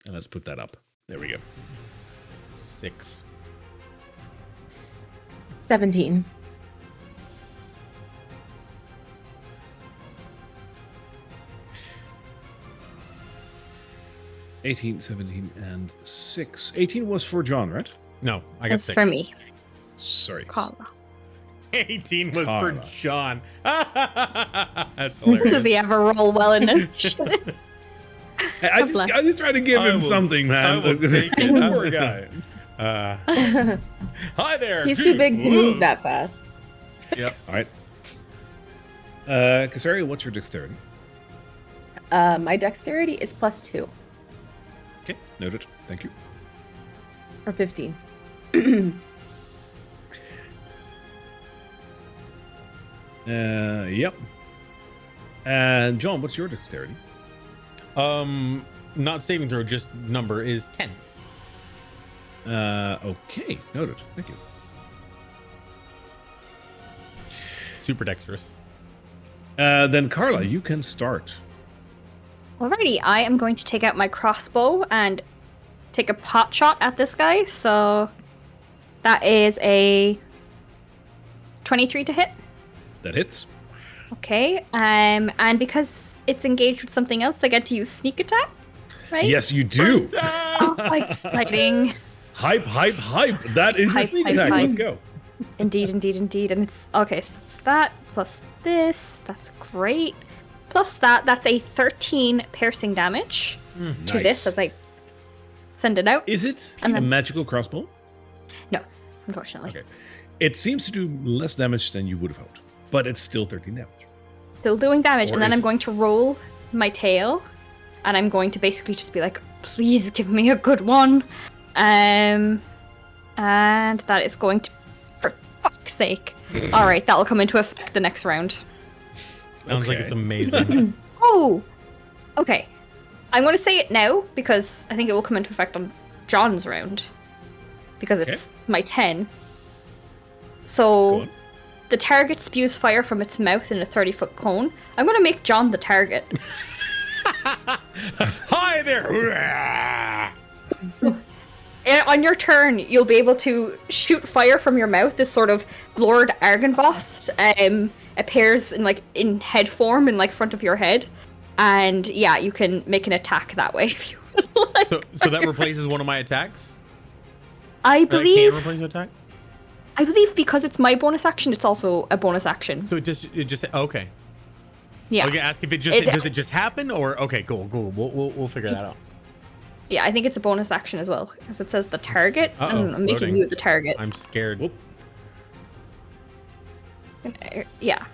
And let's put that up. There we go. 6. 17. $18, 17, and 6. 18 was for John, right? No, I got That's 6. for me. Sorry. Carla. 18 was Carla. for John. That's Does hilarious. he ever roll well in it? Hey, I just try to give him something, I man. will take it. Poor guy. Hi there. He's too big to move that fast. Yep. All right. Kasaria, what's your dexterity? My dexterity is +2 Okay, noted. Thank you. or 15. Yep. And John, what's your dexterity? Not saving throw, just number is 10. Okay, noted. Thank you. Super dexterous. Then Carla, you can start. Alrighty, I am going to take out my crossbow and take a pot shot at this guy. So that is a 23 to hit. That hits. Okay, and because it's engaged with something else, I get to use sneak attack, right? Yes, you do. Oh, exciting. Hype, hype, hype. That is your Hype, sneak hype, attack. hype. Let's go. Indeed, indeed, indeed. And it's okay, so that's that plus this. That's great. Plus that's a 13 piercing damage to this as I send it out. Is it And a then- magical crossbow? No, unfortunately. Okay. It seems to do less damage than you would have hoped, but it's still 13 damage. Still doing damage, Or and then is I'm it? going to roll my tail, and I'm going to basically just be like, please give me a good one. And that is going to, for fuck's sake. Alright, that'll come into effect the next round. Sounds like Okay. it's amazing. Oh! Okay. I'm going to say it now, because I think it will come into effect on John's round. Because it's my 10. Go So, on. the target spews fire from its mouth in a 30-foot cone. I'm going to make John the target. Hi there. On your turn, you'll be able to shoot fire from your mouth. This sort of Lord Argynvost appears in head form in front of your head, and yeah, you can make an attack that way if you would like. So that replaces one of my attacks? I Can believe replace an attack? I believe because it's my bonus action, it's also a bonus action. So it just okay. Yeah. Okay, ask if it just does it just happen or okay, cool. We'll figure that out. Yeah, I think it's a bonus action as well because it says the target, Uh-oh, and I'm making loading. you the target. I'm scared. Whoop. Yeah.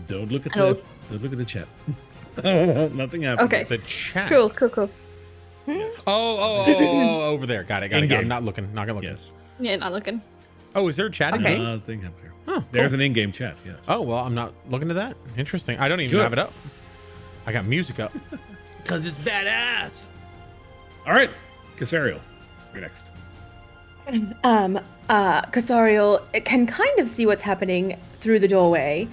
Don't look at Hello. the chat. Nothing happened. Okay. The chat. Cool. Yes. Oh, over there. Got it. In-game. I'm not looking. Not gonna look. Yes. Yeah, not looking. Oh, is there a chat Okay. in-game? Nothing happened here. Huh, There's cool. an in-game chat. Yes. Oh well, I'm not looking at that. Interesting. I don't even Good. have it up. I got music up because it's badass. All right, Casariel, you're next. Casariel can kind of see what's happening through the doorway,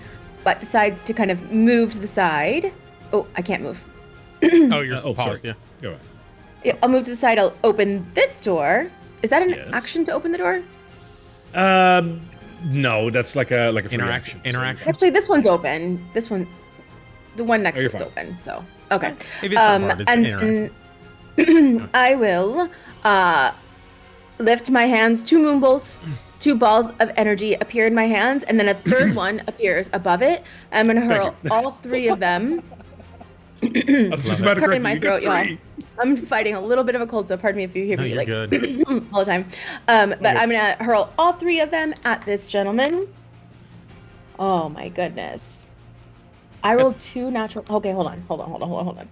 but decides to kind of move to the side. Oh, I can't move. Oh, you're Oh, paused. sorry. Yeah. Go ahead. Yeah, I'll move to the side. I'll open this door. Is that an Yes. action to open the door? No, that's like a free Interaction. action. So Interaction. Actually, this one's open. This one, the one next Oh, to you're it's fine. open. So okay. If it's not hard, it's and interaction. I will lift my hands. 2 moonbolts, 2 balls of energy appear in my hands, and then a third one appears above it. I'm gonna hurl all 3 of them. I was just about to Pardon correct my you. You throat, got y'all. 3. I'm fighting a little bit of a cold, so pardon me if you hear No, me you're like good. all the time. But Okay. I'm gonna hurl all 3 of them at this gentleman. Oh my goodness! I rolled 2 natural. Okay, hold on.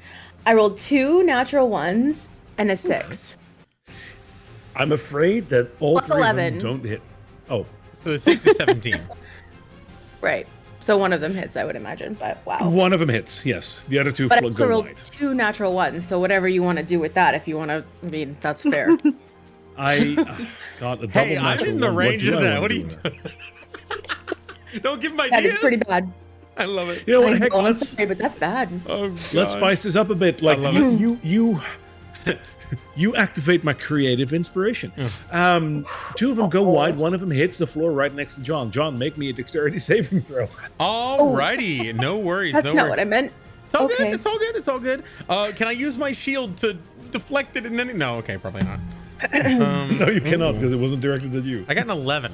I rolled 2 natural ones and a 6. I'm afraid that all Plus 3 of 11. them don't hit. Oh, So the 6 is 17. Right. So one of them hits, I would imagine. But wow. one of them hits. Yes, the other 2 But I also go rolled wide. 2 natural ones. So whatever you want to do with that, if you want to, I mean, that's fair. I got a double Hey, I'm natural in the one. range do of I that. wanna What are do you with that? doing? Don't give my That ideas. is pretty bad. I love it. You know what? I Heck, know, I'm let's sorry, but that's bad. Oh, let's God. spice this up a bit. Like love you you activate my creative inspiration. 2 of them go wide. One of them hits the floor right next to John. John, make me a dexterity saving throw. Alrighty. No worries. That's no not worries. what I meant. It's all Okay. good. It's all good. It's all good. Can I use my shield to deflect it and then? No. Okay, probably not. No, you cannot because it wasn't directed at you. I got an 11.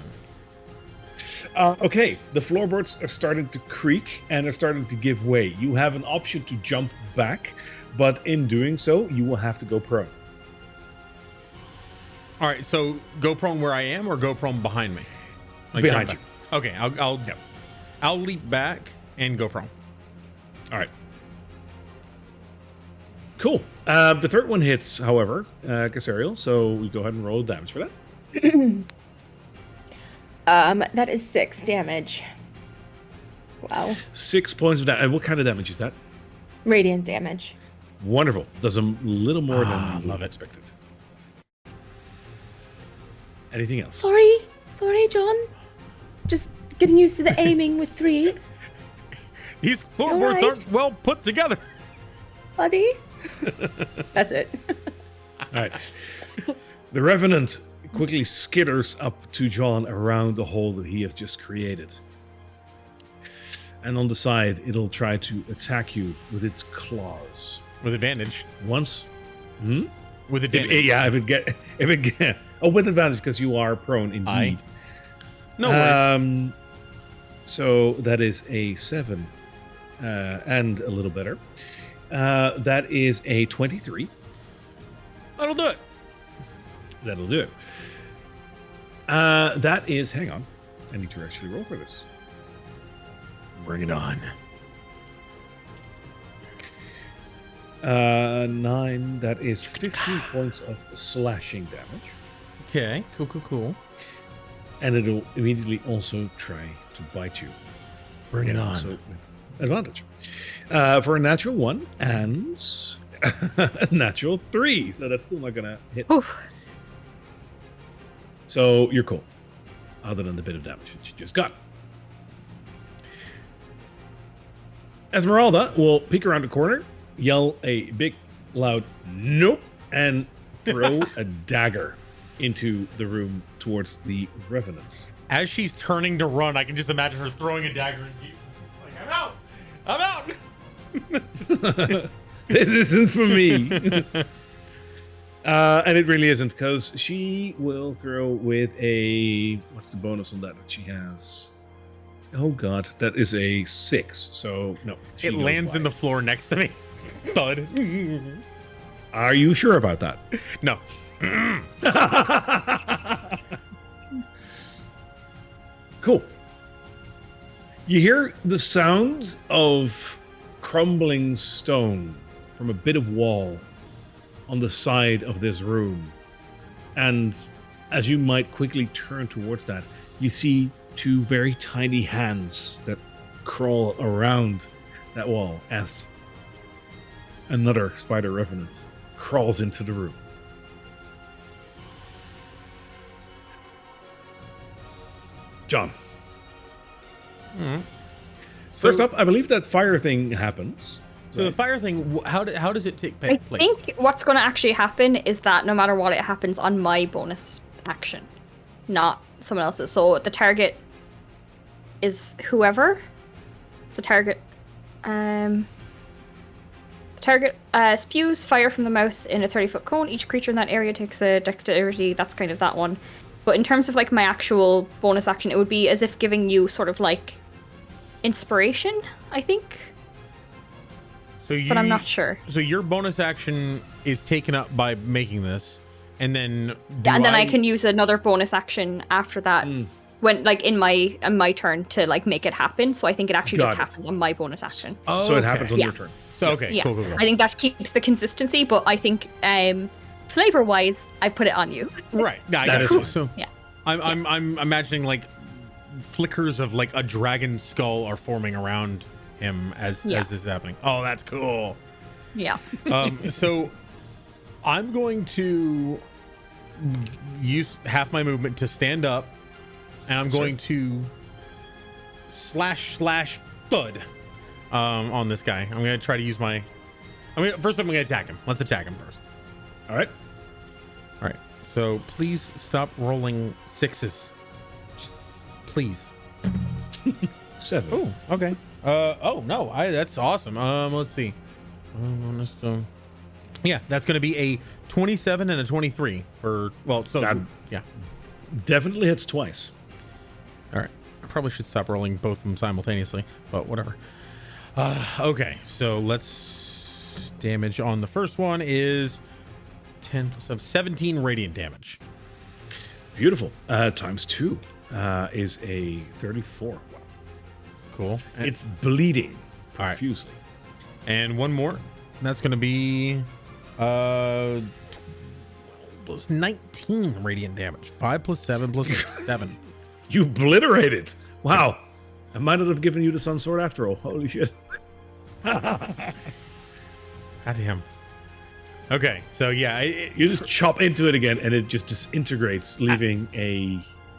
Okay, the floorboards are starting to creak and are starting to give way. You have an option to jump back, but in doing so, you will have to go prone. All right. So go prone where I am, or go prone behind me. Like Behind jump back. Okay. I'll leap back and go prone. All right. Cool. The third one hits, however, Casariel, so we go ahead and roll damage for that. That is 6 damage. Wow. 6 points of damage. What kind of damage is that? Radiant damage. Wonderful. Does a little more than love it. expected. Anything else? Sorry, John. Just getting used to the aiming with 3, These floorboards right. aren't well put together. buddy. That's it. All right. The Revenant quickly skitters up to John around the hole that he has just created. And on the side, it'll try to attack you with its claws. With advantage. Once. With advantage. If it get. Oh, with advantage because you are prone indeed. No worries. So that is a 7 and a little better. That is a 23. That'll do it. That'll do it. That is. Hang on. I need to actually roll for this. Bring it on. 9. That is 15 points of slashing damage. Okay. Cool. And it'll immediately also try to bite you. Bring it on. So with advantage. For a natural 1 and a natural 3. So that's still not going to hit. Oof. So you're cool. Other than the bit of damage that you just got. Esmeralda will peek around the corner, yell a big, loud nope, and throw a dagger into the room towards the Revenants. As she's turning to run, I can just imagine her throwing a dagger and like, I'm out. This isn't for me. And it really isn't, because she will throw with a... What's the bonus on that she has? Oh god, that is a 6. So, no. It lands in the floor next to me. Thud. Are you sure about that? No. Cool. You hear the sounds of crumbling stone from a bit of wall on the side of this room. And as you might quickly turn towards that, you see two very tiny hands that crawl around that wall as another spider revenant crawls into the room. John. First up, I believe that fire thing happens. So the fire thing, how does it take place? I think what's going to actually happen is that no matter what, it happens on my bonus action, not someone else's. So the target is whoever. So target, spews fire from the mouth in a 30-foot cone. Each creature in that area takes a dexterity. That's kind of that one. But in terms of like my actual bonus action, it would be as if giving you sort of like inspiration, I think. But I'm not sure. So your bonus action is taken up by making this, and then I can use another bonus action after that when like in my turn to like make it happen. So I think it actually just happens on my bonus action. Oh, so it happens on your turn. So okay, yeah. Cool. I think that keeps the consistency, but I think flavor wise, I put it on you. Right. Yeah, that is so. Yeah. I'm imagining like flickers of like a dragon skull are forming around him as this is happening. Oh, that's cool. Yeah. So I'm going to use half my movement to stand up, and I'm going to slash thud on this guy. I'm going to try to use my... First I'm going to attack him. Let's attack him first. All right. So please stop rolling sixes. Just please. 7. Oh, okay. No, that's awesome. Let's see. Yeah, that's going to be a 27 and a 23 for, That yeah. definitely hits twice. All right. I probably should stop rolling both of them simultaneously, but whatever. Okay, so let's... Damage on the first one is 10 plus 17 radiant damage. Beautiful. Times 2 is a 34. Cool. And It's bleeding All right. profusely. And one more. That's going to be 19 radiant damage. 5 plus 7 plus 7. You obliterated. Wow. I might not have given you the Sun Sword after all. Holy shit. Goddamn. Okay, so yeah, You just chop into it again, and it just disintegrates, leaving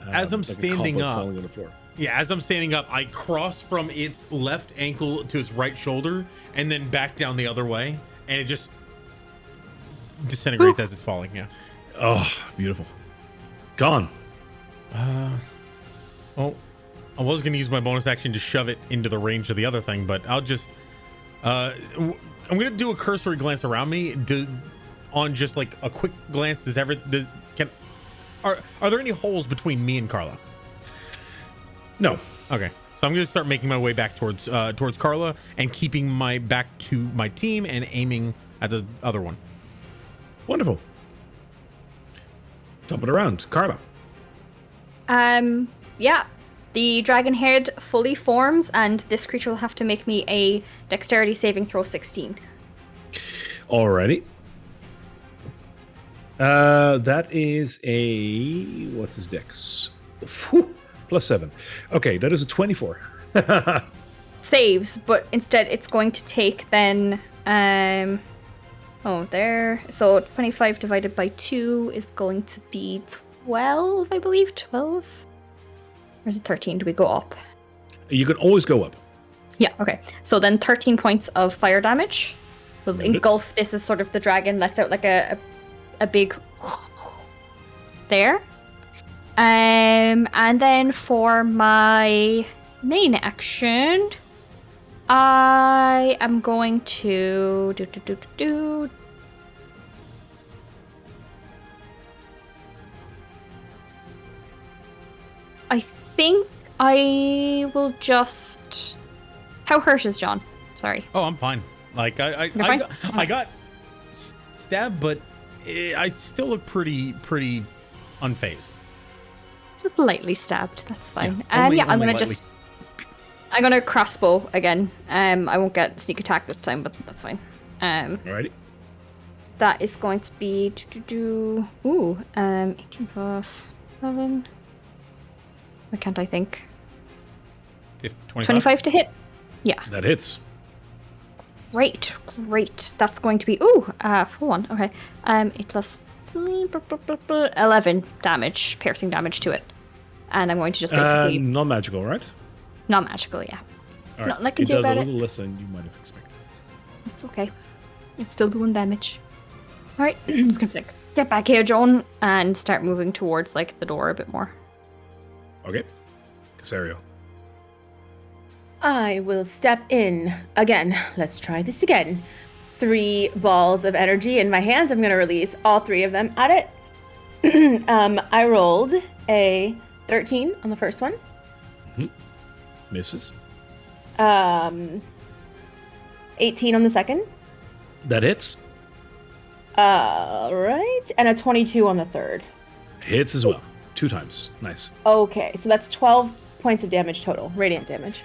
as I'm like a standing cobweb up, falling on the floor. yeah, as I'm standing up, I cross from its left ankle to its right shoulder, and then back down the other way, and it just disintegrates as it's falling. Yeah. Oh, beautiful. Gone. Well, I was going to use my bonus action to shove it into the range of the other thing, but I'll just... I'm going to do a cursory glance around me on just like a quick glance. Are there any holes between me and Carla? No. Okay. So I'm going to start making my way back towards Carla and keeping my back to my team and aiming at the other one. Wonderful. Dump it around. Carla. Yeah. The dragon head fully forms, and this creature will have to make me a dexterity saving throw 16. Alrighty. That is a... What's his dex? Whew, plus 7. Okay, that is a 24. Saves, but instead it's going to take then... So 25 divided by 2 is going to be 12, I believe. 12? Or is it 13? Do we go up? You can always go up. Yeah, okay. So then 13 points of fire damage will engulf this as sort of the dragon lets out like a big there. And then for my main action, I am going to I think I will just. How hurt is John? Sorry. Oh, I'm fine. Like I got stabbed, but I still look pretty unfazed. Just lightly stabbed. That's fine. Only I'm gonna lightly. I'm gonna crossbow again. I won't get sneak attack this time, but that's fine. Alrighty. That is going to be 18 plus 7. Why can't I think? 25 to hit. Yeah. That hits. Great. That's going to be full one. Okay. 8 plus 3, 11 damage, piercing damage to it, and I'm going to just basically Non-magical, right? not magical. Yeah. All right. Nothing I can It do does about a it. little less than you might have expected. It's okay. It's still doing damage. All right. I'm just gonna get back here, John, and start moving towards like the door a bit more. Okay. Casario. I will step in again. Let's try this again. 3 balls of energy in my hands. I'm going to release all 3 of them at it. I rolled a 13 on the first one. Misses. 18 on the second. That hits. All right. And a 22 on the third. Hits as well. 2 times. Nice. Okay. So that's 12 points of damage total. Radiant damage.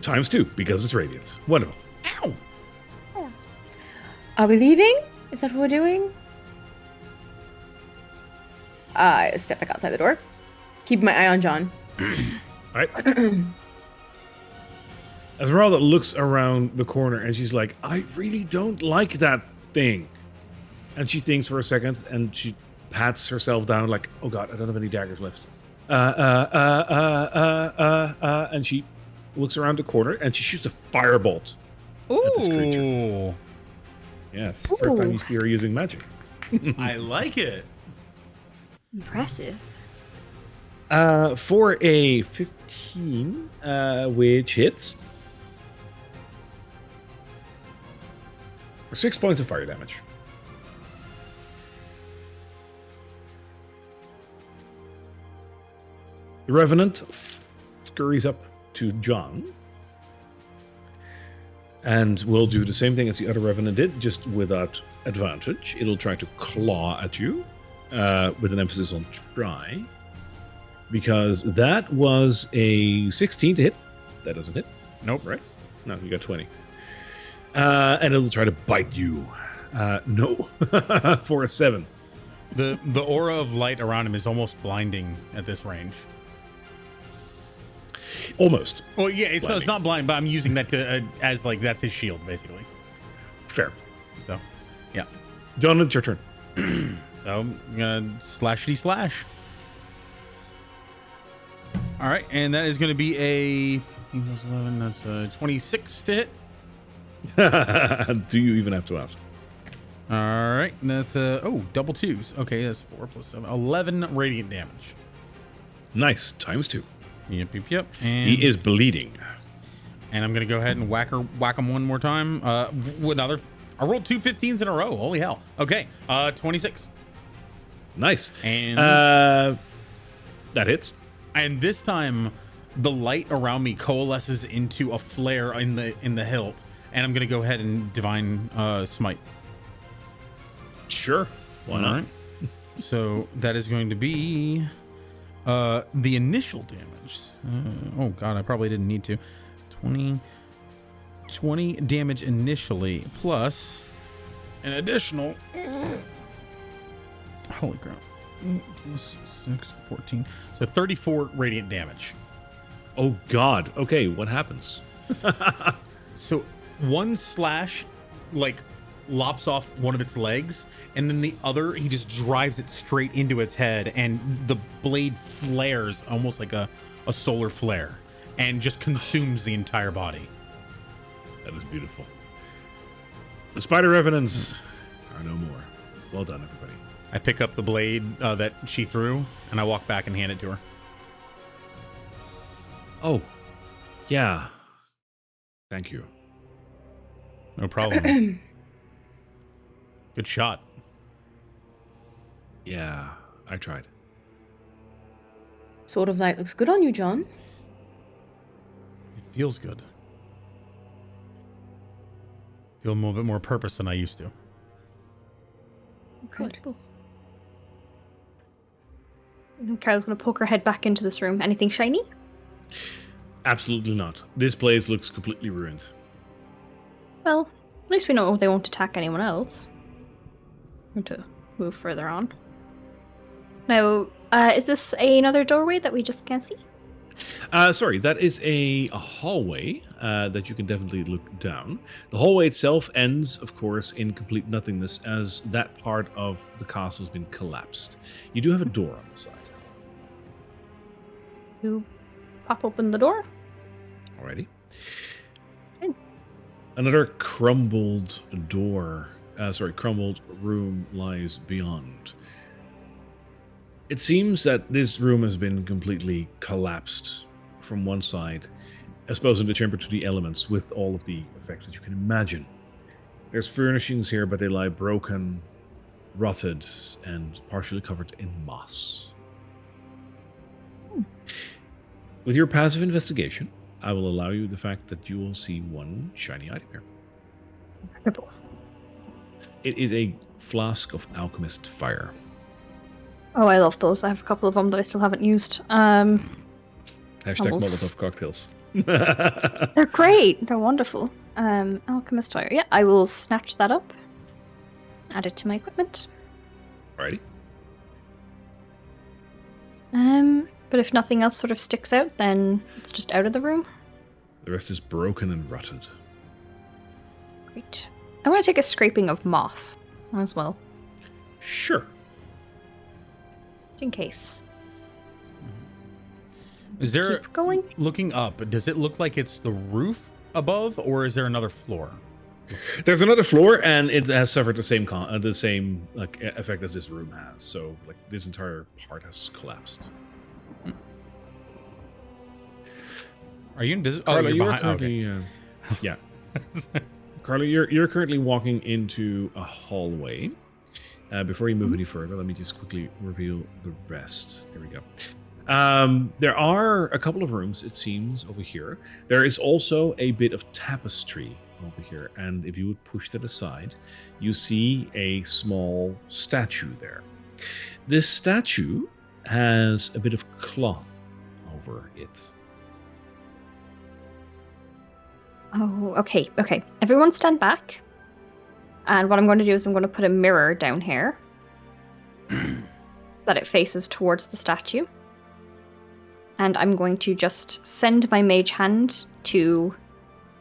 Times 2 because it's radiant. Wonderful. Ow! Are we leaving? Is that what we're doing? I step back outside the door. Keep my eye on John. All right. Esmeralda looks around the corner and she's like, I really don't like that thing. And she thinks for a second and she pats herself down like, oh God, I don't have any daggers left. And she looks around the corner and she shoots a firebolt at this creature. Ooh, Yes, first time you see her using magic. I like it. Impressive. For a 15, which hits. For 6 points of fire damage. The Revenant scurries up to John. And will do the same thing as the other Revenant did, just without advantage. It'll try to claw at you, with an emphasis on try. Because that was a 16 to hit. That doesn't hit. Nope, right? No, you got 20. And it'll try to bite you. No. For a 7. The aura of light around him is almost blinding at this range. Almost. Well, yeah, it's not blind, but I'm using that to as like that's his shield, basically. Fair. So, yeah. John, it's your turn. So I'm gonna slashity slash. All right, and that is going to be a 11. That's a 26 to hit. Do you even have to ask? All right, and that's double 2s. Okay, that's 4 plus 7, 11 radiant damage. Nice. Times 2. Yep. And He is bleeding. And I'm gonna go ahead and whack him one more time. Another. I rolled 2 15s in a row. Holy hell. Okay. 26. Nice. And that hits. And this time, the light around me coalesces into a flare in the hilt, and I'm gonna go ahead and divine smite. Sure. Why not? Right. So that is going to be the initial damage. Oh God, I probably didn't need to. 20 damage initially, plus an additional. Holy crap. 6, 14. So 34 radiant damage. Oh God. Okay, what happens? So one slash, like, lops off one of its legs, and then the other, he just drives it straight into its head, and the blade flares almost like a solar flare and just consumes the entire body. That is beautiful. The Spider Revenants are no more. Well done, everybody. I pick up the blade that she threw, and I walk back and hand it to her. Oh, yeah. Thank you. No problem. Good shot. Yeah, I tried. Sort of light looks good on you, John. It feels good. Feel a little bit more purpose than I used to. Incredible. Carol's going to poke her head back into this room. Anything shiny? Absolutely not. This place looks completely ruined. Well, at least we know they won't attack anyone else. I'm going to move further on. Now, is this another doorway that we just can't see? Sorry, that is a hallway that you can definitely look down. The hallway itself ends, of course, in complete nothingness as that part of the castle has been collapsed. You do have a door on the side. You pop open the door. Alrighty. Okay. Another crumbled crumbled room lies beyond. It seems that this room has been completely collapsed from one side, exposing the chamber to the elements with all of the effects that you can imagine. There's furnishings here, but they lie broken, rotted, and partially covered in moss. With your passive investigation, I will allow you the fact that you will see one shiny item here. Incredible. It is a flask of alchemist fire. Oh, I love those. I have a couple of them that I still haven't used. Hashtag Almost. Molotov cocktails. They're great. They're wonderful. Alchemist fire. Yeah, I will snatch that up. Add it to my equipment. Alrighty. But if nothing else sort of sticks out, then it's just out of the room. The rest is broken and rotted. Great. I'm going to take a scraping of moss as well, Sure. in case. Is there, Keep going. looking up, does it look like it's the roof above, or is there another floor? There's another floor, and it has suffered the same effect as this room has. So, like, this entire part has collapsed. Are you invisible? Oh, Carla, you're you're behind. Okay. currently, yeah. Carla, you're currently walking into a hallway. Before you move any further, let me just quickly reveal the rest. There we go. There are a couple of rooms, it seems, over here. There is also a bit of tapestry over here, and if you would push that aside, you see a small statue there. This statue has a bit of cloth over it. Oh, okay, okay. Everyone stand back. And what I'm going to do is I'm going to put a mirror down here so that it faces towards the statue. And I'm going to just send my mage hand to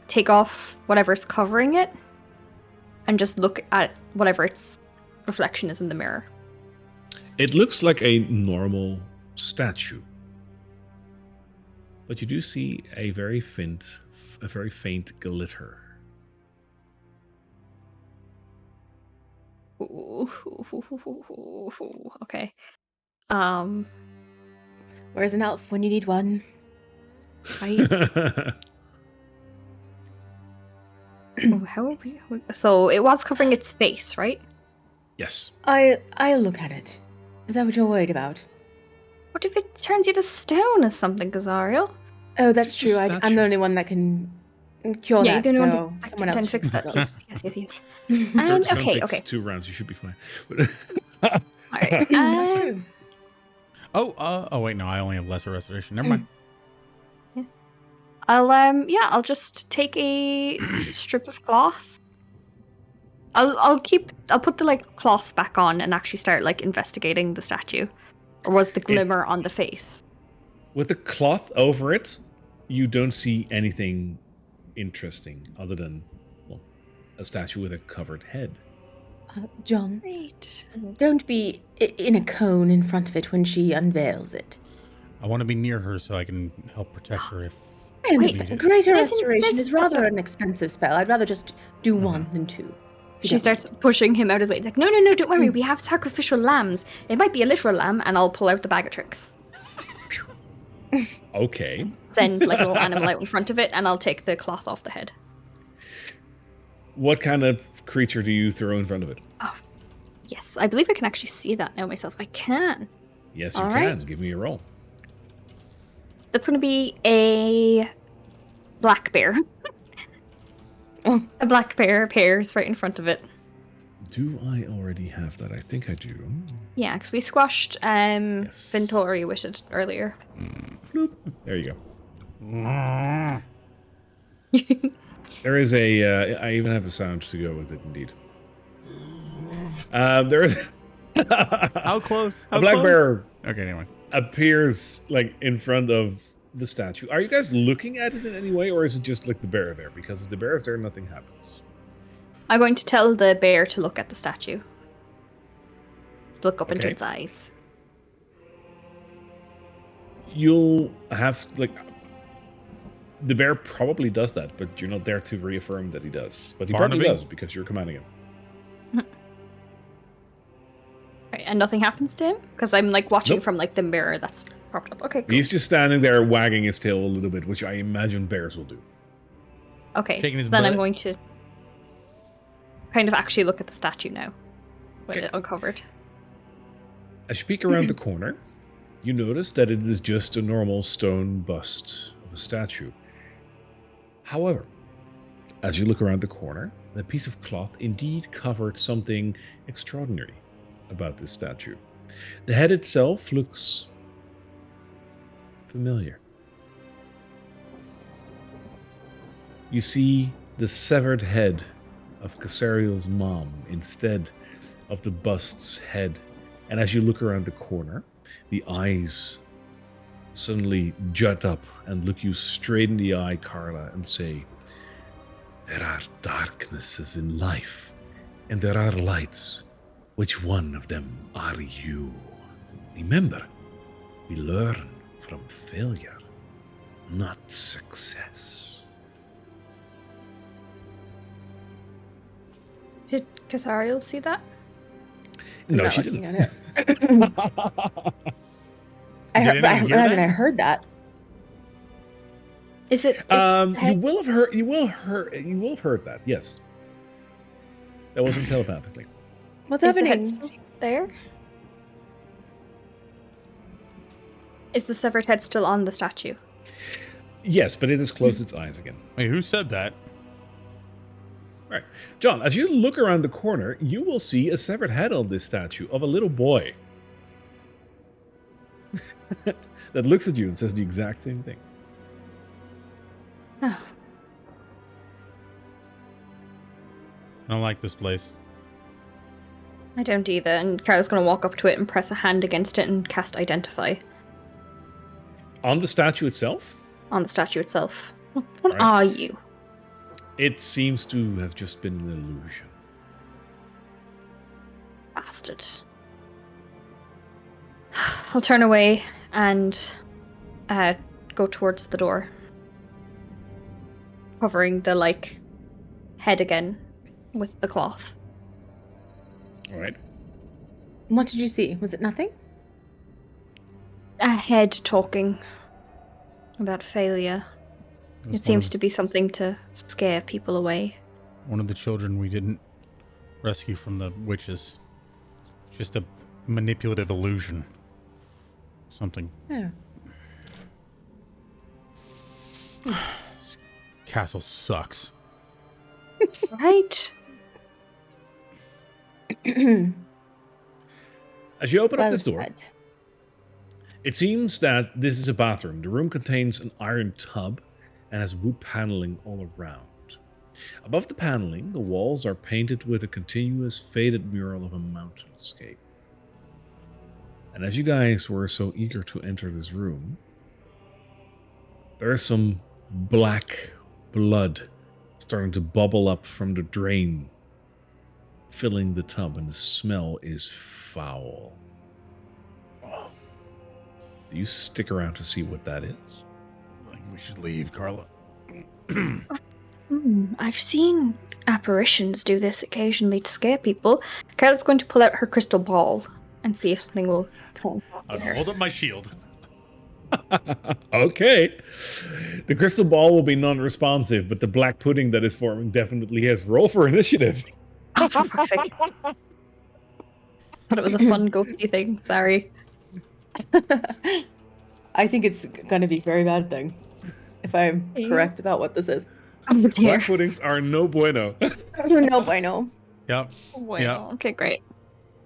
take off whatever's covering it and just look at whatever its reflection is in the mirror. It looks like a normal statue, but you do see a very faint glitter. Ooh, okay. Where's an elf when you need one? Right. How are we? So it was covering its face, right? Yes. I'll look at it. Is that what you're worried about? What if it turns you to stone or something, Gazariel? Oh, that's It's just true. a I'm statue. the only one that can cure Yeah, that, you're the so one that someone can else fix should that. do Yes. Stone Okay, takes okay. 2 rounds. You should be fine. All right. That's true. Oh, wait, no, I only have lesser restoration. Never mind. I'll just take a strip of cloth. I'll put the cloth back on and actually start investigating the statue. Or was the glimmer on the face? With the cloth over it, you don't see anything interesting other than, well, a statue with a covered head. John, Great. don't be in a cone in front of it when she unveils it. I want to be near her so I can help protect her if... I understand. Wait. Greater Listen, restoration listen. is rather an expensive spell. I'd rather just do one than two. if you She don't starts mind. pushing him out of the way. Like, no, don't worry. We have sacrificial lambs. It might be a literal lamb, and I'll pull out the bag of tricks. Okay. Send a little animal out in front of it, and I'll take the cloth off the head. What kind of creature do you throw in front of it? Yes, I believe I can actually see that now myself. I can. Yes, you All can. right. Give me a roll. That's going to be a black bear. Oh. A black bear appears right in front of it. Do I already have that? I think I do. Yeah, because we squashed Vintori with it earlier. There you go. There is a. I even have a sound to go with it, indeed. There is. How close? How a black close? bear Okay, anyway. appears like in front of the statue. Are you guys looking at it in any way, or is it just like the bear there? Because if the bear is there, nothing happens. I'm going to tell the bear to look at the statue. Look up into Okay. its eyes. You'll have like. The bear probably does that, but you're not there to reaffirm that he does. But he probably Barnaby? does because you're commanding him. Right, and nothing happens to him? Because I'm like watching from like the mirror that's propped up. Okay, cool. He's just standing there wagging his tail a little bit, which I imagine bears will do. Okay, Shaking his so then I'm butt? going to kind of actually look at the statue now. With Okay. it uncovered. As you peek around the corner, you notice that it is just a normal stone bust of a statue. However, as you look around the corner, the piece of cloth indeed covered something extraordinary about this statue. The head itself looks familiar. You see the severed head of Casariel's mom instead of the bust's head. And as you look around the corner, the eyes suddenly jut up and look you straight in the eye, Carla, and say, "There are darknesses in life, and there are lights. Which one of them are you? Remember, we learn from failure, not success." Did Casariel see that? No, not she looking didn't. at it. Did anyone hear that? I heard that. Is it? You will have heard. You will have heard that. Yes, that wasn't telepathically. What's Is the head happening? still there? Is the severed head still on the statue? Yes, but it has closed its eyes again. Wait, who said that? All right, John. As you look around the corner, you will see a severed head on this statue of a little boy that looks at you and says the exact same thing. Oh. I don't like this place. I don't either. And Carla's going to walk up to it and press a hand against it and cast Identify On the statue itself, on the statue itself. What Right. are you? it seems to have just been an illusion. Bastard. I'll turn away and go towards the door. Covering the, like, head again with the cloth. All right. What did you see? Was it nothing? A head talking about failure. was It seems to be something to scare people away. one of the children we didn't rescue from the witches. Just a manipulative illusion. Something. Yeah. This castle sucks. Right? As you open up Well this door, said. it seems that this is a bathroom. The room contains an iron tub and has wood paneling all around. Above the paneling, the walls are painted with a continuous faded mural of a mountainscape. And as you guys were so eager to enter this room, there is some black blood starting to bubble up from the drain, filling the tub, and the smell is foul. Do you stick around to see what that is? I think we should leave, Carla. I've seen apparitions do this occasionally to scare people. Carla's going to pull out her crystal ball and see if something will come. I'll hold up my shield. Okay. The crystal ball will be non-responsive, but the black pudding that is forming definitely has. Roll for initiative. Oh, for fuck's sake. Thought it was a fun ghosty thing. Sorry. I think it's gonna be a very bad thing, if I'm correct about what this is. Oh dear. Black puddings are no bueno. No bueno. Yep. Well, Yep. okay, great.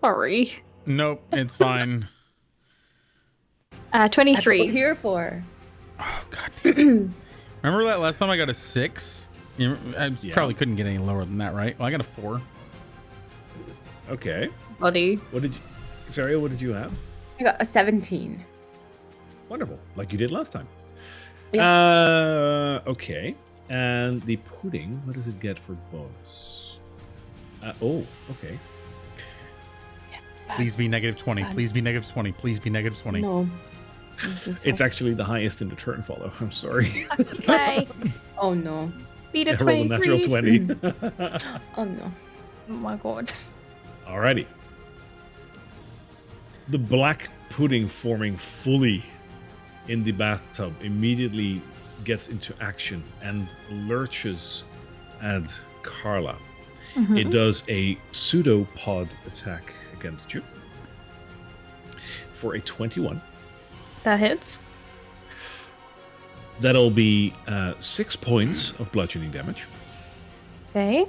Sorry. Nope, it's fine. 23. That's what we're here for. Oh, God damn. Remember that last time I got a 6? I probably couldn't get any lower than that, right? Well, I got a 4. Okay. Buddy. What did you, Saria, what did you have? I got a 17. Wonderful. Like you did last time. Yeah. Okay. And the pudding, what does it get for bonus? Oh, okay. Please be negative 20. Please be negative 20. Please be negative 20. No. It's actually the highest in the turn follow. I'm sorry. Okay. Oh no. Beat a I rolled a 23. natural 20. Oh no. Oh my god. Alrighty. The black pudding forming fully in the bathtub immediately gets into action and lurches at Carla. It does a pseudopod attack against you for a 21. That hits. That'll be 6 points of bludgeoning damage, Okay.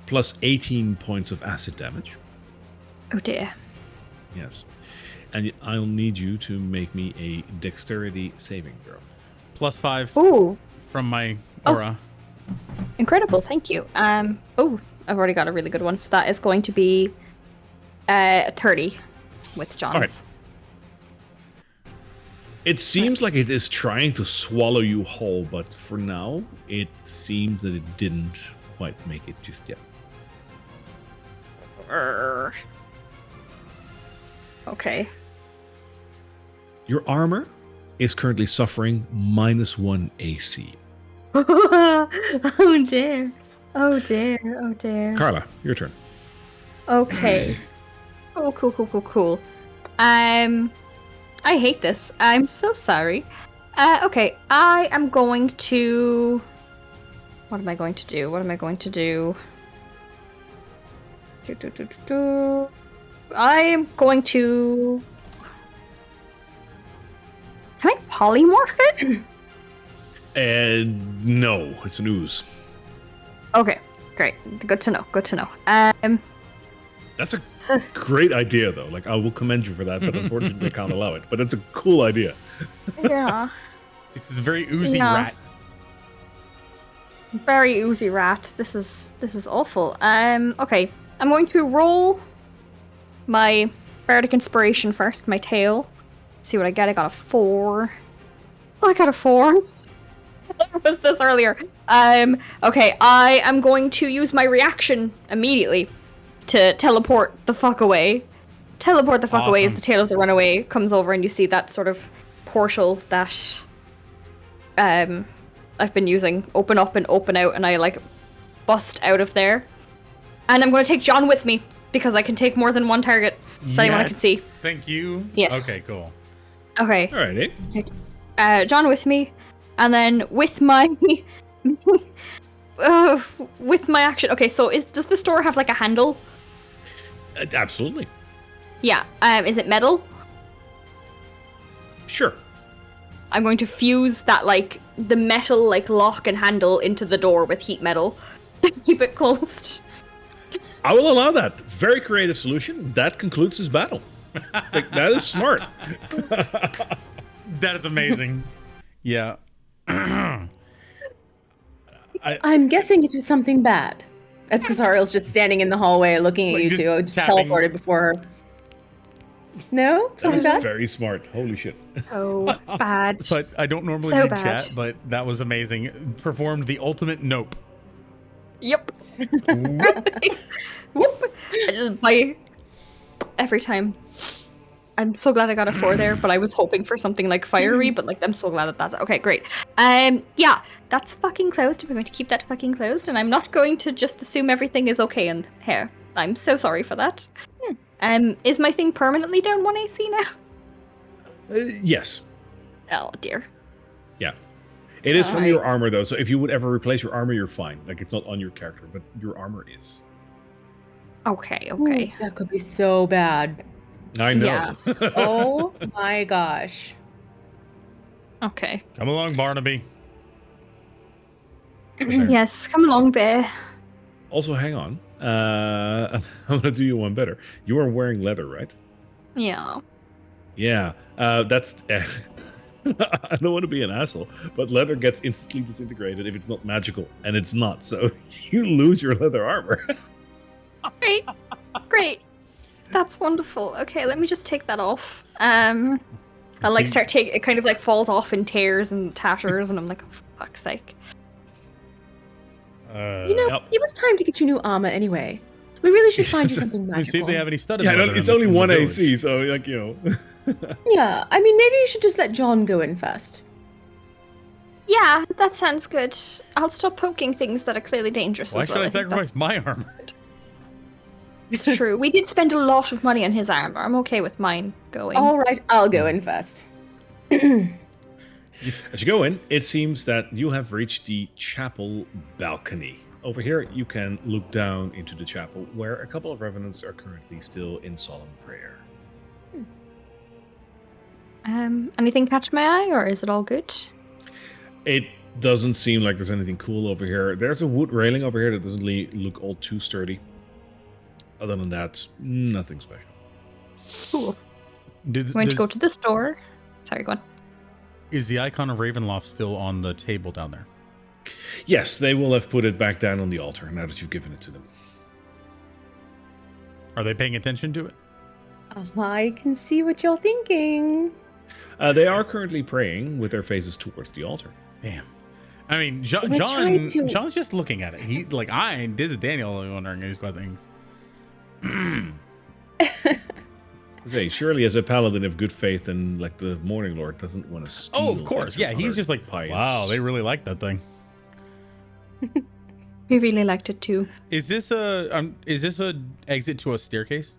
plus 18 points of acid damage. Oh dear. Yes. And I'll need you to make me a dexterity saving throw. Plus 5 Ooh. from my aura. Incredible, thank you. Oh, I've already got a really good one. So that is going to be 30 with John's. All right. It seems like it is trying to swallow you whole, but for now, it seems that it didn't quite make it just yet. Okay. Your armor is currently suffering -1 AC. Oh dear. Oh dear. Oh dear. Carla, your turn. Okay. Oh, cool. I hate this. I'm so sorry. Okay, I am going to... What am I going to do? I am going to... Can I polymorph it? No, it's an ooze. Okay, great. Good to know. That's a great idea, though. Like, I will commend you for that, but unfortunately, I can't allow it. But it's a cool idea. Yeah. This is a very oozy Yeah. rat. Very oozy rat. This is awful. Okay. I'm going to roll my bardic inspiration first, my tail. See what I get. I got a 4. Oh, I got a 4. Where was this earlier? Okay, I am going to use my reaction immediately to teleport the fuck away. Teleport the fuck away as the tail of the runaway comes over, and you see that sort of portal that I've been using open up and open out, and I like bust out of there. And I'm going to take John with me because I can take more than one target. So anyone I can see. Thank you. Yes. Okay, cool. Okay. Alrighty. John with me, and then with my with my action. Okay, so does the store have like a handle? Absolutely. Yeah. Is it metal? Sure. I'm going to fuse that like the metal like lock and handle into the door with heat metal to keep it closed. I will allow that. Very creative solution. That concludes his battle. Like, that is smart. That is amazing. Yeah. I'm guessing it was something bad. As Kasariel's just standing in the hallway looking at Like, you just two, just tapping. teleported before her. No? That Something is bad? very smart. Holy shit. Oh, bad. But I don't normally So read bad. chat, but that was amazing. Performed the ultimate nope. Yep. Whoop. I just buy every time. I'm so glad I got a 4 there, but I was hoping for something like fiery, but like I'm so glad that that's okay, great. Yeah, that's fucking closed. We're going to keep that fucking closed, and I'm not going to just assume everything is okay in here. I'm so sorry for that. Is my thing permanently down 1 AC now? Yes. Oh dear. Yeah. It is from Alright. your armor, though. So if you would ever replace your armor, you're fine. Like, it's not on your character, but your armor is. Okay. Ooh, that could be so bad. I know. Yeah. Oh my gosh. Okay. Come along, Barnaby. Yes, come along, bear. Also, hang on. I'm gonna do you one better. You are wearing leather, right? Yeah. Yeah. That's. I don't want to be an asshole, but leather gets instantly disintegrated if it's not magical, and it's not. So you lose your leather armor. Great. Great. That's wonderful. Okay, let me just take that off. I'll like start taking it, kind of like falls off in tears and tatters, and I'm like, oh, for fuck's sake. You know, it was time to get you new armor anyway. We really should find you something magical. See if they have any studded Yeah, leather it's in only the one village. AC, so like Yeah, I mean, maybe you should just let John go in first. Yeah, that sounds good. I'll stop poking things that are clearly dangerous Why as should well. I I think sacrifice my armor? It's true. We did spend a lot of money on his armor. I'm okay with mine going. All right, I'll go in first. As you go in, it seems that you have reached the chapel balcony. Over here, you can look down into the chapel, where a couple of revenants are currently still in solemn prayer. Anything catch my eye, or is it all good? It doesn't seem like there's anything cool over here. There's a wood railing over here that doesn't look all too sturdy. Other than that, nothing special. Cool. Going to go to the store. Sorry, go on. Is the icon of Ravenloft still on the table down there? Yes, they will have put it back down on the altar now that you've given it to them. Are they paying attention to it? I can see what you're thinking. They are currently praying with their faces towards the altar. Damn. I mean, We're trying to- John's just looking at it. He like this is Daniel wondering these kind of things. Say, surely as a paladin of good faith and like the Morning Lord doesn't want to steal. Oh, of course. things Yeah, from he's other just like, pious. wow, they really like that thing. We really liked it too. Is this a exit to a staircase?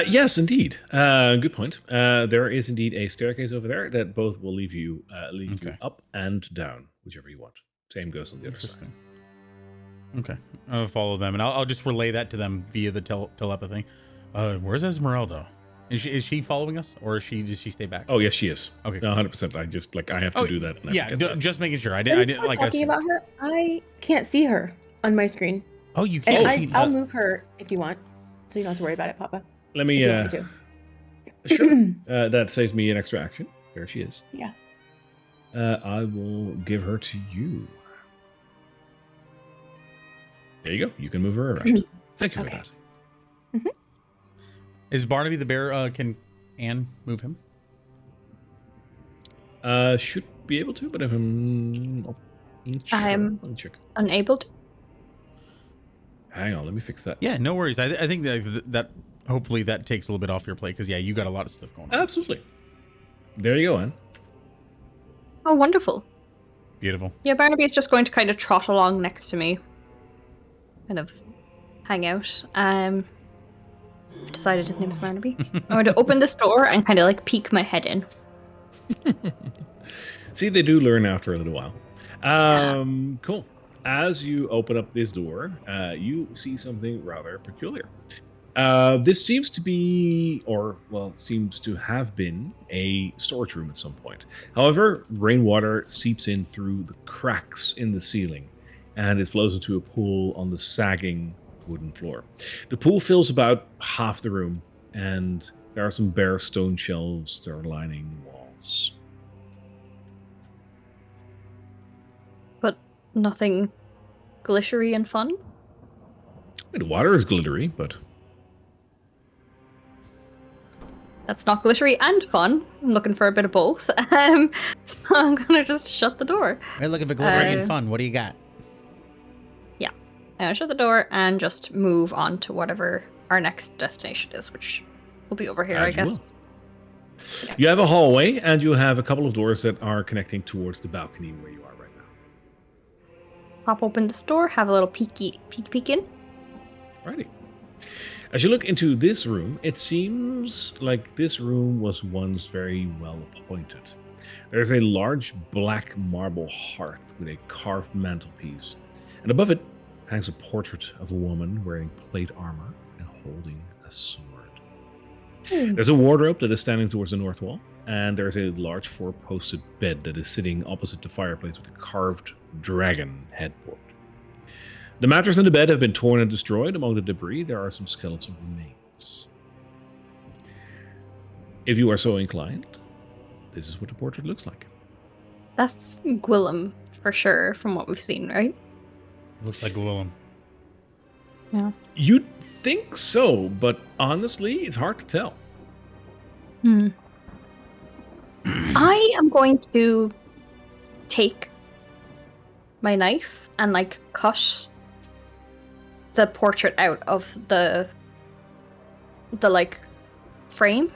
Yes, indeed. Good point. There is indeed a staircase over there that both will leave you you up and down, whichever you want. Same goes on the other side. Okay, I'll follow them, and I'll just relay that to them via the telepathy. Where's Esmeralda? Is she following us, or does she stay back? Oh yes, she is. Okay, 100%. I just I have to do that. And I yeah, forget that. just making sure. I When didn't like talking about her. I can't see her on my screen. Oh, you And can't. I'll move her if you want, so you don't have to worry about it, Papa. Let me. If you want me Sure. That saves me an extra action. There she is. Yeah. I will give her to you. There you go. You can move her around. Thank you for that. Is Barnaby the bear? Can Anne move him? Should be able to, but if I'm not sure. I'm Let me check. unable to. Hang on, let me fix that. Yeah, no worries. I think that hopefully that takes a little bit off your plate because yeah, you got a lot of stuff going on. Absolutely. There you go, Anne. Oh, wonderful. Beautiful. Yeah, Barnaby is just going to kind of trot along next to me. Kind of hang out. Decided his name is Barnaby. I'm going to open this door and kind of like peek my head in. See, they do learn after a little while. Cool. As you open up this door, you see something rather peculiar. This seems to be, seems to have been a storage room at some point. However, rainwater seeps in through the cracks in the ceiling, and it flows into a pool on the sagging wooden floor. The pool fills about half the room, and there are some bare stone shelves that are lining the walls. But nothing glittery and fun? The water is glittery, but... That's not glittery and fun. I'm looking for a bit of both. So I'm gonna just shut the door. We're looking for glittering and fun. What do you got? Yeah. I'll shut the door and just move on to whatever our next destination is, which will be over here, I As you guess. will. You have a hallway, and you have a couple of doors that are connecting towards the balcony where you are right now. Pop open the store, have a little peek in. Alrighty. As you look into this room, it seems like this room was once very well appointed. There's a large black marble hearth with a carved mantelpiece, and above it hangs a portrait of a woman wearing plate armor and holding a sword. There's a wardrobe that is standing towards the north wall, and there's a large four-posted bed that is sitting opposite the fireplace with a carved dragon headboard. The mattress and the bed have been torn and destroyed. Among the debris, there are some skeletal remains. If you are so inclined, this is what the portrait looks like. That's Gwillem for sure, from what we've seen, right? Looks like Willem. Yeah. You'd think so, but honestly, it's hard to tell. I am going to take my knife and like cut the portrait out of the like frame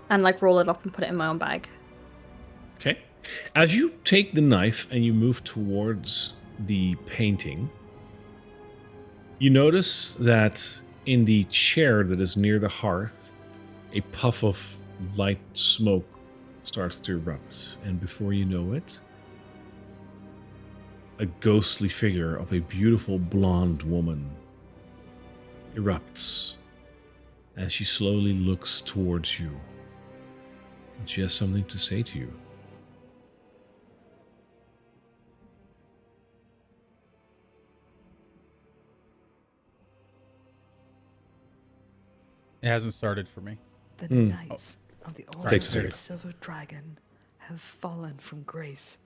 and like roll it up and put it in my own bag. Okay. As you take the knife and you move towards the painting, you notice that in the chair that is near the hearth, a puff of light smoke starts to erupt. And before you know it, a ghostly figure of a beautiful blonde woman erupts as she slowly looks towards you. And she has something to say to you. It hasn't started for me. The knights of the Takes a Order of second. the Silver Dragon have fallen from grace,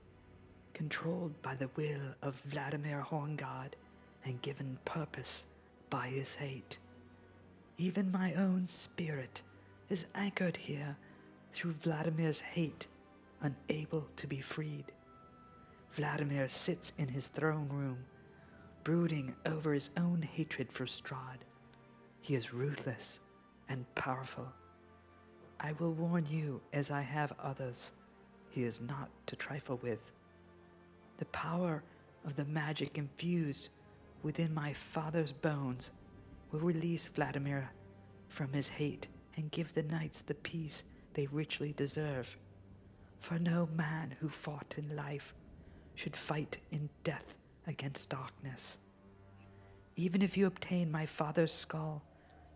controlled by the will of Vladimir Horngard and given purpose by his hate. Even my own spirit is anchored here through Vladimir's hate, unable to be freed. Vladimir sits in his throne room, brooding over his own hatred for Strahd. He is ruthless and powerful. I will warn you, as I have others, he is not to trifle with. The power of the magic infused within my father's bones will release Vladimir from his hate and give the knights the peace they richly deserve. For no man who fought in life should fight in death against darkness. Even if you obtain my father's skull,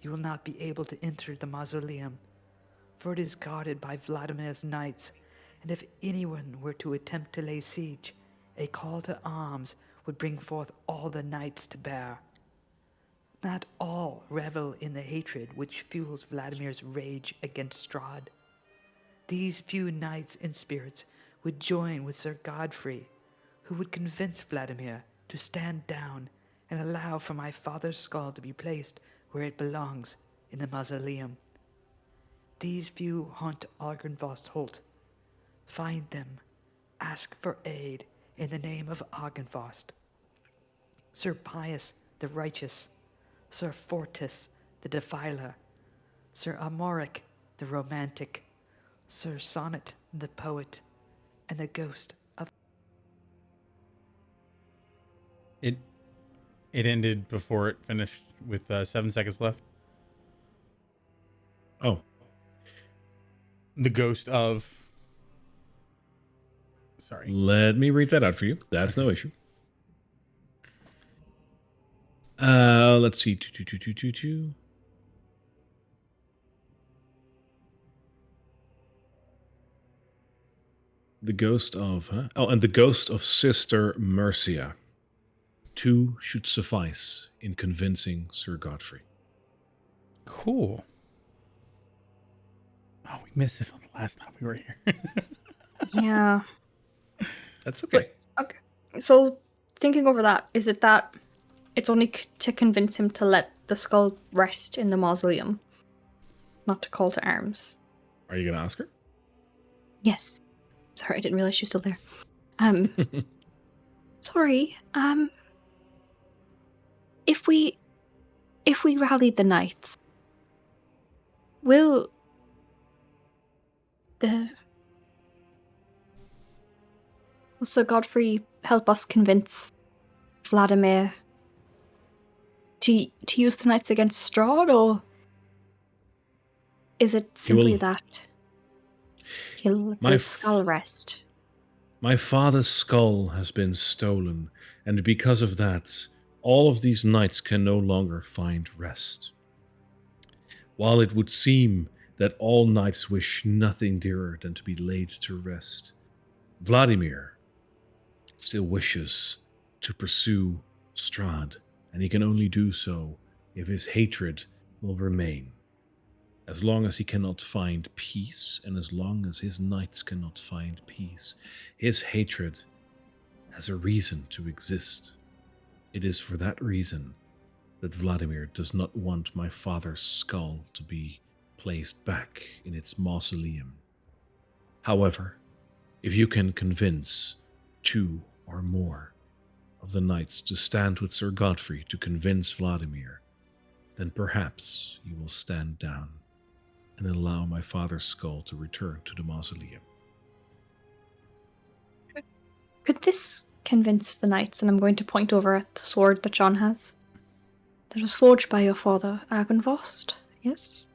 you will not be able to enter the mausoleum, for it is guarded by Vladimir's knights, and if anyone were to attempt to lay siege, a call to arms would bring forth all the knights to bear. Not all revel in the hatred which fuels Vladimir's rage against Strahd. These few knights and spirits would join with Sir Godfrey, who would convince Vladimir to stand down and allow for my father's skull to be placed where it belongs, in the mausoleum. These few haunt Argynvost Holt. Find them, ask for aid in the name of Argynvost. Sir Pius the Righteous, Sir Fortis the Defiler, Sir Amoric the Romantic, Sir Sonnet the Poet, and the ghost of... It ended before it finished with 7 seconds left. Oh. The ghost of... Sorry. Let me read that out for you. That's no issue. Let's see. The ghost of, huh? Oh, and the ghost of Sister Mercia. 2 should suffice in convincing Sir Godfrey. Cool. Oh, we missed this on the last time we were here. Yeah. That's okay. Okay. So, thinking over that, is it that it's only to convince him to let the skull rest in the mausoleum, not to call to arms? Are you going to ask her? Yes. Sorry, I didn't realize she was still there. Sorry. If we rally the knights, will Sir Godfrey help us convince Vladimir to use the knights against Strahd, or is it simply that he'll let the skull rest? My father's skull has been stolen, and because of that, all of these knights can no longer find rest. While it would seem that all knights wish nothing dearer than to be laid to rest, Vladimir still wishes to pursue Strahd, and he can only do so if his hatred will remain. As long as he cannot find peace, and as long as his knights cannot find peace, his hatred has a reason to exist. It is for that reason that Vladimir does not want my father's skull to be placed back in its mausoleum. However, if you can convince 2 or more of the knights to stand with Sir Godfrey to convince Vladimir, then perhaps you will stand down and allow my father's skull to return to the mausoleum. Could this convince the knights, and I'm going to point over at the sword that John has, that was forged by your father, Argynvost, yes?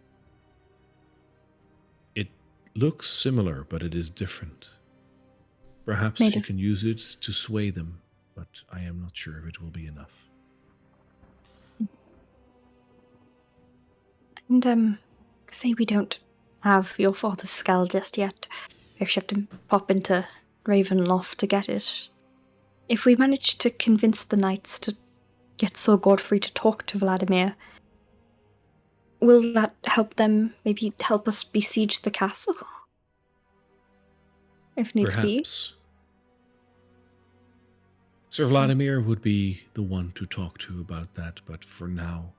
It looks similar, but it is different. Perhaps Made you of- can use it to sway them, but I am not sure if it will be enough. And, say we don't have your father's skull just yet. We actually have to pop into Ravenloft to get it. If we manage to convince the knights to get Sir Godfrey to talk to Vladimir, will that help them maybe help us besiege the castle? If needs be. Perhaps. Sir Vladimir would be the one to talk to about that, but for now,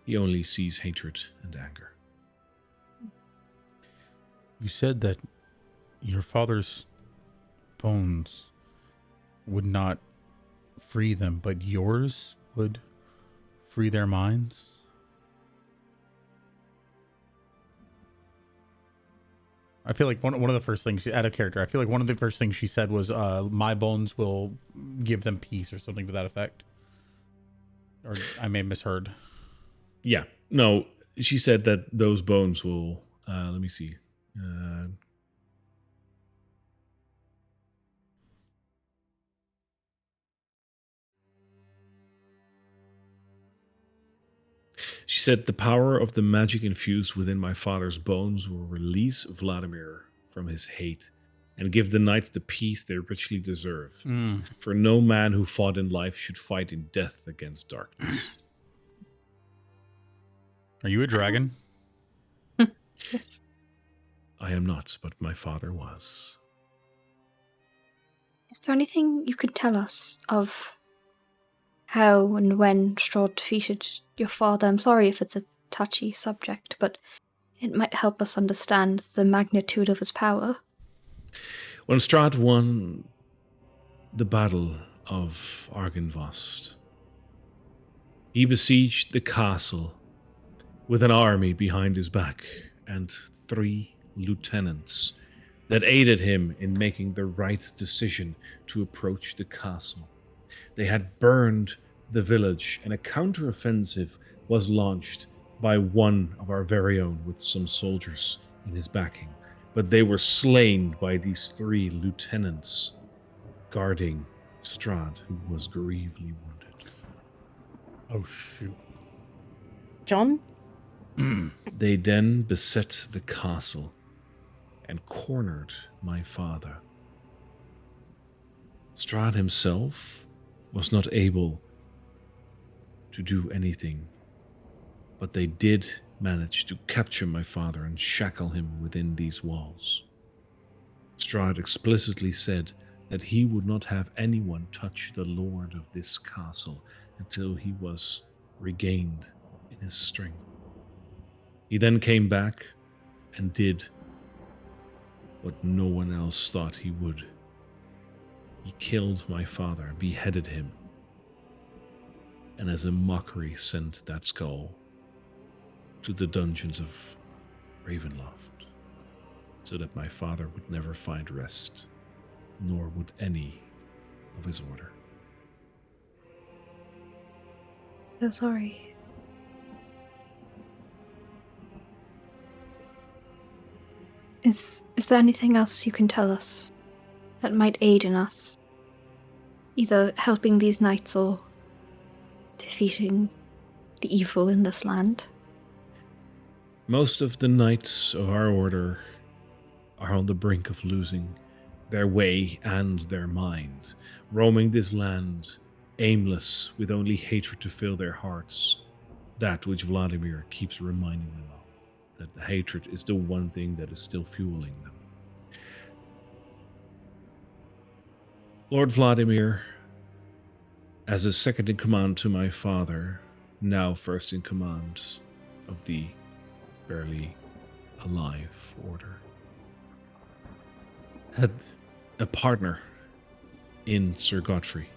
he only sees hatred and anger. You said that your father's bones would not free them, but yours would free their minds? I feel like one of the first things, out of character, I feel like one of the first things she said was, my bones will give them peace or something to that effect. Or I may have misheard. Yeah, no, she said that those bones will, let me see. She said the power of the magic infused within my father's bones will release Vladimir from his hate and give the knights the peace they richly deserve. For no man who fought in life should fight in death against darkness. Are you a dragon? Yes. I am not, but my father was. Is there anything you could tell us of how and when Strahd defeated your father? I'm sorry if it's a touchy subject, but it might help us understand the magnitude of his power. When Strahd won the Battle of Argynvost, he besieged the castle with an army behind his back and 3 lieutenants that aided him in making the right decision to approach the castle. They had burned the village, and a counteroffensive was launched by one of our very own with some soldiers in his backing. But they were slain by these 3 lieutenants guarding Strahd, who was grievously wounded. Oh, shoot. John? They then beset the castle and cornered my father. Strahd himself was not able to do anything, but they did manage to capture my father and shackle him within these walls. Strahd explicitly said that he would not have anyone touch the lord of this castle until he was regained in his strength. He then came back and did what no one else thought he would. He killed my father, beheaded him, and as a mockery sent that skull to the dungeons of Ravenloft, so that my father would never find rest, nor would any of his order. So sorry. Is there anything else you can tell us that might aid in us, either helping these knights or defeating the evil in this land? Most of the knights of our order are on the brink of losing their way and their mind, roaming this land aimless with only hatred to fill their hearts, that which Vladimir keeps reminding them of, that the hatred is the one thing that is still fueling them. Lord Vladimir, as a second in command to my father, now first in command of the barely alive order, had a partner in Sir Godfrey.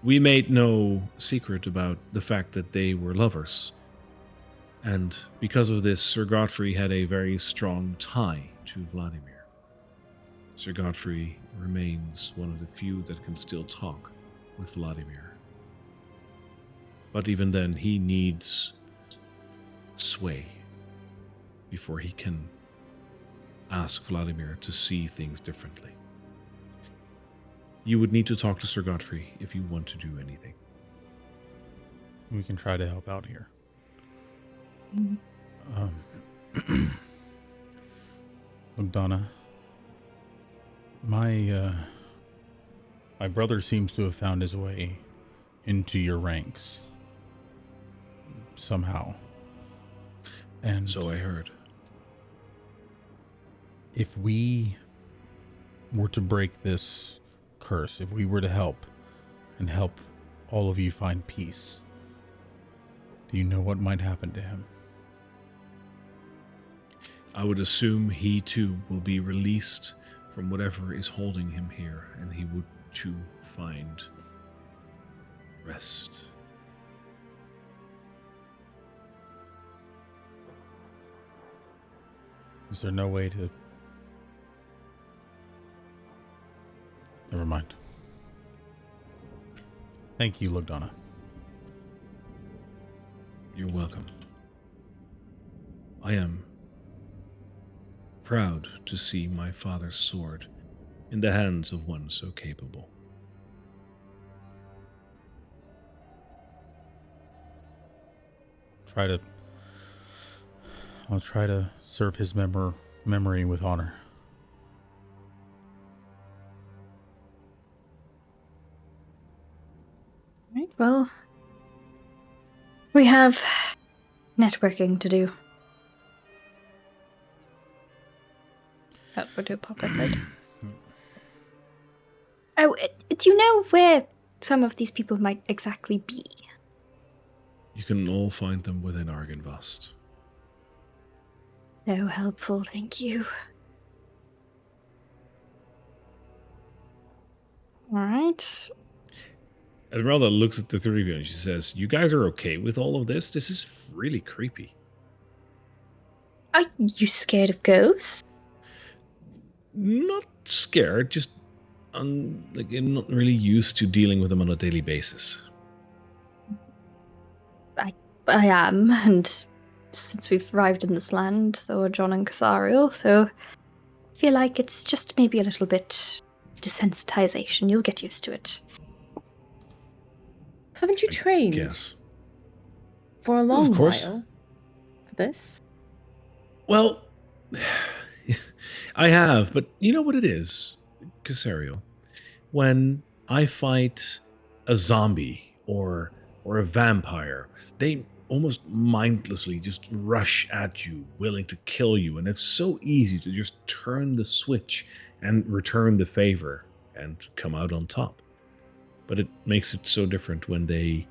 We made no secret about the fact that they were lovers, and because of this, Sir Godfrey had a very strong tie to Vladimir. Sir Godfrey remains one of the few that can still talk with Vladimir. But even then, he needs sway before he can ask Vladimir to see things differently. You would need to talk to Sir Godfrey if you want to do anything. We can try to help out here. Donna, my brother seems to have found his way into your ranks somehow. And so I heard. If we were to break this curse, if we were to help and help all of you find peace, do you know what might happen to him? I would assume he too will be released from whatever is holding him here, and he would too find rest. Is there no way to... Never mind. Thank you, Lugdana. You're welcome. I am proud to see my father's sword in the hands of one so capable. I'll try to serve his memory with honor. Right, well, we have networking to do. Oh, we'll do a pop outside. Oh, do you know where some of these people might exactly be? You can all find them within Argynvost. No, helpful, thank you. Alright. Esmeralda looks at the three of you and she says, "You guys are okay with all of this? This is really creepy." Are you scared of ghosts? Not scared, just I'm not really used to dealing with them on a daily basis. I am, and since we've arrived in this land, so are John and Casariel, so I feel like it's just maybe a little bit desensitization. You'll get used to it. Haven't you trained Yes. for a long Of course. while for this? Well, I have, but you know what it is, Casariel? When I fight a zombie or a vampire, they almost mindlessly just rush at you, willing to kill you, and it's so easy to just turn the switch and return the favor and come out on top. But it makes it so different when they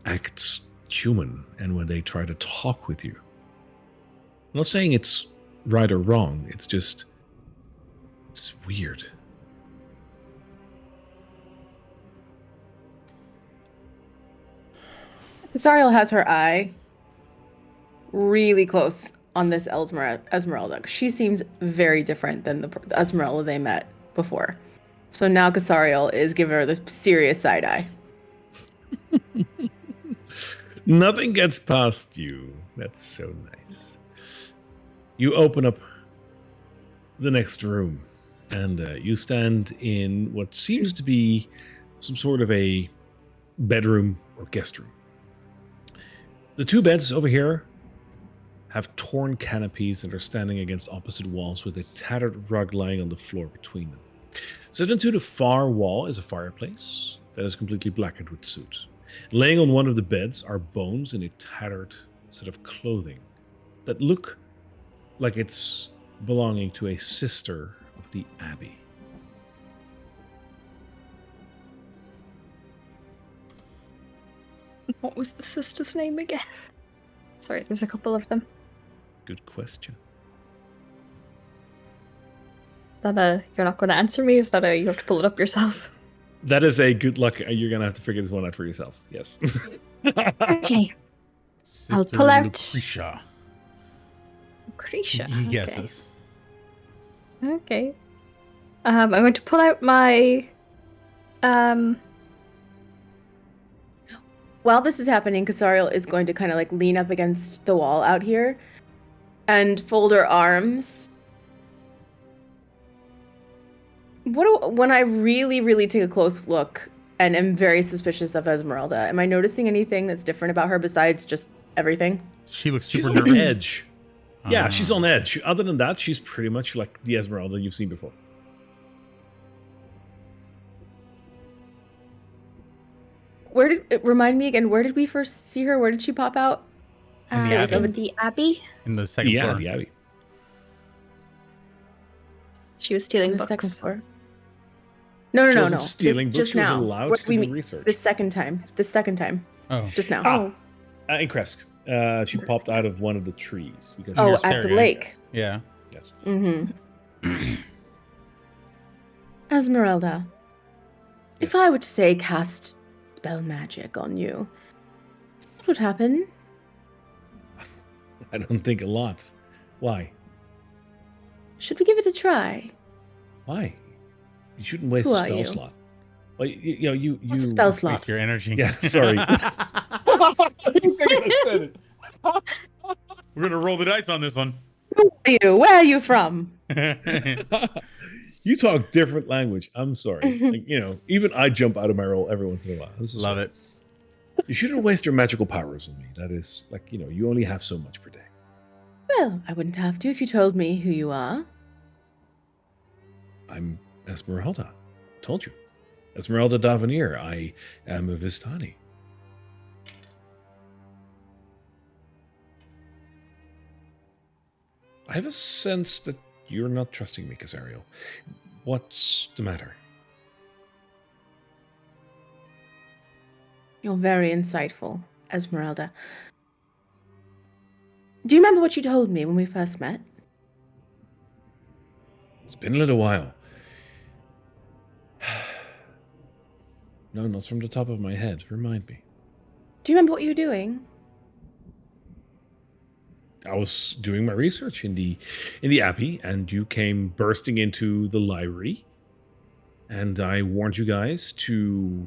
act human and when they try to talk with you. I'm not saying it's right or wrong, it's weird. Casariel has her eye really close on this Esmeralda. She seems very different than the Esmeralda they met before. So now Casariel is giving her the serious side eye. Nothing gets past you. That's so nice. You open up the next room, and you stand in what seems to be some sort of a bedroom or guest room. The two beds over here have torn canopies and are standing against opposite walls with a tattered rug lying on the floor between them. Set into the far wall is a fireplace that is completely blackened with soot. Laying on one of the beds are bones and a tattered set of clothing that look like it's belonging to a sister of the Abbey. What was the sister's name again? Sorry, there's a couple of them. Good question. Is that a you're not going to answer me? Is that a you have to pull it up yourself? That is a good luck. You're going to have to figure this one out for yourself. Yes. Okay. I'll Sister pull out- Lucretia. Lucretia. He Okay. guesses. Okay. I'm going to pull out my While this is happening, Kasariel is going to kind of like lean up against the wall out here and fold her arms. When I really, really take a close look and am very suspicious of Esmeralda, am I noticing anything that's different about her besides just everything? She looks She's super on nervous. edge. Yeah, she's on edge. Other than that, she's pretty much like the Esmeralda you've seen before. Where did it remind me again? Where did we first see her? Where did she pop out? In the it was Abbey. over the Abbey. In the second Yeah, floor. the Abbey. She was stealing The books. second floor. No, She no, wasn't no. stealing books, Just she was now. allowed What to do we do mean? research. The second time. The second time. Oh. Just now. Ah, in Kresk. She popped out of one of the trees. Because Oh, she was at staring the at lake. Yes. Yeah. Yes. Mm-hmm. Esmeralda, Yes. if I were to say cast spell magic on you, what would happen? I don't think a lot. Why? Should we give it a try? Why? You shouldn't waste Who a are spell you? slot. Well, you know, you. What's a spell slot? Waste your energy. Yeah, sorry. The second I said it. We're gonna roll the dice on this one. Who are you? Where are you from? You talk different language. I'm sorry. Like, you know, even I jump out of my role every once in a while. This is Love it. You shouldn't waste your magical powers on me. That is like, you know, you only have so much per day. Well, I wouldn't have to if you told me who you are. I'm Esmeralda. Told you. Esmeralda Davenir. I am a Vistani. I have a sense that you're not trusting me, Kazariel. What's the matter? You're very insightful, Esmeralda. Do you remember what you told me when we first met? It's been a little while. No, not from the top of my head. Remind me. Do you remember what you were doing? I was doing my research in the Abbey, and you came bursting into the library, and I warned you guys to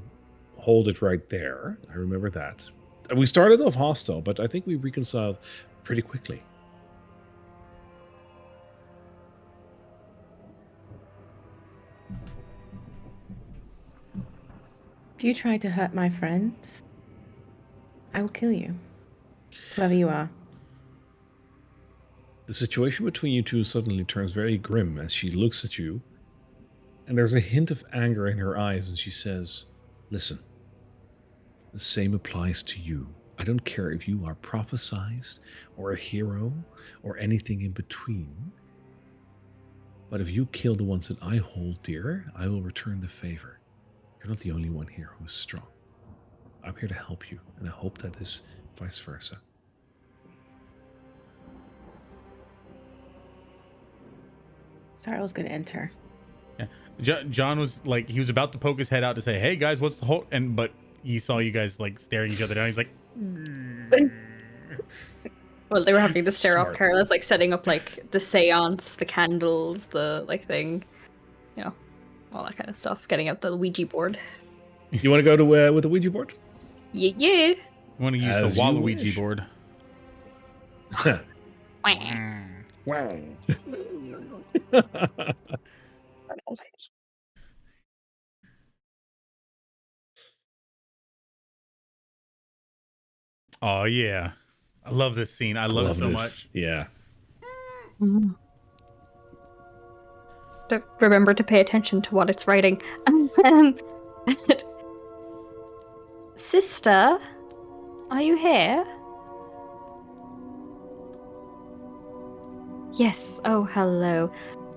hold it right there. I remember that. And we started off hostile, but I think we reconciled pretty quickly. If you try to hurt my friends, I will kill you. Whoever you are. The situation between you two suddenly turns very grim as she looks at you, and there's a hint of anger in her eyes, and she says, "Listen, the same applies to you. I don't care if you are prophesized or a hero or anything in between. But if you kill the ones that I hold dear, I will return the favor. You're not the only one here who is strong. I'm here to help you, and I hope that is vice versa." Sarah's gonna enter. Yeah. John was like, he was about to poke his head out to say, "Hey guys, what's the whole?" But he saw you guys like staring each other down. He's like, Well, they were having to stare off Smart. Carla's like setting up like the seance, the candles, the like thing, you know, all that kind of stuff. Getting out the Ouija board. You want to go to with the Ouija board? Yeah, yeah. "You want to use As the you Waluigi wish. board?" Wow. Oh yeah, I love this scene. I love it so this. much. Yeah. Remember to pay attention to what it's writing. Sister, are you here? Yes. Oh, hello.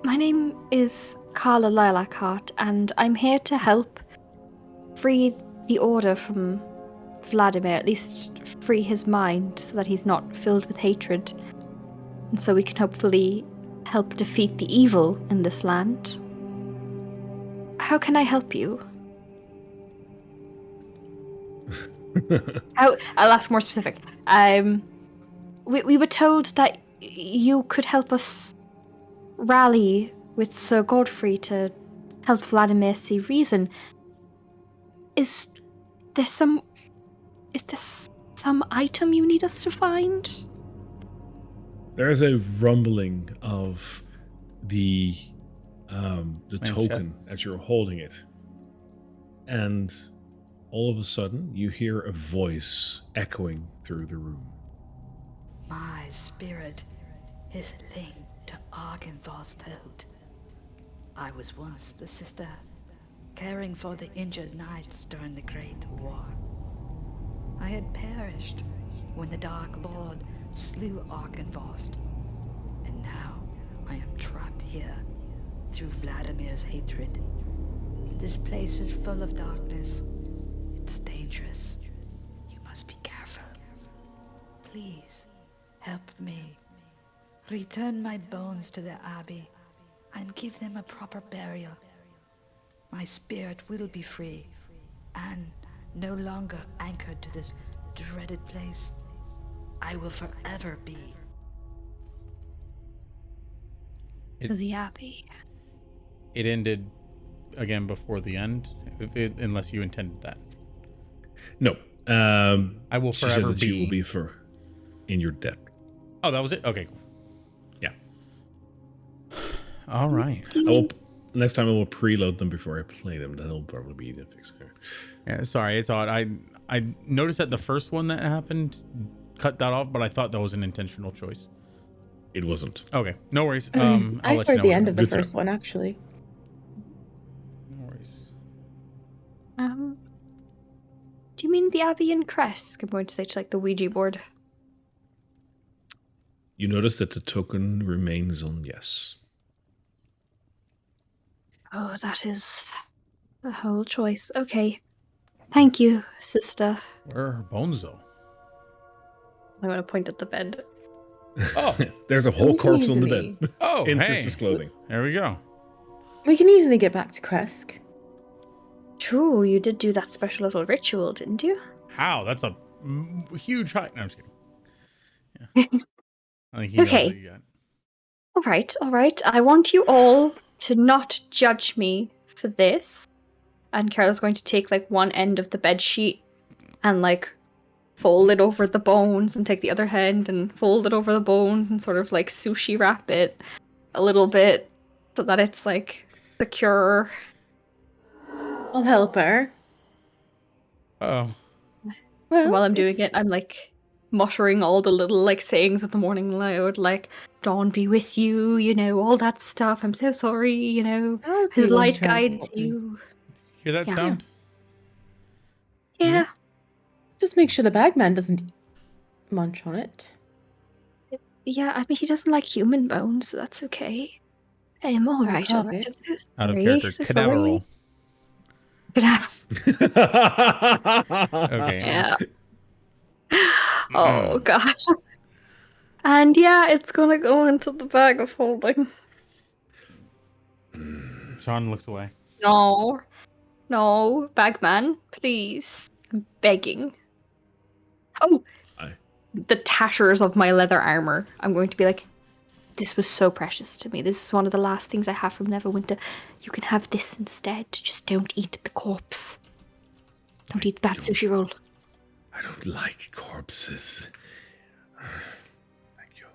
My name is Carla Lilacart, and I'm here to help free the Order from Vladimir, at least free his mind so that he's not filled with hatred, and so we can hopefully help defeat the evil in this land. How can I help you? I'll ask more specific. We were told that you could help us rally with Sir Godfrey to help Vladimir see reason. Is there some item you need us to find? There is a rumbling of the token as you're holding it, and all of a sudden you hear a voice echoing through the room. My spirit is linked to Arkenvost Holt. I was once the sister, caring for the injured knights during the Great War. I had perished when the Dark Lord slew Arkenvost, and now I am trapped here through Vladimir's hatred. This place is full of darkness. It's dangerous. You must be careful. Please, help me. Return my bones to the Abbey and give them a proper burial. My spirit will be free and no longer anchored to this dreaded place. I will forever be. To the Abbey. It ended again before the end, unless you intended that. No. I will she said forever that be. You will be in your debt. Oh, that was it? Okay, cool. Yeah. All right. Next time I will preload them before I play them. That'll probably be the fix here. Yeah, sorry, it's odd. I noticed that the first one that happened cut that off, but I thought that was an intentional choice. It wasn't. Okay, no worries. I I'll let you heard know the end of the Good first start. one, actually. No worries. Do you mean the Abbey in Kresk? I'm going to say to like the Ouija board. You notice that the token remains on yes. Oh, that is the whole choice. Okay. Thank you, sister. Where are her bones, though? I'm going to point at the bed. Oh, There's a whole corpse on the Easily. bed. oh, In hey. sister's clothing. There we go. We can easily get back to Kresk. True, you did do that special little ritual, didn't you? How? That's a huge height. No, I'm just kidding. Yeah. I think he knows Okay. what you got. All right. I want you all to not judge me for this. And Carol's going to take like one end of the bed sheet and like fold it over the bones and take the other hand and fold it over the bones and sort of like sushi wrap it a little bit so that it's like secure. I'll help her. Oh, Well, While I'm doing it, I'm like muttering all the little like sayings of the morning loud, like "Dawn be with you," you know, all that stuff. I'm so sorry, you know. I'll see His when light guides transporting. you. hear that Yeah. sound? Yeah. Just make sure the bagman doesn't munch on it. Yeah, I mean, he doesn't like human bones, so that's okay. I'm all right. I'm copy. so Out of sorry, character. so Cadaver sorry. roll. Okay. Yeah. Oh, gosh. And yeah, it's gonna go into the bag of holding. Sean looks away. No, bagman, please. I'm begging. Oh, Aye. the tatters of my leather armor. I'm going to be like, this was so precious to me. This is one of the last things I have from Neverwinter. You can have this instead. Just don't eat the corpse. Don't eat the bad sushi roll. I don't like corpses. Thank you.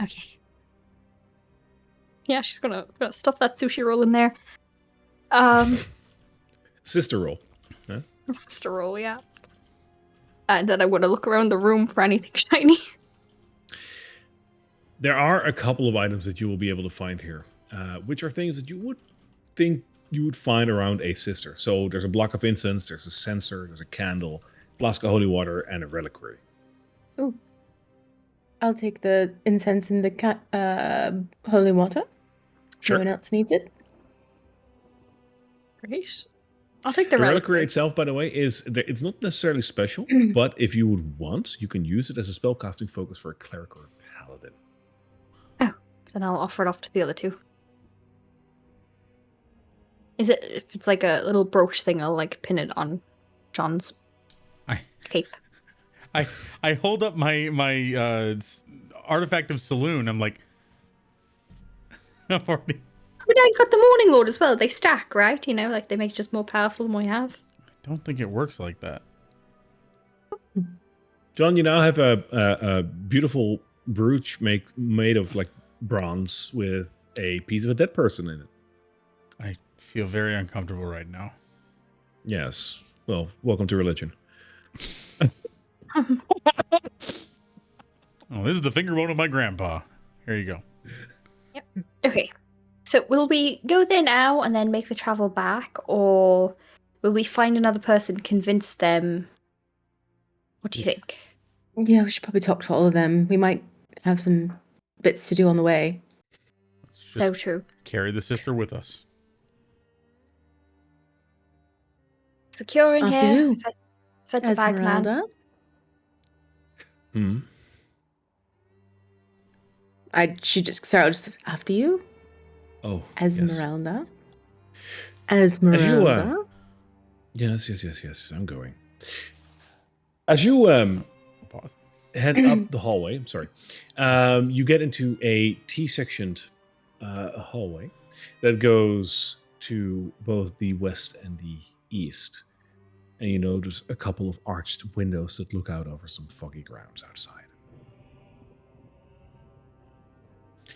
Okay. Yeah, she's gonna stuff that sushi roll in there. Sister roll. Huh? Sister roll, yeah. And then I want to look around the room for anything shiny. There are a couple of items that you will be able to find here, which are things that you would think you would find around a sister. So there's a block of incense, there's a censer, there's a candle, flask of holy water, and a reliquary. Ooh. I'll take the incense and the holy water. Sure. No one else needs it. Great. I'll take the The reliquary reliquary. itself, by the way, it's not necessarily special, but if you would want, you can use it as a spellcasting focus for a cleric or a paladin. Oh, then I'll offer it off to the other two. Is it, if it's like a little brooch thing, I'll like pin it on John's cape. I hold up my artifact of saloon. I'm like, I'm already. But now you got the Morning Lord as well. They stack, right? You know, like they make it just more powerful the more you have. I don't think it works like that. John, you now have a beautiful brooch made of like bronze with a piece of a dead person in it. I feel very uncomfortable right now. Yes. Well, welcome to religion. Oh, this is the finger bone of my grandpa. Here you go. Yep. Okay. So will we go there now and then make the travel back, or will we find another person, convince them? What do you think? Yeah, we should probably talk to all of them. We might have some bits to do on the way. Let's So just true. carry the sister with us. Secure in After here. you, Fed the bag man. Esmeralda. Sarah just says, after you, Oh, Esmeralda. Yes. Esmeralda. Yes. I'm going. As you Pause. head up the hallway, I'm sorry, you get into a T-sectioned hallway that goes to both the west and the east. And you notice a couple of arched windows that look out over some foggy grounds outside. Is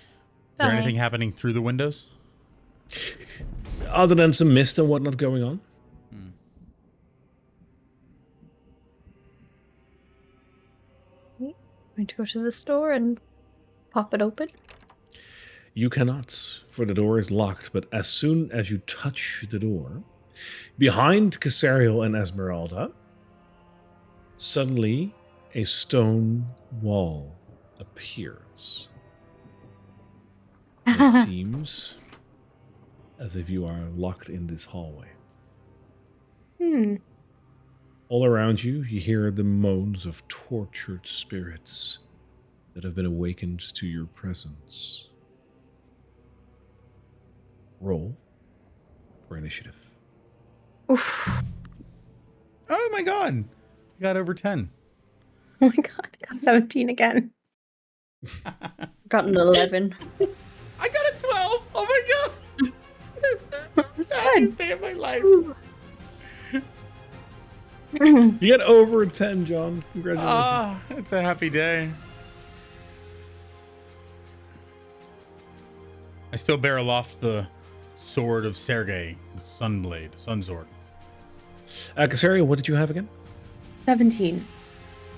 there Bye. anything happening through the windows? Other than some mist and whatnot going on. Going to go to the store and pop it open. You cannot, for the door is locked, but as soon as you touch the door, behind Casariel and Esmeralda, suddenly a stone wall appears. It seems as if you are locked in this hallway. All around you, you hear the moans of tortured spirits that have been awakened to your presence. Roll for initiative. Oof. Oh my god. You got over 10. Oh my god, I got 17 again. Got an 11. I got a 12. Oh my god. That's the happiest good. day of my life. You get over a 10, John. Congratulations. Ah, it's a happy day. I still bear aloft the sword of Sergei, Sunblade, Sunsword. Casario, what did you have again? 17.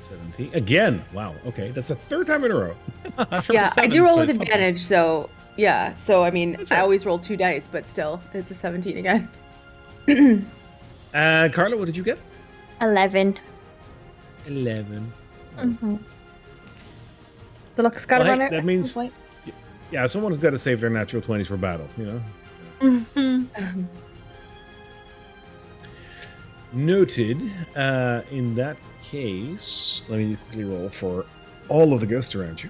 17. Again. Wow. Okay. That's the third time in a row. Not sure Yeah, if the I do sevens, roll but with it's something. advantage, so yeah. So I mean, That's I it. always roll 2 dice, but still, it's a 17 again. Carla, what did you get? 11. 11. Mm-hmm. The luck's got to Well, run hey, out. that at means- some point. Yeah, someone's got to save their natural 20s for battle, you know? Mhm. Noted. In that case, let me quickly roll for all of the ghosts around you.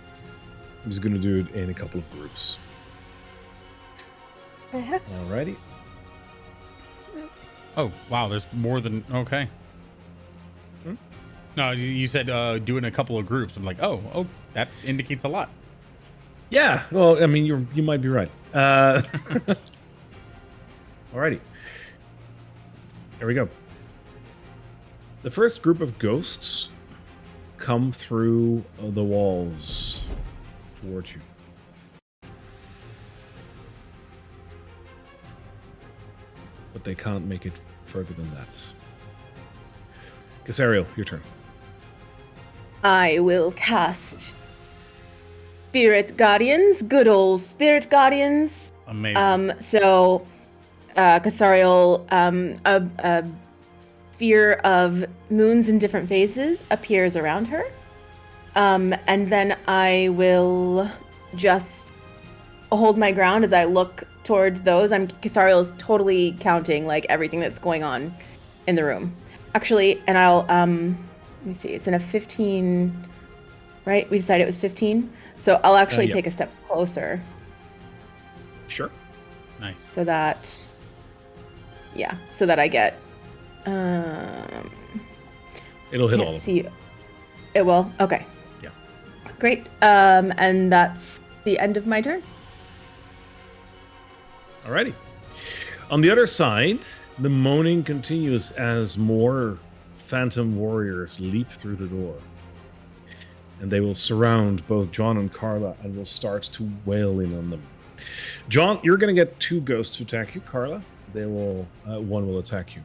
I'm just going to do it in a couple of groups. Alrighty. Oh, wow, there's more than... Okay. No, you said do it in a couple of groups. I'm like, oh, that indicates a lot. Yeah, well, I mean, you might be right. Alrighty. Here we go. The first group of ghosts come through the walls towards you. But they can't make it further than that. Casariel, your turn. I will cast Spirit Guardians, good old Spirit Guardians. Amazing. So, Kasariel, a sphere of moons in different phases appears around her. And then I will just hold my ground as I look towards those. Kasariel is totally counting like everything that's going on in the room. Actually, and I'll let me see. It's in a 15, right? We decided it was 15. So I'll actually take a step closer. Sure. Nice. So that I get It'll hit all of them. It will. Okay. Yeah. Great. And that's the end of my turn. Alrighty. On the other side, the moaning continues as more phantom warriors leap through the door. And they will surround both John and Carla and will start to wail in on them. John, you're going to get 2 ghosts to attack you. Carla, they will one will attack you.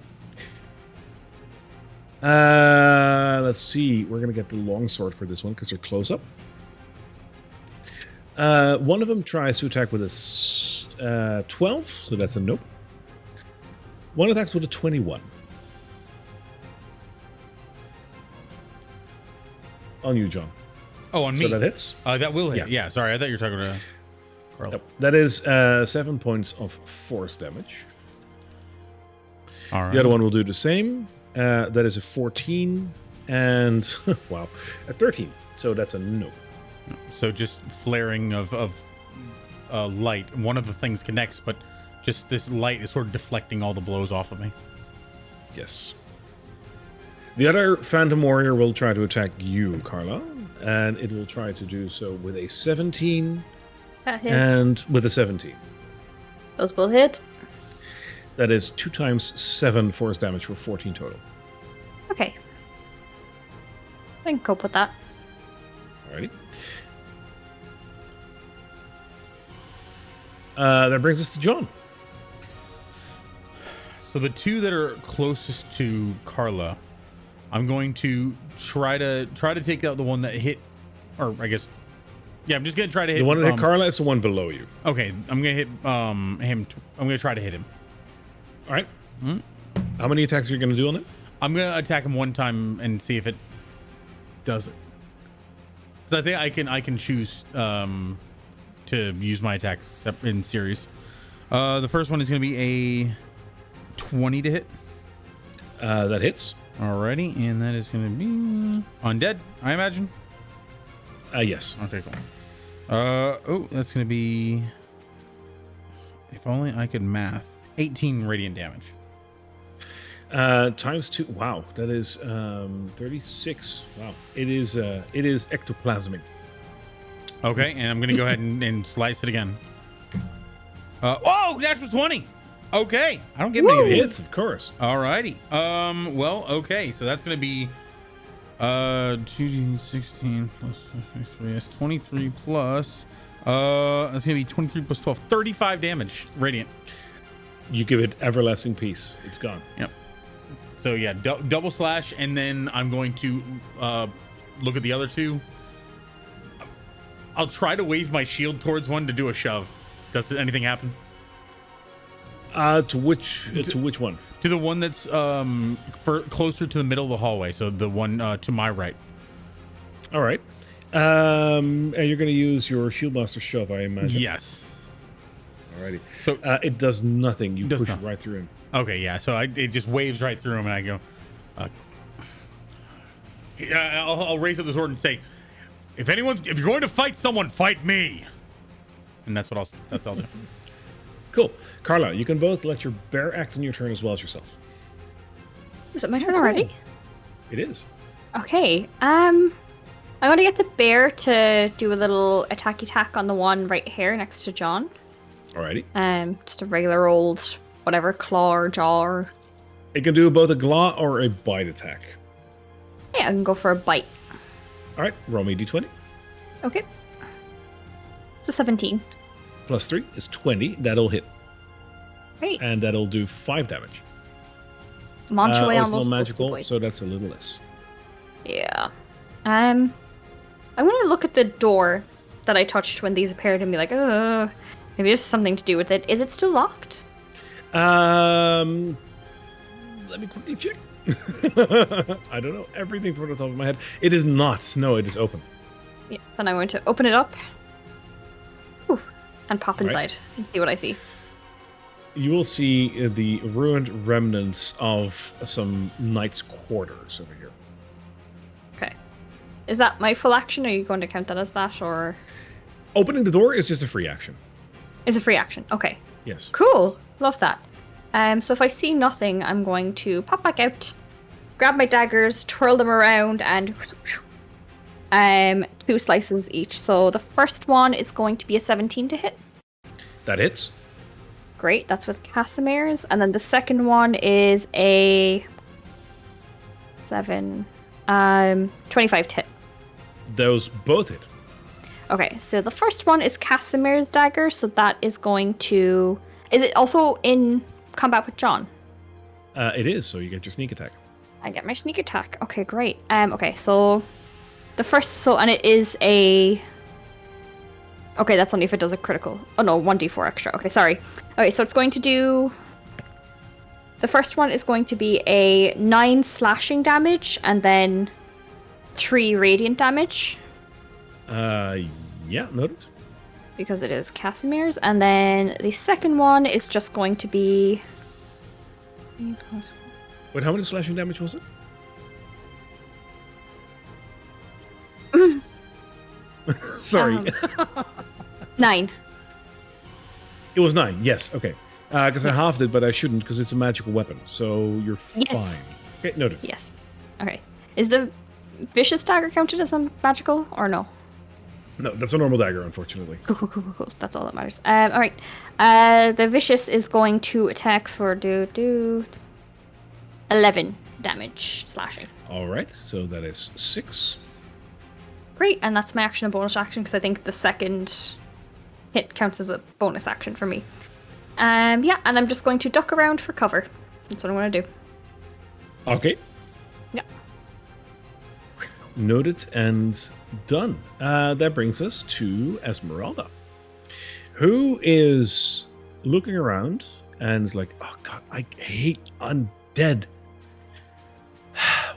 Let's see. We're going to get the longsword for this one because they're close up. One of them tries to attack with a 12, so that's a nope. One attacks with a 21. On you, John. Oh, on me. So that hits? That will hit. Yeah. Yeah, sorry. I thought you were talking to Carla. Nope. That is 7 points of force damage. All right. The other one will do the same. That is a 14 and, wow, a 13. So that's a no. So just flaring of light. One of the things connects, but just this light is sort of deflecting all the blows off of me. Yes. The other Phantom Warrior will try to attack you, Carla, and it will try to do so with a 17 That hits. and with a 17. Those will hit. That is 2 times 7 force damage for 14 total. Okay. I can cope with that. Alrighty. That brings us to John. So the 2 that are closest to Carla, I'm going to try to take out the one that hit, or I guess, yeah, I'm just gonna try to hit The one that hit Carla is the one below you. Okay, I'm gonna hit him. I'm gonna try to hit him. All right. How many attacks are you gonna do on it? I'm gonna attack him one time and see if it does it. So I think I can choose to use my attacks in series. The first one is gonna be a 20 to hit. That hits. Alrighty, and that is gonna be undead, I imagine. Yes. Okay, cool. Oh, that's gonna be, if only I could math, 18 radiant damage. Times 2. Wow, that is 36. Wow, it is ectoplasmic. Okay, and I'm gonna go ahead and slice it again. Oh, natural 20. Okay, I don't get many of these. Hits, of course. Alrighty. Well, okay, so that's gonna be 2d16 plus 53. That's 23 plus. That's gonna be 23 plus 12. 35 damage radiant. You give it everlasting peace. It's gone. Yep. So yeah, double slash, and then I'm going to look at the other 2. I'll try to wave my shield towards one to do a shove. Does anything happen? To which one? To the one that's closer to the middle of the hallway. So the one to my right. All right. And you're going to use your shield blaster shove, I imagine. Yes. Alrighty. So it does nothing. You push nothing. right through him. Okay, yeah. So it just waves right through him, and I go. I'll raise up the sword and say, if you're going to fight someone, fight me. And that's what I'll do. Cool. Carla, you can both let your bear act on your turn as well as yourself. Is it my turn already? It is. Okay. I'm gonna get the bear to do a little attack on the one right here next to John. Alrighty. Just a regular old whatever claw or jaw. Or... It can do both a claw or a bite attack. Yeah, I can go for a bite. All right. Roll me d20. Okay. It's a 17. Plus 3 is 20. That'll hit. Great. And that'll do 5 damage. Mantra way it's almost not magical, boy. so that's a little less. Yeah. I want to look at the door that I touched when these appeared and be like, maybe there's something to do with it. Is it still locked? Let me quickly check. I don't know everything from the top of my head. It is not. No, it is open. Yeah. Then I'm going to open it up. Ooh, and pop Right. inside and see what I see. You will see the ruined remnants of some knights' quarters over here. Okay. Is that my full action? Are you going to count that as that, or Opening the door is just a free action. is a free action? Okay. Yes. Cool. Love that. So if I see nothing, I'm going to pop back out, grab my daggers, twirl them around, and 2 slices each. So the first one is going to be a 17 to hit. That hits. Great, that's with Casimir's. And then the second one is a 25 to hit. Those both hit. Okay, so the first one is Casimir's dagger, so that is going to... Is it also in combat with John? It is, so you get your sneak attack. I get my sneak attack. Okay, great. Okay, so the first... and it is a... Okay, that's only if it does a critical. Oh no, 1d4 extra. Okay, sorry. Okay, so it's going to do... The first one is going to be a 9 slashing damage, and then 3 radiant damage. Yeah, noted. Because it is Casimir's. And then the second one is just going to be... Wait, how many slashing damage was it? Sorry. 9. It was 9, yes, okay. Because I halved it, but I shouldn't because it's a magical weapon, so you're Yes. fine. Okay, noted. Yes. Okay. Is the vicious dagger counted as a magical, or no? No, that's a normal dagger, unfortunately. Cool. That's all that matters. Alright. The vicious is going to attack for 11 damage slashing. All right, so that is 6. Great, and that's my action and bonus action because I think the second hit counts as a bonus action for me. Yeah, and I'm just going to duck around for cover. That's what I'm going to do. Okay. Yeah. Noted and done. That brings us to Esmeralda, who is looking around and is like, oh god, I hate undead.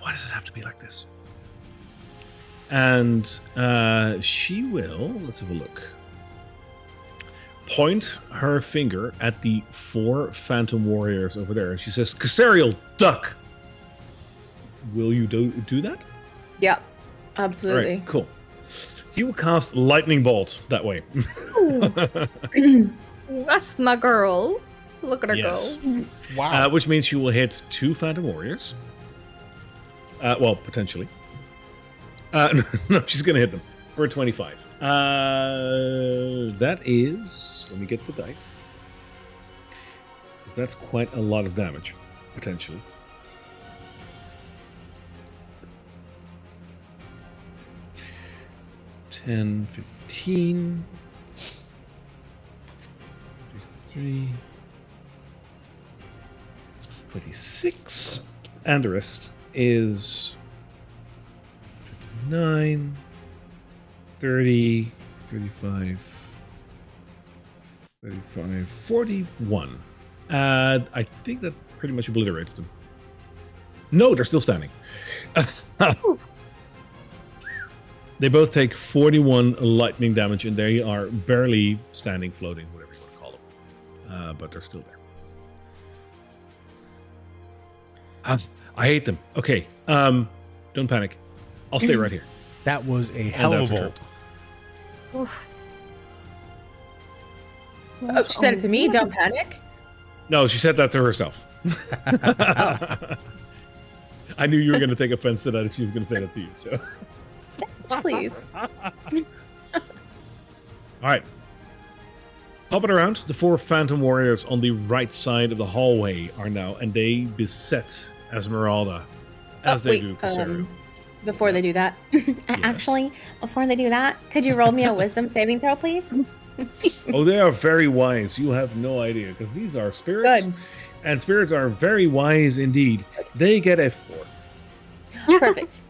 Why does it have to be like this? And she will, let's have a look, point her finger at the 4 phantom warriors over there. And she says, Casariel, duck! Will you do that? Yeah, All absolutely. right, cool. He will cast Lightning Bolt that way. That's my girl. Look at her Yes. go. Wow. Which means she will hit 2 phantom warriors. Well, potentially. No, she's going to hit them for a 25. That is... Let me get the dice. Because that's quite a lot of damage, potentially. $10, 15... 23... 26... And the rest is... 29... 30, 35, 35, 41. I think that pretty much obliterates them. No, they're still standing. They both take 41 lightning damage, and they are barely standing, floating, whatever you want to call them. But they're still there. I hate them. Okay, don't panic. I'll stay right here. That was a hell of that's a her bolt. Oh, she said it to me. Don't panic. No, she said that to herself. I knew you were going to take offense to that if she was going to say that to you. So, Please. all right. Hopping around, the 4 phantom warriors on the right side of the hallway are now, and they beset Esmeralda as they Wait, do Casario. Before they do that, actually, before they do that, could you roll me a wisdom saving throw, please? Oh, they are very wise. You have no idea, because these are spirits, Good. and spirits are very wise indeed. They get a 4. Perfect.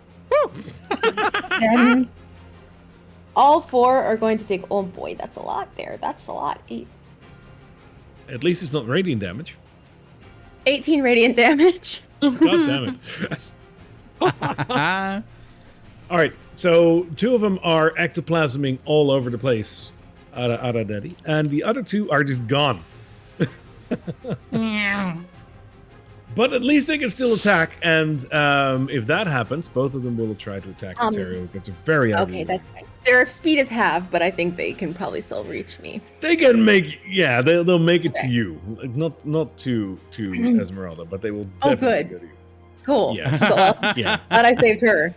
Then all 4 are going to take. Oh boy, that's a lot there. That's a lot. 8. At least it's not radiant damage. 18 radiant damage. God damn it. All right, so 2 of them are ectoplasming all over the place, Ara Daddy, and the other 2 are just gone. But at least they can still attack, and if that happens, both of them will try to attack this area because they're very ugly. Okay, that's fine. Their speed is half, but I think they can probably still reach me. They can make, yeah, they'll make it to you, not to Esmeralda, but they will definitely go to you. Cool. Yes. So, Yeah. glad I saved her.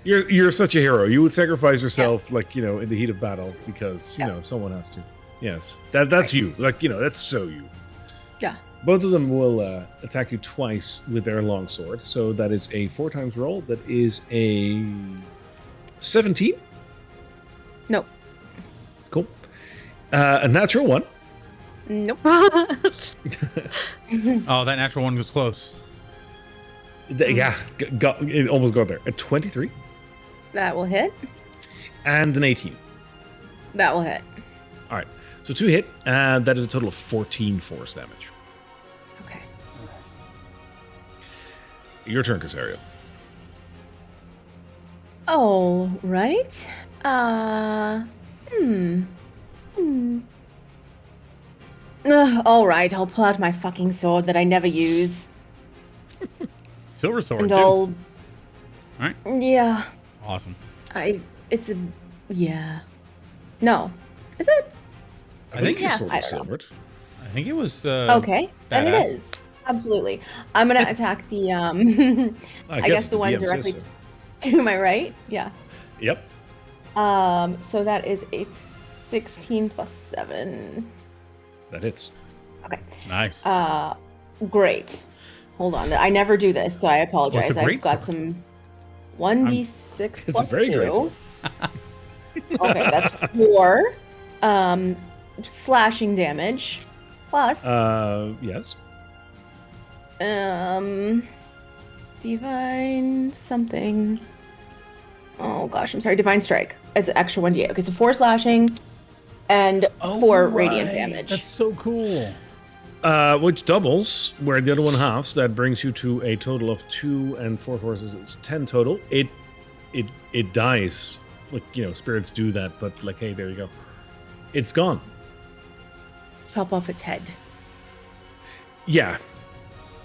You're such a hero. You would sacrifice yourself, like, in the heat of battle because someone has to. Yes, that's you. Like, that's so you. Yeah. Both of them will attack you twice with their longsword. So that is a 4 times roll. That is a 17. Nope. Cool. A natural 1. Nope. Oh, that natural one was close. Yeah, it almost got there. A 23. That will hit. And an 18. That will hit. All right. So 2 hit, and that is a total of 14 force damage. Okay. Your turn, Casario. All right. All right, I'll pull out my fucking sword that I never use. Silver sword. And too. I'll... All right. Yeah. Awesome. It's a... Yeah. No. Is it? I think your yeah, sword I was don't know. silvered. I think it was. Okay, then it badass. is. Absolutely. I'm gonna attack the, I guess the one DM says directly so. to my right. Yeah. Yep. So that is a 16 plus 7. That hits. Okay. Nice. Great. Hold on. I never do this, so I apologize. a great I've got sword. some 1d6 It's a plus very 2. great sword. Okay, that's 4. Slashing damage. Plus, Yes. divine something. Oh gosh, I'm sorry. Divine strike. It's an extra 1d8. Okay, so 4 slashing and 4 radiant damage. That's so cool. Which doubles, where the other one halves. That brings you to a total of 2 and 4 forces. It's 10 total. It dies. Like, spirits do that, but like, hey, there you go. It's gone. Chop off its head. Yeah.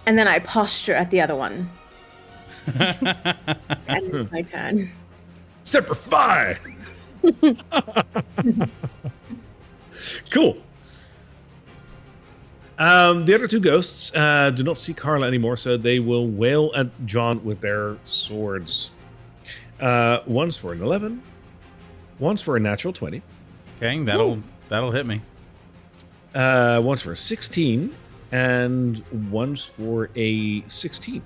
And then I posture at the other one. And it's my turn. Semper Fi! Cool. The other 2 ghosts do not see Carla anymore, so they will wail at John with their swords. One's for an 11. One's for a natural 20. Okay, that'll hit me. One's for a 16, and one's for a 16.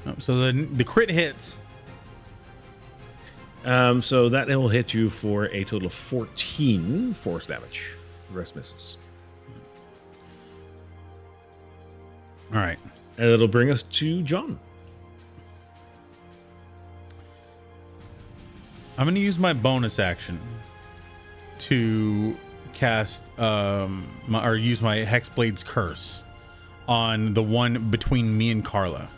Oh, so the crit hits. So that will hit you for a total of 14 force damage. The rest misses. All right. And it'll bring us to John. I'm going to use my bonus action to cast use my Hexblade's Curse on the one between me and Carla.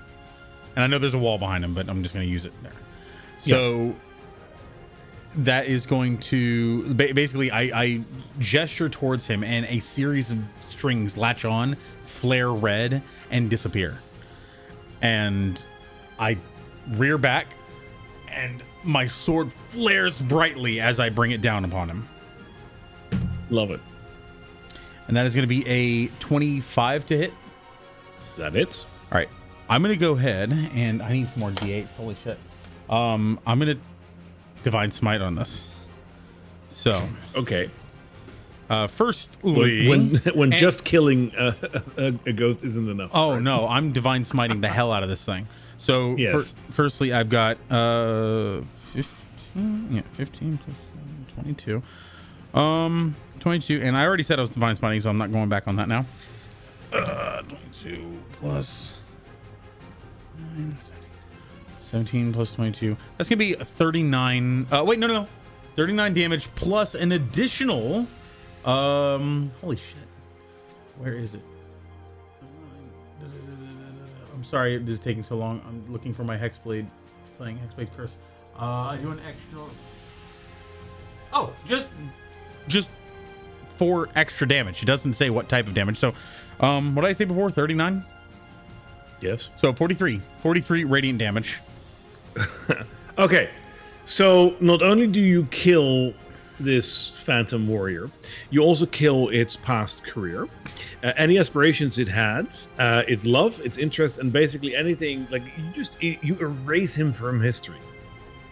And I know there's a wall behind him, but I'm just going to use it there. So that is going to basically I gesture towards him and a series of strings latch on, flare red, and disappear. And I rear back and my sword flares brightly as I bring it down upon him. Love it. And that is going to be a 25 to hit. That hits. All right. I'm going to go ahead and I need some more D8s. Holy shit. I'm going to Divine Smite on this. So, Okay. firstly, When just killing a ghost isn't enough. oh right? no, I'm Divine Smiting the hell out of this thing. So, Yes. firstly, I've got 15 plus 22. 22, and I already said I was Divine Smiting, so I'm not going back on that now. 22 plus 9, 17 plus 22. That's gonna be 39. Wait, no. 39 damage plus an additional. Holy shit. Where is it? I'm sorry, this is taking so long. I'm looking for my Hexblade thing, Hexblade Curse. I do an extra. Oh, just 4 extra damage. It doesn't say what type of damage. So, what did I say before? 39. Yes. So 43 radiant damage. Okay, so not only do you kill this phantom warrior, you also kill its past career, any aspirations it had, its love, its interest, and basically anything. Like you erase him from history,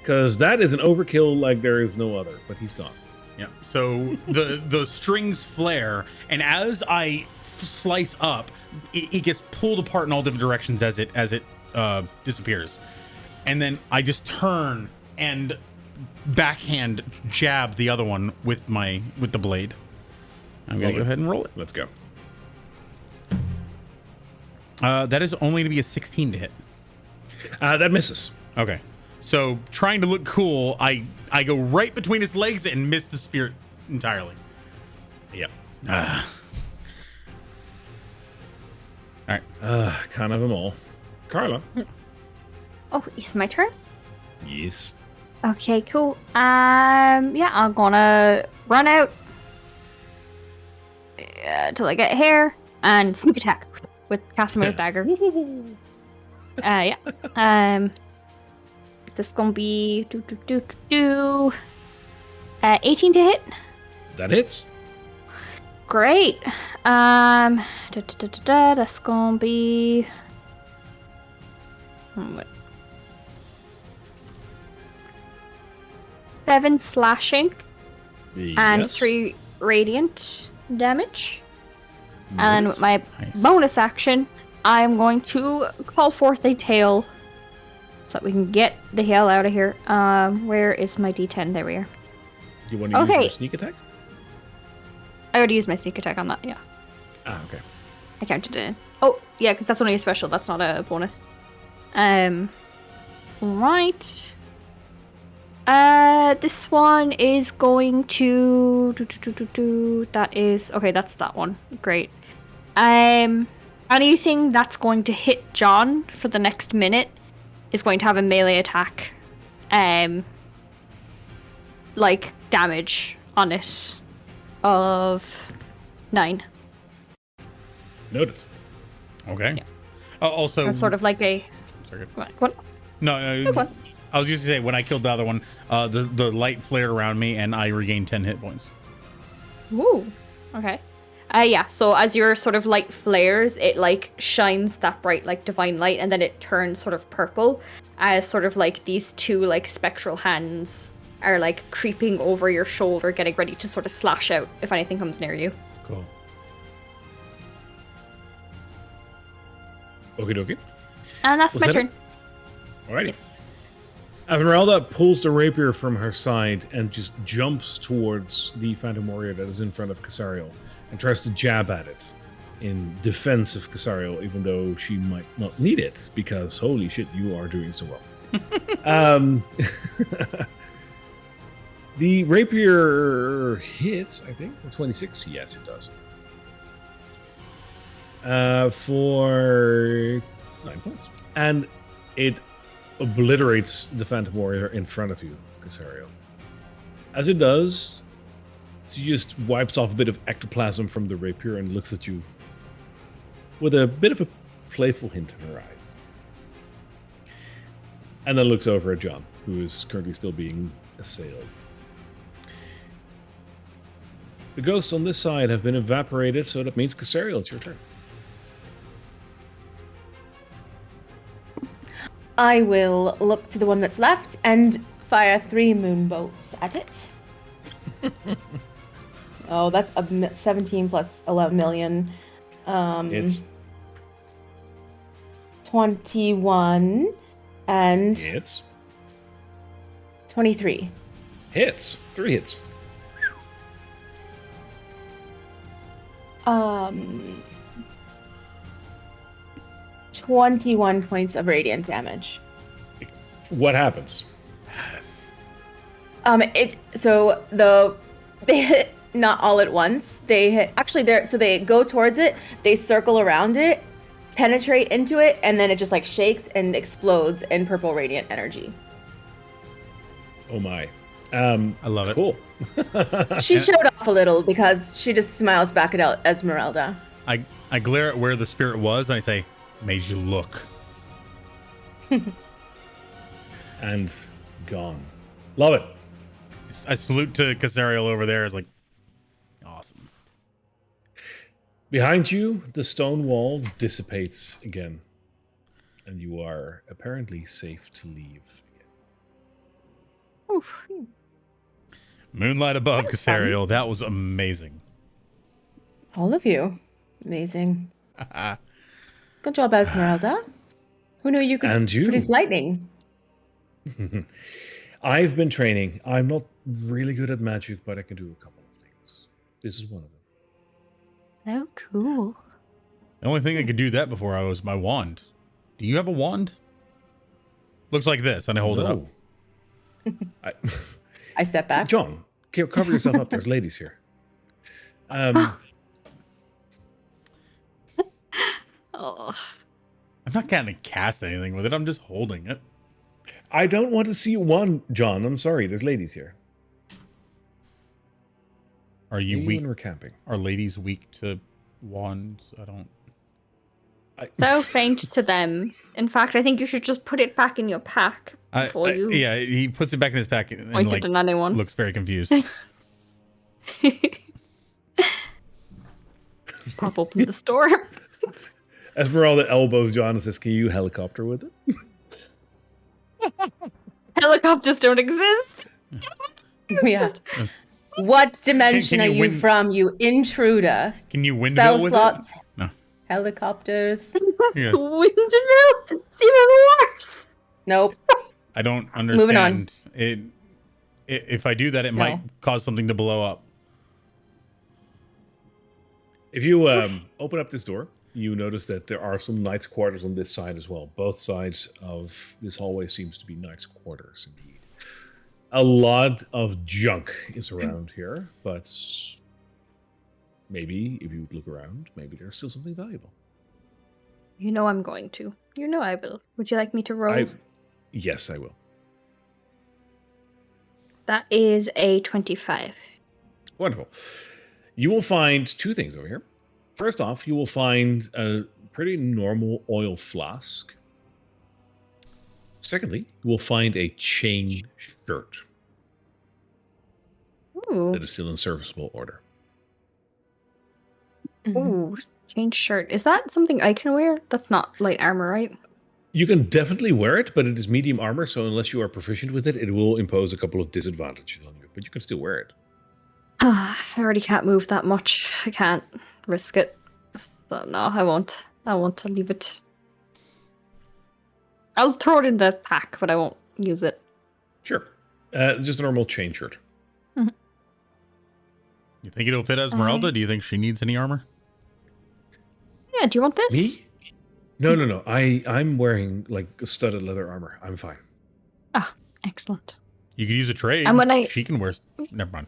because that is an overkill like there is no other. But he's gone. Yeah. So the strings flare, and as I slice up, it gets pulled apart in all different directions as it disappears, and then I just turn and backhand jab the other one with the blade. I'm gonna go ahead and roll it. Let's go. That is only to be a 16 to hit. That misses. Okay. So trying to look cool, I go right between his legs and miss the spear entirely. Yep. All right. Can't have them all. Carla. Oh, it's my turn? Yes. Okay, cool. Yeah, I'm gonna run out till I get here and sneak attack with Casimir's dagger. Yeah. Is this gonna be 18 to hit? That hits. Great. That's gonna be. What? 7 slashing and Yes. 3 radiant damage. And with my Nice. bonus action, I'm going to call forth a tail so that we can get the hell out of here. Where is my D10? There we are. Do you want to use Okay. your sneak attack? I already used my sneak attack on that, yeah. Okay. I counted it in. Oh, yeah, because that's only a special. That's not a bonus. Right. This one is going to that is okay. That's that one. Great. Anything that's going to hit John for the next minute is going to have a melee attack, like damage on it of 9. Noted. Okay. Yeah. Also, That's sort of like a sorry. what? No, What? I was just gonna say when I killed the other one, the light flared around me and I regained 10 hit points. Ooh. Okay. Yeah, so as your sort of light flares, it like shines that bright like divine light and then it turns sort of purple as sort of like these 2 like spectral hands are like creeping over your shoulder, getting ready to sort of slash out if anything comes near you. Cool. Okie dokie. And that's Was my that turn. it? Alrighty. Yes. Esmeralda pulls the rapier from her side and just jumps towards the Phantom Warrior that is in front of Casariel and tries to jab at it in defense of Casariel, even though she might not need it, because holy shit, you are doing so well. The rapier hits, I think, for 26. Yes, it does. For 9 points. And it obliterates the Phantom Warrior in front of you, Casariel. As it does, she just wipes off a bit of ectoplasm from the rapier and looks at you with a bit of a playful hint in her eyes. And then looks over at John, who is currently still being assailed. The ghosts on this side have been evaporated, so that means Casariel, it's your turn. I will look to the one that's left and fire 3 moon bolts at it. Oh, that's 17 plus 11 million. It's 21 and hits. 23. Hits. 3 hits. 21 points of radiant damage. What happens? They hit not all at once. They hit so they go towards it, they circle around it, penetrate into it, and then it just like shakes and explodes in purple radiant energy. Oh my. I love it. Cool. She showed off a little because she just smiles back at Esmeralda. I glare at where the spirit was and I say, made you look. And gone. Love it. I salute to Casariel over there. It's like, awesome. Behind you, the stone wall dissipates again. And you are apparently safe to leave again. Oof. Moonlight above, Casariel. That was amazing. All of you. Amazing. Good job, Esmeralda. Who knew you could produce lightning? I've been training. I'm not really good at magic, but I can do a couple of things. This is one of them. Oh, cool. The only thing I could do that before I was my wand. Do you have a wand? Looks like this, and I hold it up. I step back. John, cover yourself up. There's ladies here. Oh. I'm not going to cast anything with it. I'm just holding it. I don't want to see you one, John. I'm sorry. There's ladies here. Are you weak? When we're camping. Are ladies weak to wands? So faint to them. In fact, I think you should just put it back in your pack before you. Yeah, he puts it back in his pack and point it at anyone. Looks very confused. Pop open the store. Esmeralda elbows John and says, "Can you helicopter with it?" Helicopters don't exist. Yeah. What dimension are you from, you intruder? Can you windmill with slots, it? No. Helicopters. Yes. Windmill? It's even worse. Nope. I don't understand. Moving on. If I do that, it might cause something to blow up. If you open up this door, you notice that there are some knights' quarters on this side as well. Both sides of this hallway seems to be knights' quarters, indeed. A lot of junk is around here, but maybe if you look around, maybe there's still something valuable. You know I'm going to. You know I will. Would you like me to roll? Yes, I will. That is a 25. Wonderful. You will find two things over here. First off, you will find a pretty normal oil flask. Secondly, you will find a chain shirt. Ooh. That is still in serviceable order. Ooh, chain shirt. Is that something I can wear? That's not light armor, right? You can definitely wear it, but it is medium armor, so unless you are proficient with it, it will impose a couple of disadvantages on you. But you can still wear it. I already can't move that much. I can't risk it. So no, I won't. I want to leave it. I'll throw it in the pack, but I won't use it. Sure. Just a normal chain shirt. Mm-hmm. You think it'll fit Esmeralda? Do you think she needs any armor? Yeah, do you want this? Me? No. I'm wearing like studded leather armor. I'm fine. Ah, excellent. You could use a trade. And when she can wear. Never mind.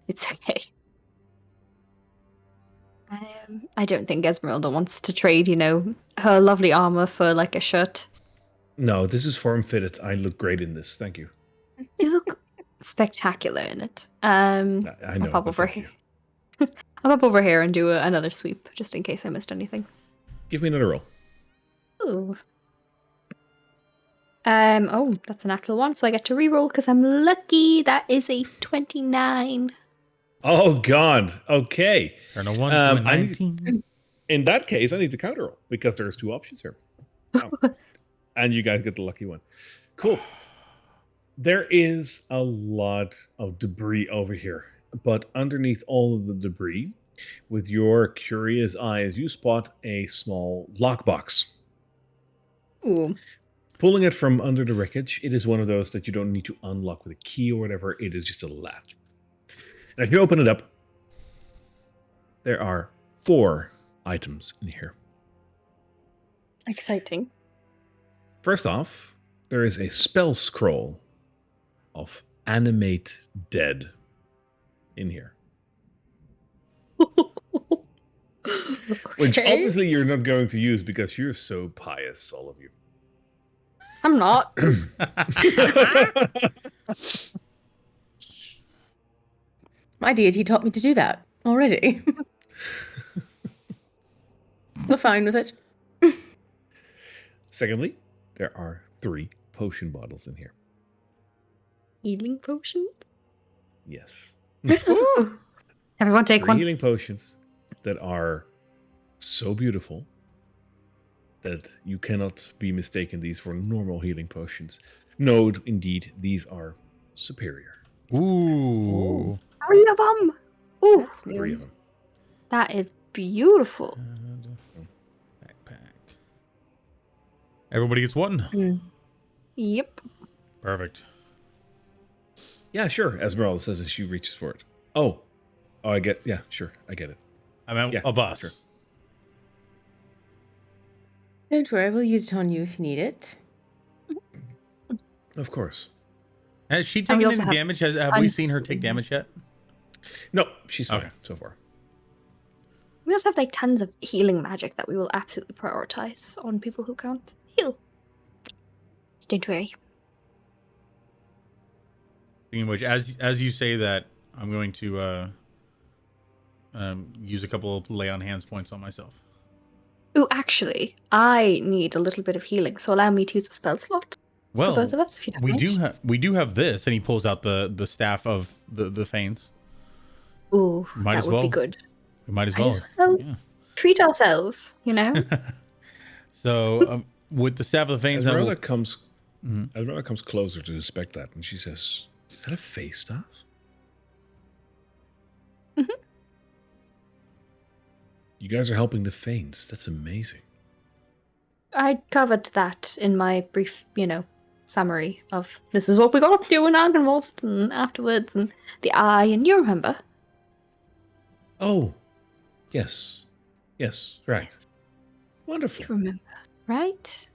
It's okay. I don't think Esmeralda wants to trade, her lovely armor for like a shirt. No, this is form fitted. I look great in this. Thank you. You look spectacular in it. I know. I'll pop over here. I'll pop over here and do another sweep just in case I missed anything. Give me another roll. Ooh. Oh, that's an actual one, so I get to reroll because I'm lucky. That is a 29. Oh God. Okay. Turn a 1 to a 19. In that case, I need to counter roll because there's two options here. Oh. And you guys get the lucky one. Cool. There is a lot of debris over here, but underneath all of the debris, with your curious eyes, you spot a small lockbox. Ooh. Pulling it from under the wreckage, it is one of those that you don't need to unlock with a key or whatever. It is just a latch. And if you open it up, there are 4 items in here. Exciting. First off, there is a spell scroll of animate dead in here. Which Okay. obviously you're not going to use because you're so pious, all of you. I'm not. My deity taught me to do that already. We're fine with it. Secondly, there are 3 potion bottles in here. Healing potion? Yes. Everyone take 3 one. healing potions that are so beautiful that you cannot be mistaken these for normal healing potions. No, indeed, these are superior. Ooh. 3 of them. Ooh, That's new. 3 of them. that is beautiful. Backpack. Everybody gets one. Mm. Yep. Perfect. Yeah, sure, Esmeralda says as she reaches for it. Oh, I get, yeah, sure, I get it. I meant Yeah, of us. sure. Don't worry, we'll use it on you if you need it. Of course. Has she And we taken also any have damage? Have we seen her take damage yet? No, she's fine Okay. so far. We also have like tons of healing magic that we will absolutely prioritize on people who can't heal. So don't worry. Speaking of which, as you say that, I'm going to use a couple of lay on hands points on myself. Ooh, actually, I need a little bit of healing, so allow me to use a spell slot for Well, both of us, if you don't mind. we do have this, and he pulls out the staff of the fiends. Ooh, Might that as would well. be good. We might as Might well. as well. Yeah. Treat ourselves, you know? So with the staff of the fiends, I Esmeralda will- comes, Esmeralda comes closer to inspect that, and she says, "Is that a face staff?" Mhm. You guys are helping the fiends. That's amazing. I covered that in my brief, summary of this is what we got to do in Algenvost and afterwards and the eye, and you remember. Oh, yes, yes, right. Yes, Wonderful. you remember, right?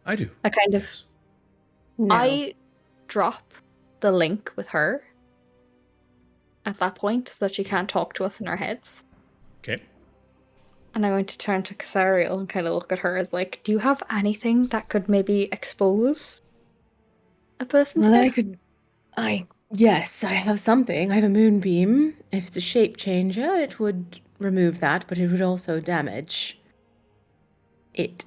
I do. I kind of Yes. No. I drop the link with her at that point so that she can't talk to us in our heads. Okay. And I'm going to turn to Casariel and kind of look at her as like, do you have anything that could maybe expose a person Well, here? Yes, I have something. I have a moonbeam. If it's a shape changer, it would remove that, but it would also damage it.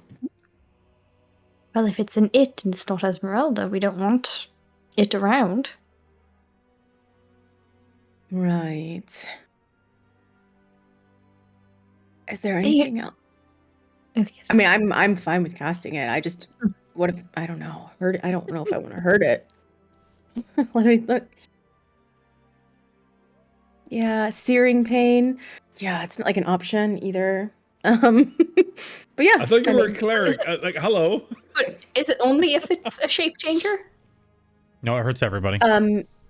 Well, if it's an it and it's not Esmeralda, we don't want it around. Right. Is there Hey, anything else? Oh, yes. I mean, I'm fine with casting it. I just, what if, I don't know, hurt it? I don't know if I want to hurt it. Let me look. Yeah, searing pain. Yeah, it's not like an option either. But yeah. I thought you I were a mean, cleric. Like, hello. But is it only if it's a shape changer? No, it hurts everybody.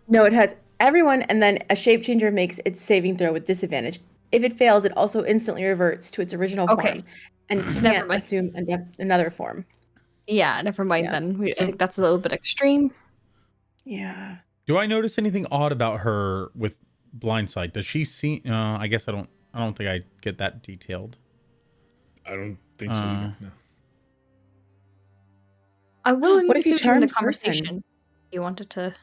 No, it has everyone, and then a shape changer makes its saving throw with disadvantage. If it fails, it also instantly reverts to its original Okay. form and Never can't mind. assume another form. Yeah, never mind Yeah. then. I think that's a little bit extreme. Yeah. Do I notice anything odd about her with blind sight? Does she see? I guess I don't think I get that detailed. I don't think so either. No. I will What if you include you in the charmed conversation. person? You wanted to.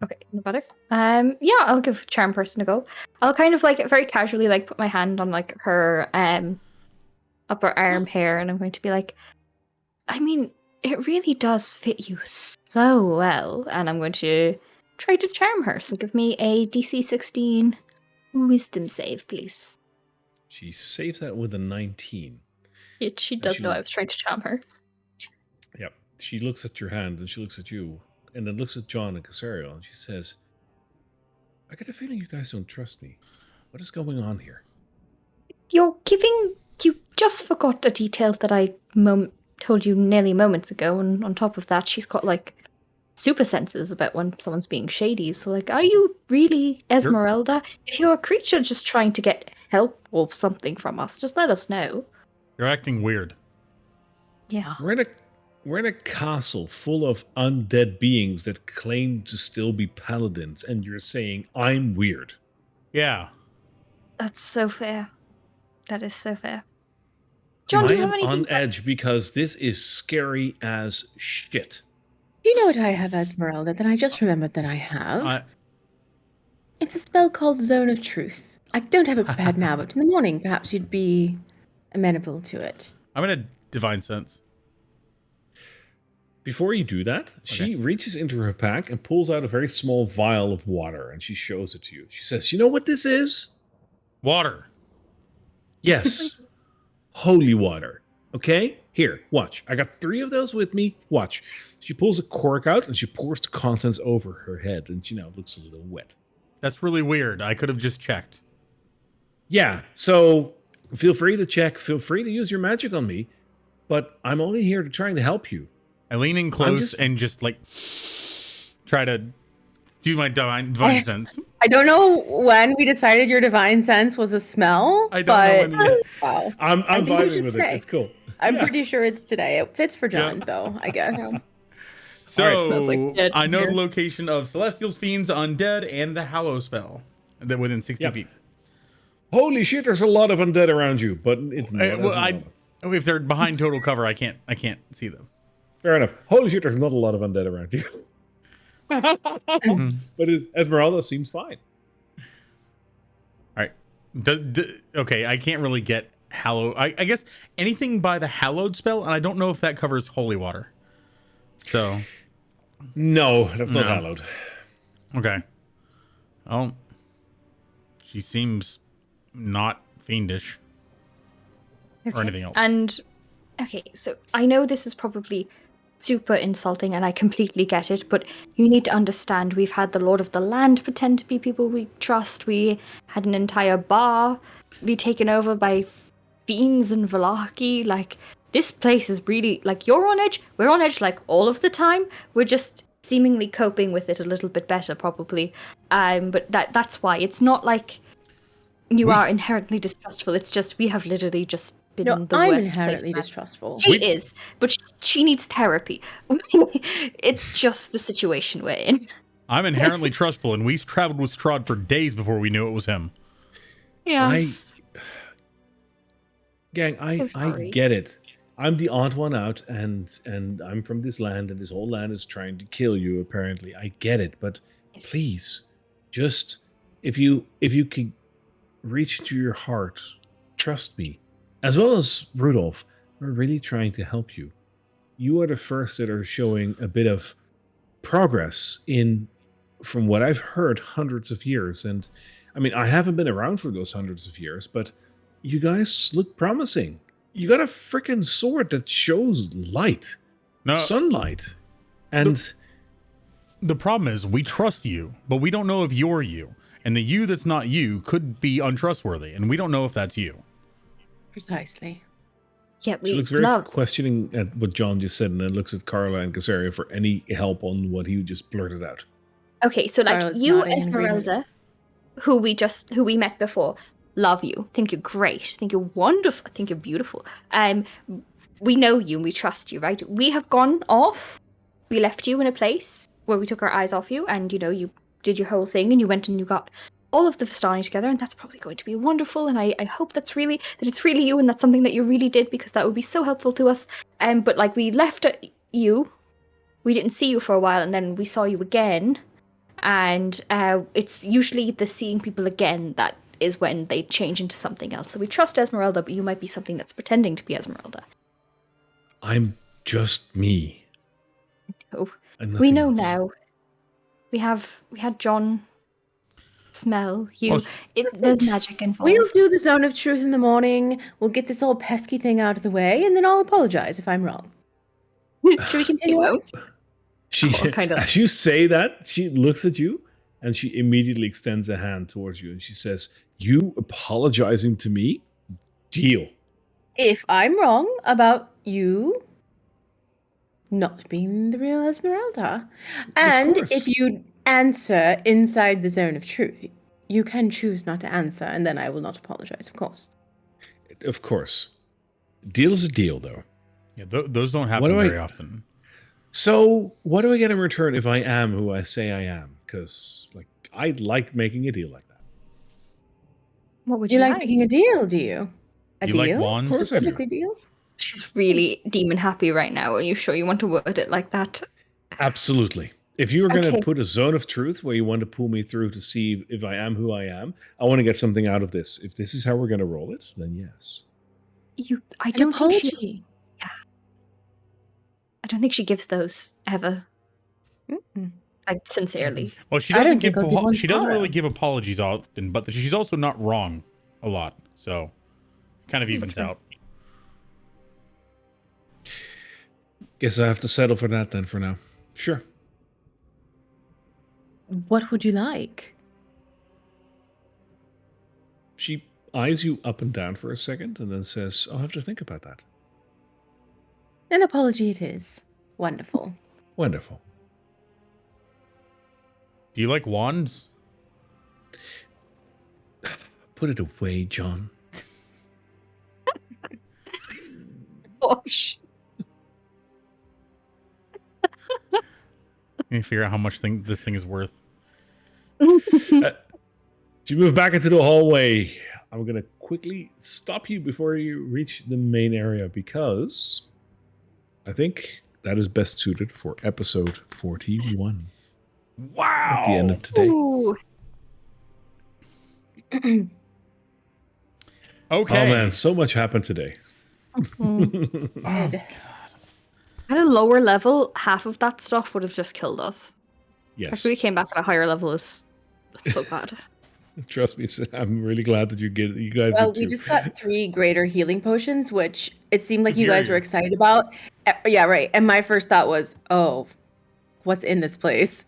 Okay, no better. Yeah, I'll give charm person a go. I'll kind of like very casually like put my hand on like her upper arm hair, and I'm going to be like, I mean, it really does fit you so well, and I'm going to try to charm her. So give me a DC 16 wisdom save, please. She saves that with a 19. She does she- know I was trying to charm her. Yep. She looks at your hand and she looks at you and then looks at John and Casariel and she says, I get the feeling you guys don't trust me. What is going on here? You just forgot a detail that I told you nearly moments ago, and on top of that, she's got like super senses about when someone's being shady. So, like, are you really Esmeralda? If you're a creature just trying to get help or something from us, just let us know. You're acting weird. Yeah. We're in a castle full of undead beings that claim to still be paladins, and you're saying I'm weird. Yeah. That's so fair. That is so fair. John, I do you am have anything? on edge because this is scary as shit. Do you know what I have, Esmeralda, that I just remembered that I have? I It's a spell called Zone of Truth. I don't have it prepared now, but in the morning, perhaps you'd be amenable to it. I'm in a divine sense. Before you do that, she reaches into her pack and pulls out a very small vial of water, and she shows it to you. She says, "You know what this is? Water. Yes. Holy water. Okay? Here, watch. I got 3 of those with me. Watch." She pulls a cork out and she pours the contents over her head, and she now looks a little wet. That's really weird. I could have just checked. Yeah, so feel free to check. Feel free to use your magic on me, but I'm only here to trying to help you. I lean in close and just like try to do my divine sense. I don't know when we decided your divine sense was a smell. I don't know when you... Wow. I'm think we vibing should with it. stay. It's cool. I'm pretty sure it's today. It fits for John, though, I guess. So, Smells like dead I know here. the location of Celestials, Fiends, Undead, and the Hallow spell that within 60 feet. Holy shit, there's a lot of undead around you, but it's not. If they're behind total cover, I can't see them. Fair enough. Holy shit, there's not a lot of undead around you. But Esmeralda seems fine. All right. Okay, I can't really get Hallow. I guess anything by the Hallowed spell, and I don't know if that covers Holy Water. So... No, that's not hallowed. Okay. Oh. She seems not fiendish. Or anything else. And, okay, so I know this is probably super insulting and I completely get it, but you need to understand we've had the Lord of the Land pretend to be people we trust. We had an entire bar be taken over by fiends and Velaki. Like, this place is really, like, you're on edge, we're on edge, like, all of the time. We're just seemingly coping with it a little bit better, probably. But that's why. It's not like you are inherently distrustful. It's just we have literally just been in the I'm worst inherently place. distrustful. She is, but she needs therapy. It's just the situation we're in. I'm inherently trustful, and we traveled with Strahd for days before we knew it was him. Yeah. Gang, I get it. I'm the odd one out, and I'm from this land, and this whole land is trying to kill you, apparently. I get it, but please, just, if you could reach into your heart, trust me. As well as Rudolph, we're really trying to help you. You are the first that are showing a bit of progress in, from what I've heard, hundreds of years. And, I mean, I haven't been around for those hundreds of years, but you guys look promising. You got a freaking sword that shows light, sunlight, and the problem is we trust you, but we don't know if you're you, and the you that's not you could be untrustworthy, and we don't know if that's you. Precisely. Yeah, she looks very questioning at what John just said, and then looks at Carla and Casaria for any help on what he just blurted out. Okay, so like Charlotte's you, nodding in Esmeralda, who we met before, love you, think you're great, think you're wonderful, think you're beautiful. We know you and we trust you, right? We have gone off. We left you in a place where we took our eyes off you, and you did your whole thing, and you went and you got all of the Vistani together, and that's probably going to be wonderful. And I hope it's really you, and that's something that you really did, because that would be so helpful to us. But like we left you, we didn't see you for a while, and then we saw you again, and it's usually the seeing people again that is when they change into something else. So we trust Esmeralda, but you might be something that's pretending to be Esmeralda. I'm just me. Oh, we know now. We had John smell you. There's magic involved. We'll do the Zone of Truth in the morning. We'll get this old pesky thing out of the way, and then I'll apologize if I'm wrong. Should we continue on? As you say that, she looks at you, and she immediately extends a hand towards you, and she says, "You apologizing to me? Deal." If I'm wrong about you not being the real Esmeralda, and if you answer inside the Zone of Truth, you can choose not to answer, and then I will not apologize, of course. Of course. Deal is a deal, though. Yeah, those don't What happen do I- very often. So, what do I get in return if I am who I say I am? Because, like, I'd like making a deal like that. What would You you like making a deal, do you? A You deal? like wands? Of course I do. Specifically deals? Really demon happy right now. Are you sure you want to word it like that? Absolutely. If you were going to Okay. put a zone of truth where you want to pull me through to see if I am who I am, I want to get something out of this. If this is how we're going to roll it, then yes. I An don't think she. apology. I don't think she gives those ever. Mm-mm. Like sincerely. Well, she I doesn't don't give think I'll give one she doesn't really tomorrow. give apologies often, but she's also not wrong a lot. So kind of evens out. Guess I have to settle for that then for now. Sure. What would you like? She eyes you up and down for a second and then says, I'll have to think about that. An apology it is. Wonderful. Wonderful. Do you like wands? Put it away, John. Gosh. Can you figure out how much this thing is worth? You move back into the hallway. I'm going to quickly stop you before you reach the main area because I think that is best suited for episode 41 Wow. at the end of today. Ooh. Okay. Oh man, so much happened today. At a lower level, half of that stuff would have just killed us. Yes. If we came back at a higher level, is so bad. Trust me, I'm really glad that you guys Well, did we too. just got 3 greater healing potions, which it seemed like you Hear guys were you. excited about. Yeah, right. And my first thought was, oh, what's in this place?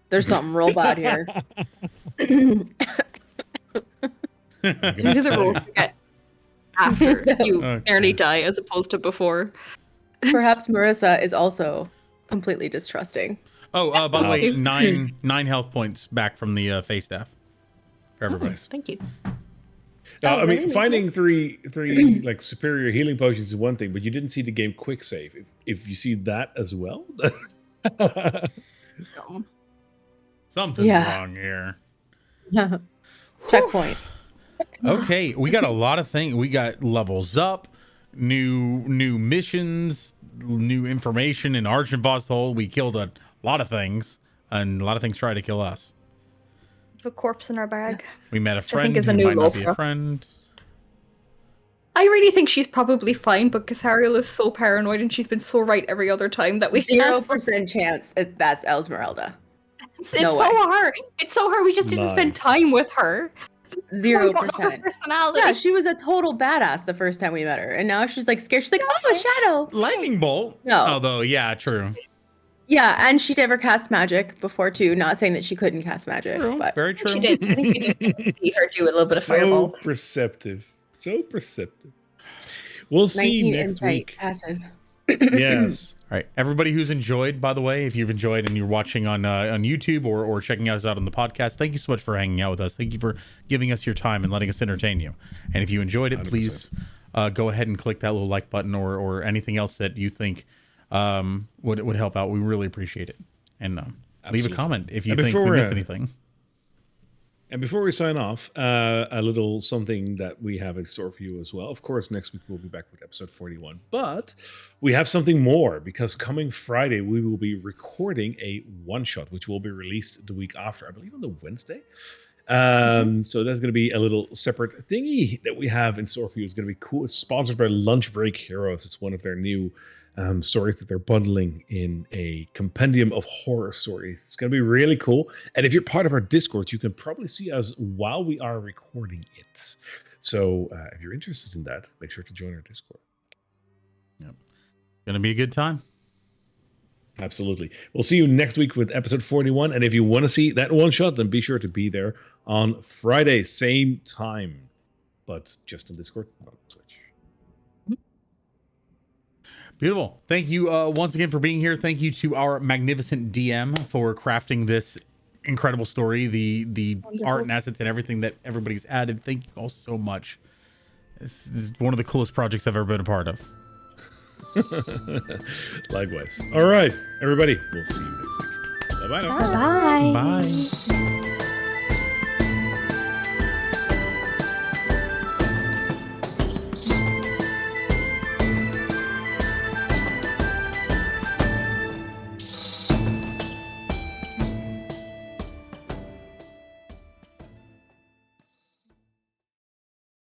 There's something real bad here. Due to the rules you get after you Okay. nearly die as opposed to before. Perhaps Marissa is also completely distrusting. Oh, by the way, Wow. 9 health points back from the face staff for everybody. Nice. Thank you. Now, Oh, I mean, really? finding three like superior healing potions is one thing, but you didn't see the game quick save. If you see that as well, Something's Yeah. wrong here. Checkpoint. Okay, we got a lot of things. We got levels up, new missions, new information in Argentvost Hole. We killed a lot of things, and a lot of things tried to kill us. A corpse in our bag. We met a I friend think is a who new might not be loafer. a friend. I really think she's probably fine, but Casariel is so paranoid and she's been so right every other time that we 0% chance that that's Elsmeralda. It's No so way. her. It's so her. We just didn't spend Nice. time with her. We don't know her 0%. personality. Yeah, she was a total badass the first time we met her, and now she's like scared. She's like, "Oh, a shadow." Lightning bolt. No. Although, yeah, true. Yeah, and she'd never cast magic before too. Not saying that she couldn't cast magic, True. but Very true. She did. I think we did get to see her do a little bit of so fireball. perceptive, so perceptive. We'll see 19 next insight week. passive. Yes. All right, everybody who's enjoyed, by the way, if you've enjoyed and you're watching on YouTube or checking us out on the podcast, thank you so much for hanging out with us. Thank you for giving us your time and letting us entertain you. And if you enjoyed it, 100%. please go ahead and click that little like button or anything else that you think would help out. We really appreciate it. And leave a Absolutely. comment if you And think we before, missed anything. And before we sign off, a little something that we have in store for you as well. Of course, next week we'll be back with episode 41. But we have something more because coming Friday, we will be recording a one-shot, which will be released the week after, I believe on the Wednesday. So that's going to be a little separate thingy that we have in store for you. It's going to be cool. It's sponsored by Lunch Break Heroes. It's one of their new stories that they're bundling in a compendium of horror stories. It's going to be really cool. And if you're part of our Discord, you can probably see us while we are recording it. So if you're interested in that, make sure to join our Discord. Gonna be a good time. Absolutely. We'll see you next week with episode 41. And if you want to see that one shot, then be sure to be there on Friday, same time, but just on Discord, not on Twitch. Beautiful. Thank you once again for being here. Thank you to our magnificent DM for crafting this incredible story, the art and assets and everything that everybody's added. Thank you all so much. This is one of the coolest projects I've ever been a part of. Likewise. All right, everybody. We'll see you next week. Bye-bye now. Bye. Bye.